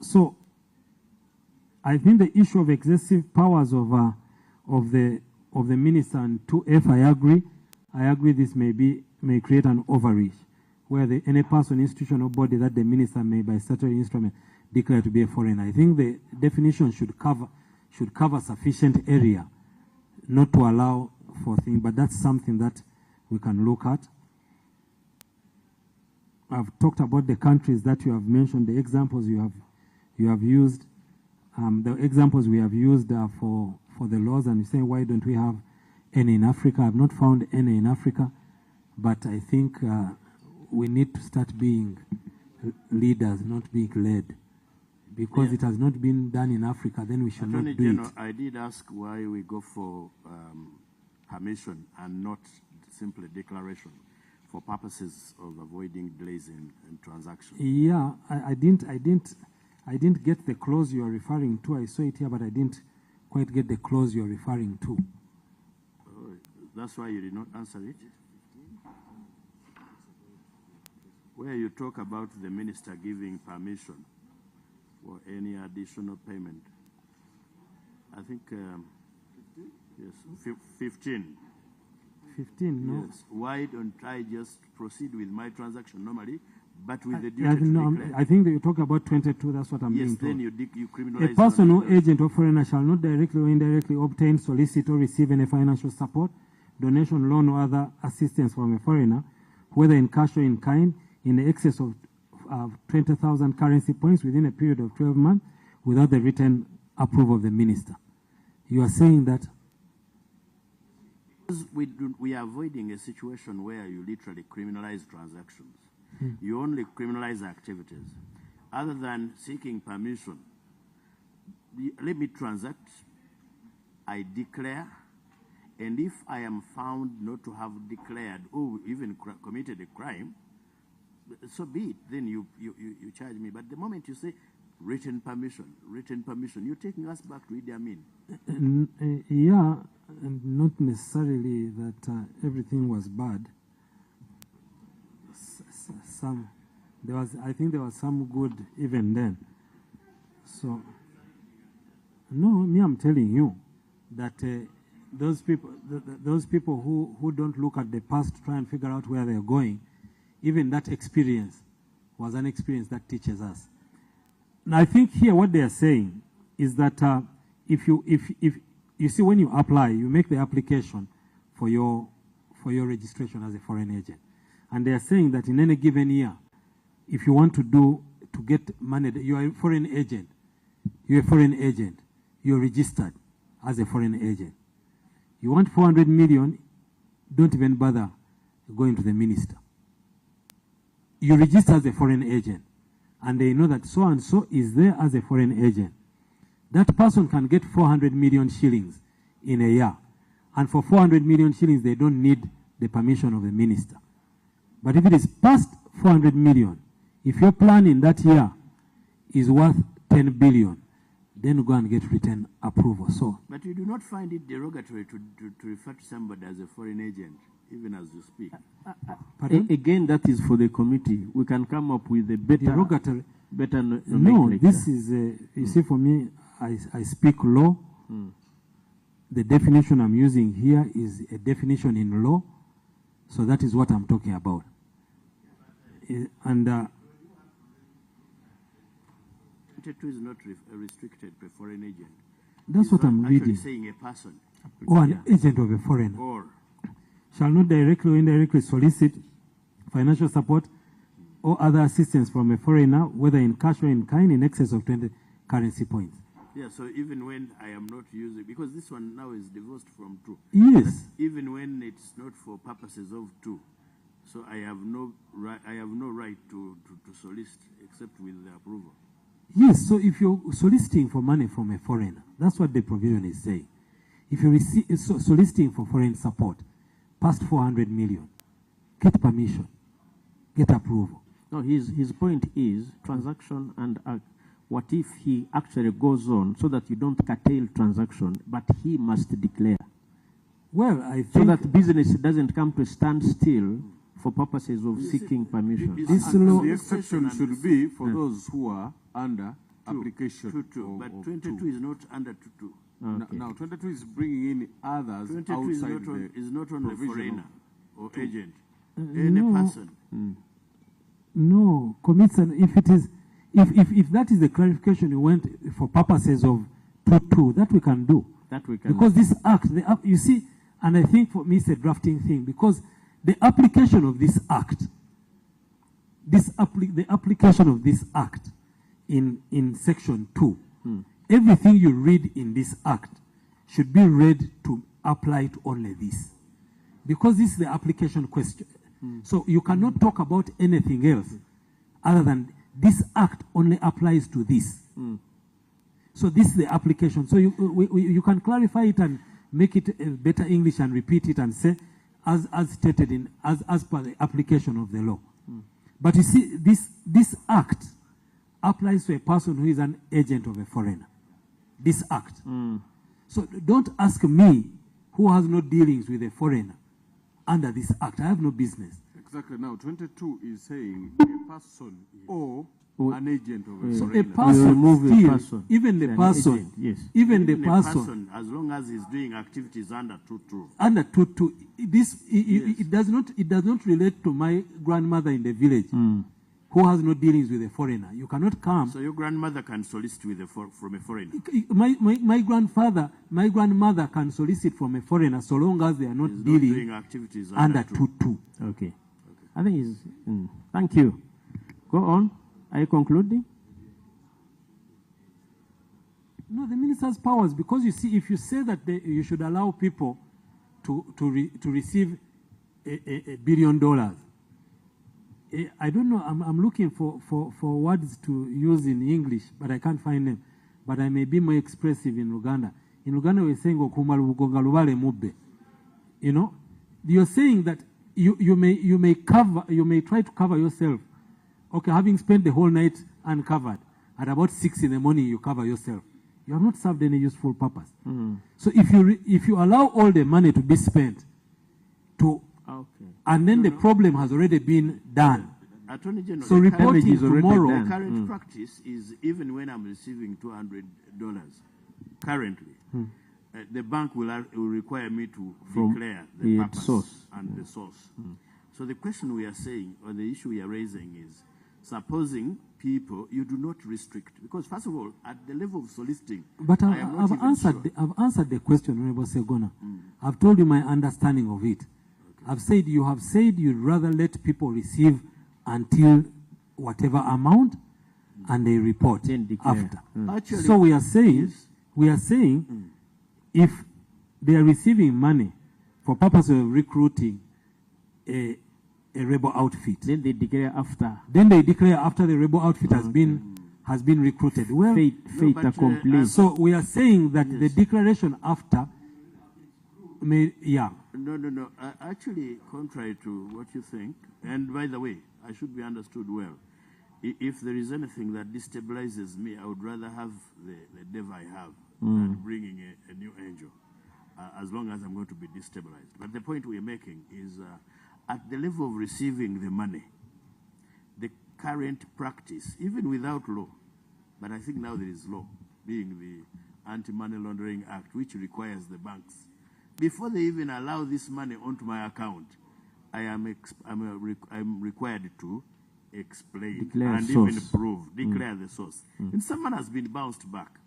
So I think the issue of excessive powers of the minister and 2F, I agree. I agree this may create an overreach, where any person, institution, or body that the minister may, by statutory instrument, declare to be a foreigner. I think the definition should cover sufficient area, not to allow for things, but that's something that we can look at. I've talked about the countries that you have mentioned, the examples you have used. The examples we have used are for the laws, and you say, why don't we have any in Africa? I've not found any in Africa, but I think we need to start being leaders, not being led. Because it has not been done in Africa, then we should not do it. I did ask why we go for permission and not simply declaration for purposes of avoiding delays in transactions. Yeah, I didn't get the clause you are referring to. I saw it here, but I didn't quite get the clause you are referring to. That's why you did not answer it. Where you talk about the minister giving permission for any additional payment. I think, yes, 15. 15, no. Yes. Why don't I just proceed with my transaction normally, but with the duty to declare? I think that you talk about 22, that's what I'm being told. Yes, then you criminalize. A person or agent or foreigner shall not directly or indirectly obtain, solicit, or receive any financial support, donation, loan, or other assistance from a foreigner, whether in cash or in kind, in excess of 20,000 currency points within a period of 12 months without the written approval of the minister. You are saying that? We are avoiding a situation where you literally criminalize transactions. You only criminalize activities. Other than seeking permission, let me transact, I declare, and if I am found not to have declared or even committed a crime, so be it, then you charge me. But the moment you say written permission, you're taking us back to Idi Amin. Yeah, and not necessarily that everything was bad. I think there was some good even then. So, no, me, I'm telling you that those people who don't look at the past to try and figure out where they're going, even that experience was an experience that teaches us. Now, I think here what they are saying is that if you see, when you apply, you make the application for your registration as a foreign agent, and they are saying that in any given year, if you want to get money, you are a foreign agent. You're a foreign agent. You're registered as a foreign agent. You want 400 million, don't even bother going to the minister. You register as a foreign agent, and they know that so-and-so is there as a foreign agent. That person can get 400 million shillings in a year. And for 400 million shillings, they don't need the permission of the minister. But if it is past 400 million, if your plan in that year is worth 10 billion, then go and get written approval. So, but you do not find it derogatory to refer to somebody as a foreign agent, even as you speak. Again, that is for the committee. We can come up with a better derogatory. No, this is, you see, for me, I speak law. the definition I'm using here is a definition in law, so that is what I'm talking about. And 22 is not restricted to a foreign agent. that's what I'm actually reading. saying a person. Or an agent of a foreigner. Or Shall not directly or indirectly solicit financial support or other assistance from a foreigner, whether in cash or in kind, in excess of 20 currency points. yeah, so even when I am not using, because this one now is divorced from 2. Yes. But even when it's not for purposes of 2, so I have no right to solicit except with the approval. Yes, so if you're soliciting for money from a foreigner, that's what the provision is saying. If you're soliciting for foreign support, past 400 million, get permission, get approval. No, his point is transaction and what if he actually goes on so that you don't curtail transaction, but he must declare? Well, I think... So that business doesn't come to a standstill for purposes of seeking permission. The exception should be for those who are under application. But 22 is not under 22. Okay. Now 22 is bringing in others 22 outside is not on a foreigner or agent. Any no. person. No, commits an, if it is, if that is the clarification you went for purposes of 22, that we can do. That we can. Because this act, you see, and I think for me it's a drafting thing, because the application of this act, the application of this act in section 2, everything you read in this act should be read to apply to only this. Because this is the application question. So you cannot talk about anything else other than this act only applies to this. So this is the application. So you can clarify it and make it better English and repeat it and say, as stated in, as per the application of the law. But you see, this act applies to a person who is an agent of a foreigner. This act. So don't ask me, who has no dealings with a foreigner, under this act. I have no business. Exactly. Now 22 is saying a person or an agent of a So foreigner. a person still, even the person, even the person, as long as he's doing activities under 22. Under 22, this it does not relate to my grandmother in the village who has no dealings with a foreigner. You cannot come. So your grandmother can solicit with from a foreigner. My grandmother can solicit from a foreigner so long as they are not dealing doing activities under 22. Okay. I think it's, thank you. Go on. Are you concluding? No, the minister's powers, because you see, if you say that you should allow people to receive $1 billion, I don't know, I'm looking for words to use in English, but I can't find them. But I may be more expressive in Uganda. In Uganda, we're saying, you know, you're saying that you may try to cover yourself. Okay, having spent the whole night uncovered, at about 6 in the morning you cover yourself. You have not served any useful purpose. So if you allow all the money to be spent, and then the problem has already been done. Attorney General, so reporting tomorrow. The current practice is even when I'm receiving $200 currently, the bank will require me to declare the purpose and the source. So the question we are saying, or the issue we are raising is, supposing people, you do not restrict, because first of all, at the level of soliciting, but I've answered the question, Honorable Segona. I've told you my understanding of it. I've said you have said you'd rather let people receive until whatever amount, and they report after. Actually, so we are saying, if they are receiving money for purpose of recruiting a rebel outfit, then they declare after. Then they declare after the rebel outfit has been recruited. Well, fate accomplished. So we are saying that the declaration after may, No. Actually, contrary to what you think, and by the way, I should be understood well. If there is anything that destabilizes me, I would rather have the devil I have than bringing a new angel, as long as I'm going to be destabilized. But the point we're making is, at the level of receiving the money, the current practice, even without law, but I think now there is law, being the Anti-Money Laundering Act, which requires the banks, before they even allow this money onto my account, I'm required to explain Declare and source. even prove, declare the source. And someone has been bounced back,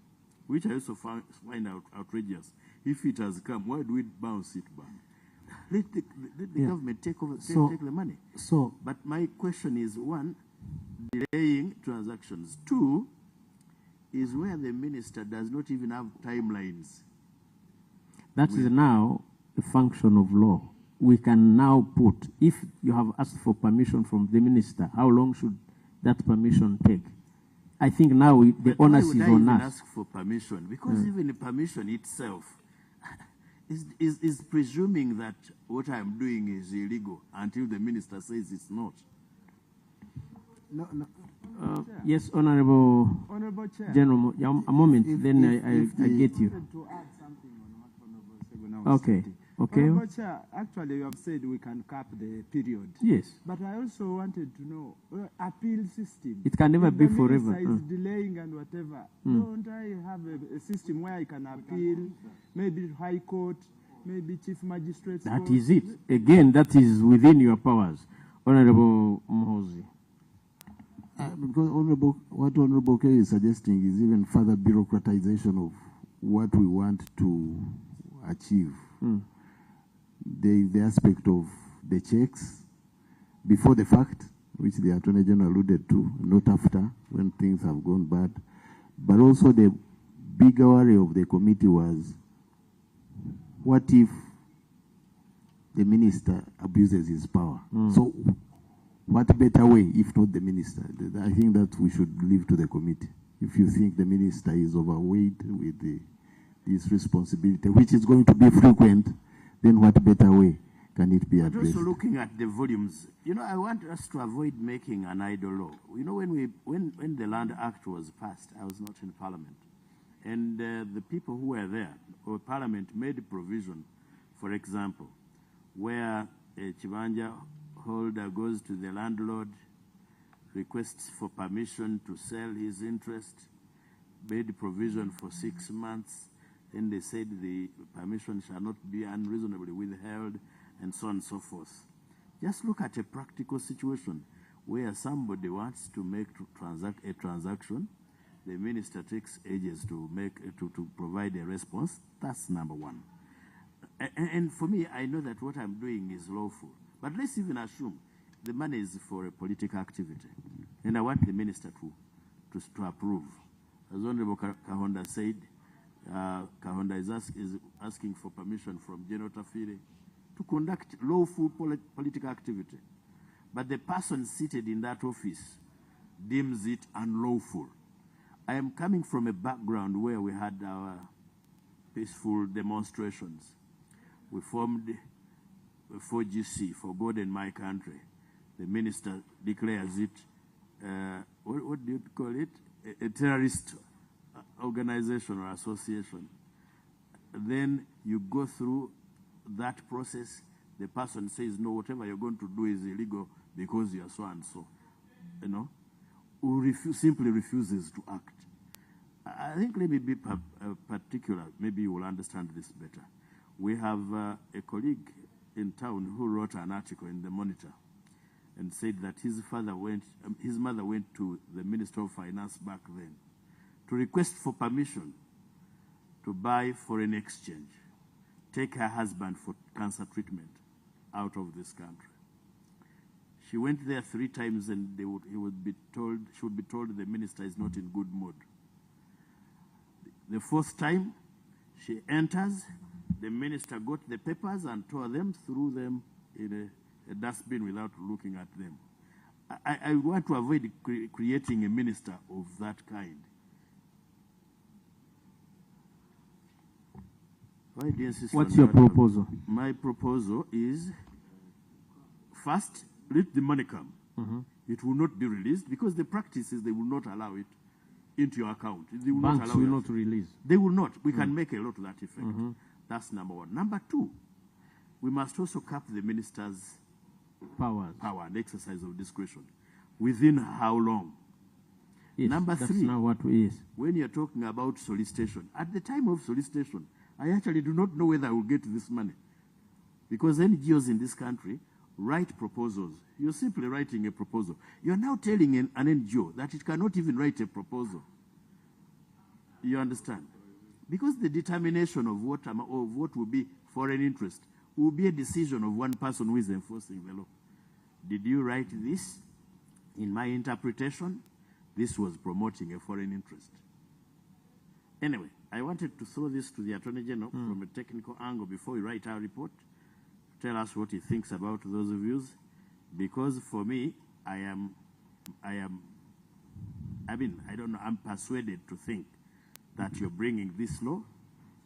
which I also find outrageous. If it has come, why do we bounce it back? Let the government take the money. But my question is, one, delaying transactions. Two, is where the minister does not even have timelines. That is now a function of law. We can now put, if you have asked for permission from the minister, how long should that permission take? I think now the onus is on us. Ask for permission, because even the permission itself is presuming that what I'm doing is illegal until the minister says it's not. Yes, Honorable Chair. General, a moment, then I get you. To add something on what Honorable Seguno was Okay. stating. Okay. Honorable Chair, actually you have said we can cap the period. Yes. But I also wanted to know, appeal system. It can never If be the forever. minister is delaying and whatever, don't I have a system where I can appeal, maybe High Court, maybe Chief Magistrate's That Court? is it. Again, that is within your powers. Honorable Mohozi. Because what Honorable Kerry is suggesting is even further bureaucratization of what we want to achieve. The aspect of the checks before the fact, which the Attorney General alluded to, not after, when things have gone bad. But also the bigger worry of the committee was, what if the minister abuses his power? So what better way, if not the minister? I think that we should leave to the committee. If you think the minister is overweight with this responsibility, which is going to be frequent, then what better way can it be But addressed? also looking at the volumes, I want us to avoid making an idle law. When the Land Act was passed, I was not in Parliament, and the people who were there, or Parliament, made a provision, for example, where a Chibanja holder goes to the landlord, requests for permission to sell his interest, made provision for 6 months, then they said the permission shall not be unreasonably withheld, and so on and so forth. Just look at a practical situation where somebody wants to transact a transaction, the minister takes ages to provide a response. That's number one. And for me, I know that what I'm doing is lawful. But let's even assume the money is for a political activity, and I want the minister to approve. As Honorable Kahonda said, Kahonda is asking for permission from General Tafire to conduct lawful political activity. But the person seated in that office deems it unlawful. I am coming from a background where we had our peaceful demonstrations. We formed 4GC, for God and my country. The minister declares it, what do you call it? A terrorist organization or association. Then you go through that process, the person says, no, whatever you're going to do is illegal because you're so and so, who simply refuses to act. I think let me be particular, maybe you will understand this better. We have a colleague in town who wrote an article in the Monitor and said that his mother went to the Minister of Finance back then to request for permission to buy foreign exchange, take her husband for cancer treatment out of this country. She went there 3 times and she would be told the minister is not in good mood. The 4th time she enters, the minister got the papers and tore them, threw them in a dustbin without looking at them. I want to avoid creating a minister of that kind. Why do you insist What's on your that? proposal? My proposal is, first, let the money come. It will not be released because the practice is they will not allow it into your account. They will Banks not allow will it. not release. They will not. We can make a law to that effect. That's number one. Number two, we must also cap the minister's power and exercise of discretion. Within how long? Yes, Number that's three, now what we is. when you're talking about solicitation, at the time of solicitation, I actually do not know whether I will get this money. Because NGOs in this country write proposals. You're simply writing a proposal. You're now telling an NGO that it cannot even write a proposal. You understand? Because the determination of what will be foreign interest will be a decision of one person who is enforcing the law. Did you write this? In my interpretation, this was promoting a foreign interest. Anyway, I wanted to throw this to the Attorney General from a technical angle before we write our report. Tell us what he thinks about those views, because for me, I'm persuaded to think that you're bringing this law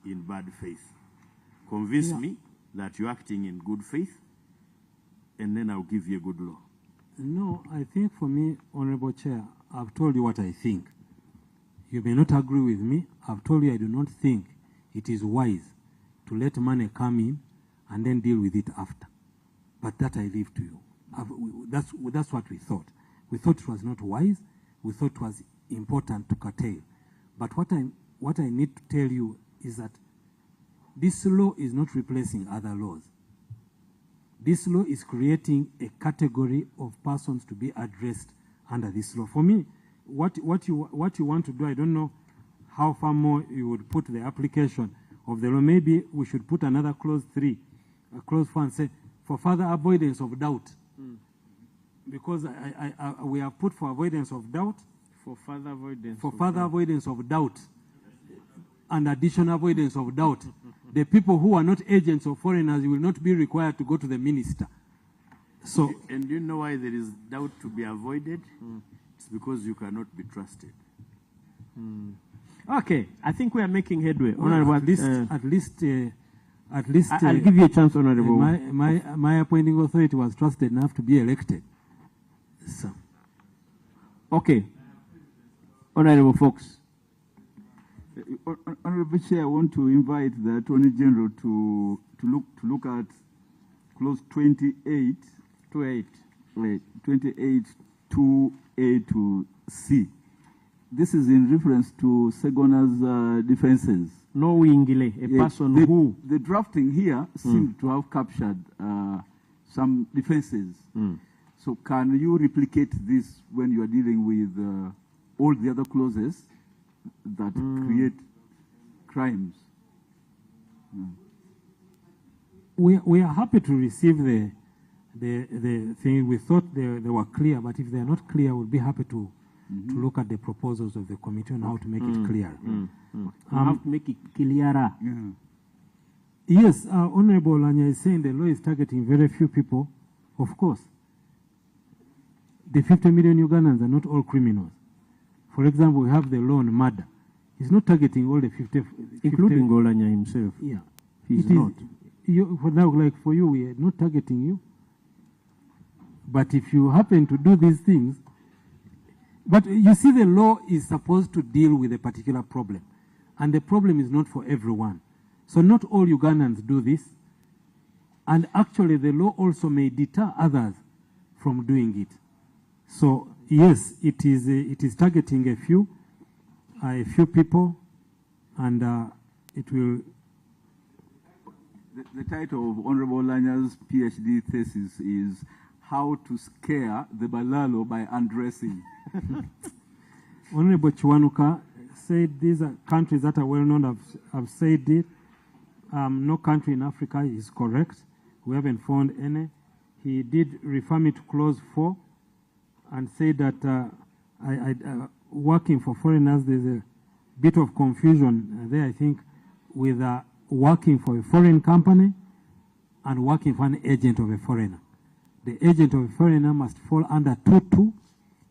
in bad faith. Convince me that you're acting in good faith, and then I'll give you a good law. No, I think for me, Honorable Chair, I've told you what I think. You may not agree with me. I've told you I do not think it is wise to let money come in and then deal with it after. But that I leave to you. That's what we thought. We thought it was not wise. We thought it was important to curtail. But what I need to tell you is that this law is not replacing other laws. This law is creating a category of persons to be addressed under this law. For me, what you want to do, I don't know how far more you would put the application of the law. Maybe we should put another clause 3, a clause 4, and say, for further avoidance of doubt. Because we have put for avoidance of doubt. For further avoidance. For further avoidance of doubt. And additional avoidance of doubt. The people who are not agents of foreigners will not be required to go to the minister. So, and you know why there is doubt to be avoided? It's because you cannot be trusted. Okay, I think we are making headway. Well, Honorable, at least, I'll give you a chance, Honorable. My appointing authority was trusted enough to be elected. So, okay, Honorable Fox. Honorable Chair, I want to invite the Attorney General to look at clause 28 2A to C. This is in reference to Segona's defenses. No wingile, a person who... The drafting here seemed to have captured some defenses. So can you replicate this when you are dealing with all the other clauses that create crimes? We are happy to receive the thing. We thought they were clear, but if they are not clear, we'll be happy to look at the proposals of the committee on how to make it clear. How to make it clearer. Yes, Honorable Lanya is saying the law is targeting very few people. Of course. The 50 million Ugandans are not all criminals. For example, we have the law on murder. It's not targeting all the 50... Including Golanya himself. Yeah. He's not. For now, like for you, we are not targeting you. But if you happen to do these things... But you see, the law is supposed to deal with a particular problem. And the problem is not for everyone. So not all Ugandans do this. And actually, the law also may deter others from doing it. So, yes, it is targeting a few people, and it will... The title of Honorable Lanya's PhD thesis is How to Scare the Balalo by Undressing. Honorable Chiwanuka said these are countries that are well known. I've said it. No country in Africa is correct. We haven't found any. He did refer me to clause 4 and say that working for foreigners, there's a bit of confusion there, I think, with working for a foreign company and working for an agent of a foreigner. The agent of a foreigner must fall under 2.2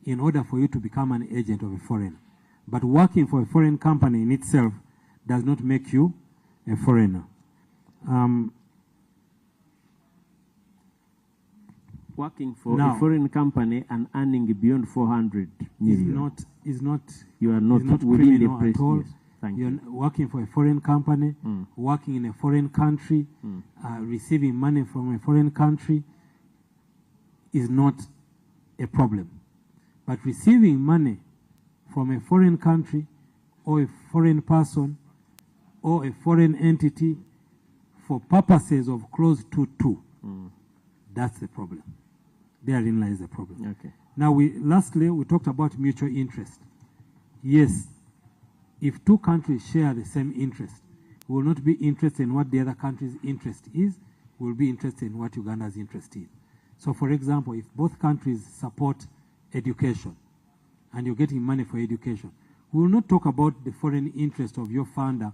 in order for you to become an agent of a foreigner. But working for a foreign company in itself does not make you a foreigner. Working for a foreign company and earning beyond 400 million is not you are not within the criminal at all. You're working for a foreign company, working in a foreign country, receiving money from a foreign country is not a problem. But receiving money from a foreign country or a foreign person or a foreign entity for purposes of clause 2.2. That's the problem. Therein lies the problem. Okay. Now, lastly, we talked about mutual interest. Yes, if two countries share the same interest, we will not be interested in what the other country's interest is, we will be interested in what Uganda's interest is. So, for example, if both countries support education and you're getting money for education, we will not talk about the foreign interest of your funder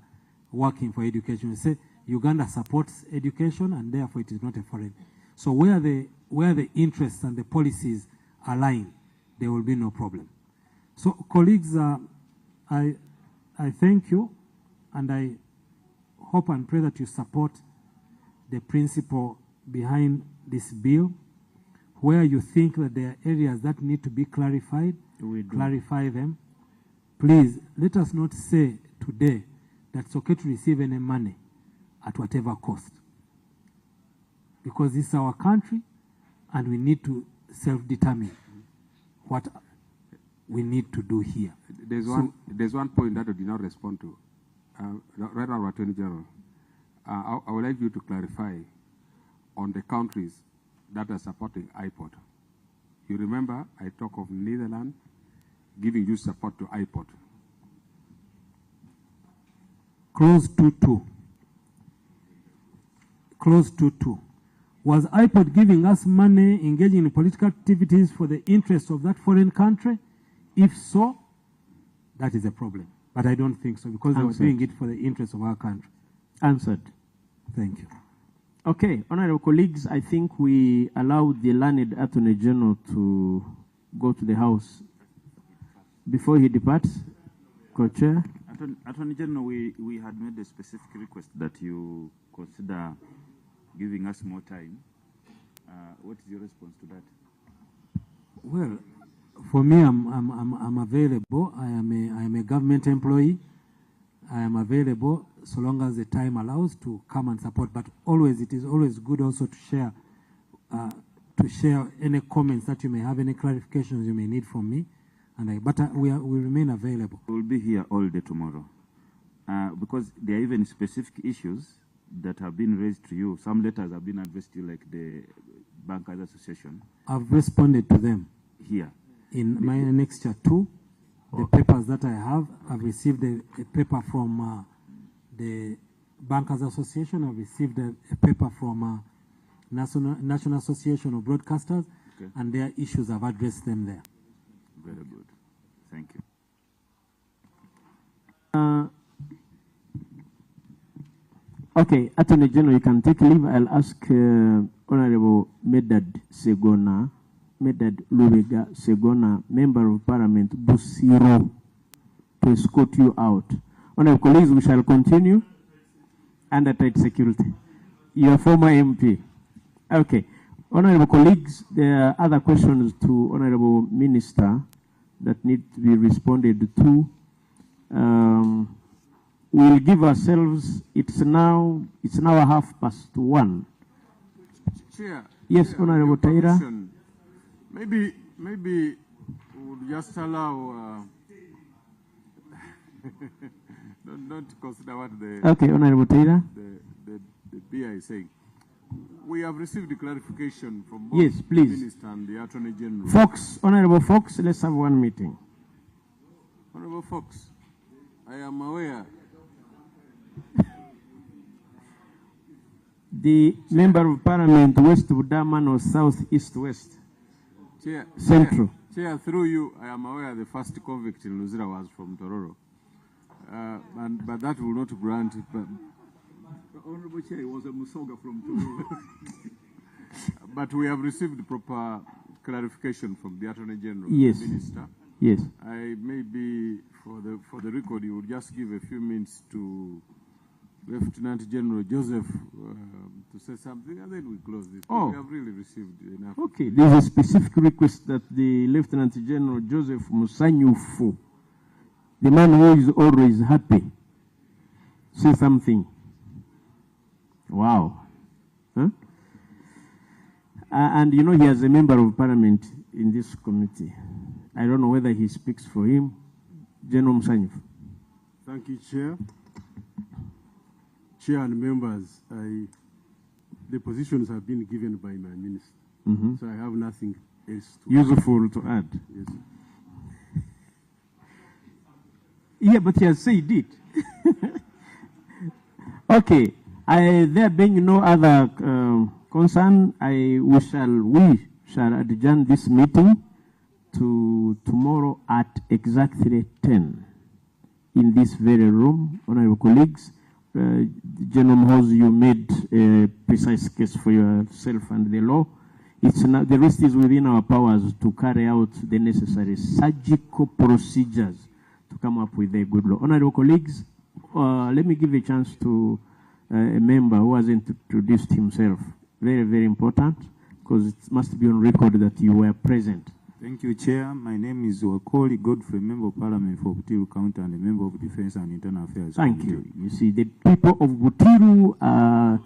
working for education. We say Uganda supports education and therefore it is not a foreign. So where the interests and the policies align, there will be no problem. So colleagues, I thank you, and I hope and pray that you support the principle behind this bill. Where you think that there are areas that need to be clarified, clarify them. Please, let us not say today that it's okay to receive any money at whatever cost. Because this is our country and we need to self-determine what we need to do here. There's one point that I did not respond to. Right now, Attorney General, I would like you to clarify on the countries that are supporting IPOD. You remember I talk of Netherlands giving you support to IPOD. Clause 2.2. Clause 2.2. Was IPOD giving us money, engaging in political activities for the interests of that foreign country? If so, that is a problem. But I don't think so, because they were doing it for the interests of our country. Answered. Thank you. Okay, honorable colleagues, I think we allowed the learned Attorney General to go to the House. Before he departs, Co-Chair. Attorney General, we had made a specific request that you consider giving us more time. What is your response to that? Well, for me, I'm available. I am a government employee. I am available so long as the time allows to come and support. But always, it is always good also to share any comments that you may have, any clarifications you may need from me. And we remain available. We will be here all day tomorrow, because there are even specific issues that have been raised to you. Some letters have been addressed to you, like the Bankers Association. I've responded to them. Here. In my annexure 2, the papers that I have, I've received a paper from the Bankers Association. I've received a paper from National Association of Broadcasters, and their issues, I've addressed them there. Very good. Thank you. Okay, Attorney General, you can take leave. I'll ask Honorable Medad Lubega Segona, Member of Parliament, Busiro, to escort you out. Honorable colleagues, we shall continue under tight security. Your former MP. Okay. Honorable colleagues, there are other questions to Honorable Minister that need to be responded to. We'll give ourselves, it's now 1:30. Chair. Yes, Honorable Taira. Maybe we'll just allow. Don't consider what the. Okay, Honorable Taira. The BI is saying. We have received the clarification from both yes, please. the Minister and the Attorney General. Fox, Honorable Fox, let's have one meeting. Honorable Fox, I am aware. The Member of Parliament, West Budaman or South East West? Central. Chair, through you, I am aware the first convict in Luzira was from Tororo. But that will not grant. Honorable Chair, it was a Musoga from Tororo. But we have received proper clarification from the Attorney General, yes. the Minister. Yes. I maybe for the record, you would just give a few minutes to Lieutenant General Joseph to say something, and then we close this. Oh. We have really received enough. Okay, there's a specific request that the Lieutenant General Joseph Musanyufu, the man who is always happy, say something. Wow. Huh? And you know, he is a member of Parliament in this committee. I don't know whether he speaks for him. General Musanyifu. Thank you, Chair. Chair and members, the positions have been given by my minister, so I have nothing else to useful to add. Yes. Yeah, but he has said it. Okay. There being no other concern, we shall adjourn this meeting to tomorrow at exactly 10 in this very room. Honorable colleagues, General Mhoz, you made a precise case for yourself and the law. The rest is within our powers to carry out the necessary surgical procedures to come up with a good law. Honorable colleagues, let me give a chance to a member who hasn't introduced himself. Very, very important, because it must be on record that you were present. Thank you, Chair. My name is Wakoli Godfrey, Member of Parliament for Butiru County and a Member of Defense and Internal Affairs. Thank you. You see, the people of Butiru are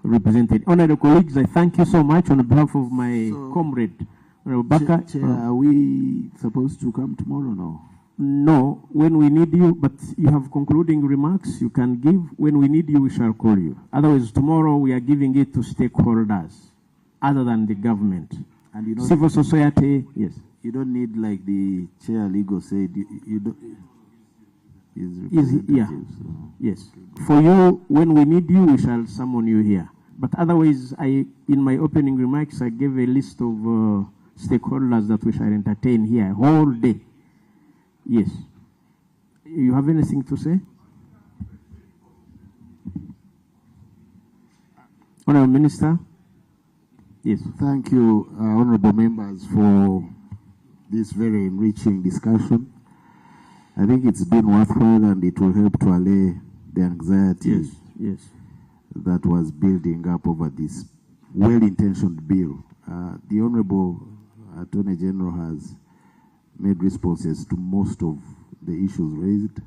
represented. Honorable colleagues, I thank you so much on behalf of my comrade, Honorable Baka. Chair, are we supposed to come tomorrow now? No, when we need you, but you have concluding remarks you can give. When we need you, we shall call you. Otherwise, tomorrow we are giving it to stakeholders other than the government. And you know, civil society, yes. You don't need, like the chair legal said, you don't. Yeah. Yes. For you, when we need you, we shall summon you here. But otherwise, in my opening remarks, I gave a list of stakeholders that we shall entertain here whole day. Yes. You have anything to say? Honourable Minister? Yes. Thank you, honourable members, for this very enriching discussion. I think it's been worthwhile and it will help to allay the anxiety that was building up over this well-intentioned bill. The Honourable Attorney General has made responses to most of the issues raised,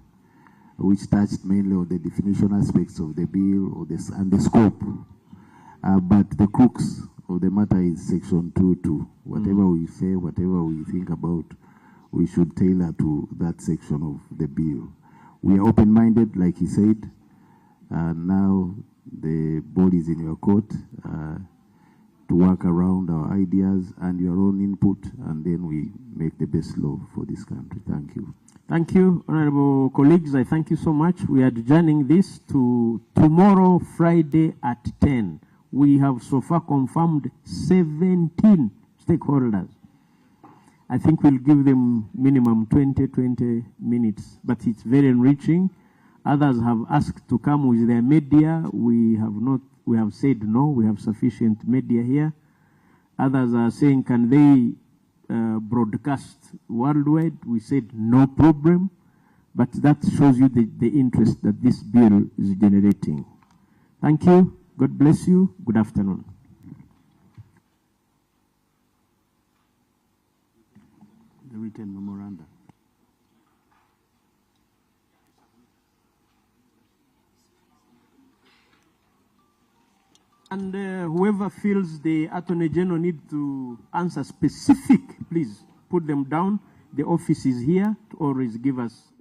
which touched mainly on the definition aspects of the bill and the scope. But the crux of the matter is Section 2.2. Whatever we say, whatever we think about, we should tailor to that section of the bill. We are open-minded, like he said. Now the ball is in your court to work around our ideas and your own input, and then we make the best law for this country. Thank you. Thank you, honorable colleagues. I thank you so much. We are adjourning this to tomorrow, Friday at 10. We have so far confirmed 17 stakeholders. I think we'll give them minimum 20 minutes, but it's very enriching. Others have asked to come with their media. We have said no, we have sufficient media here. Others are saying, can they broadcast worldwide? We said no problem, but that shows you the interest that this bill is generating. Thank you. God bless you. Good afternoon. The written memoranda. And whoever feels the Attorney General need to answer specific, please put them down. The office is here to always give us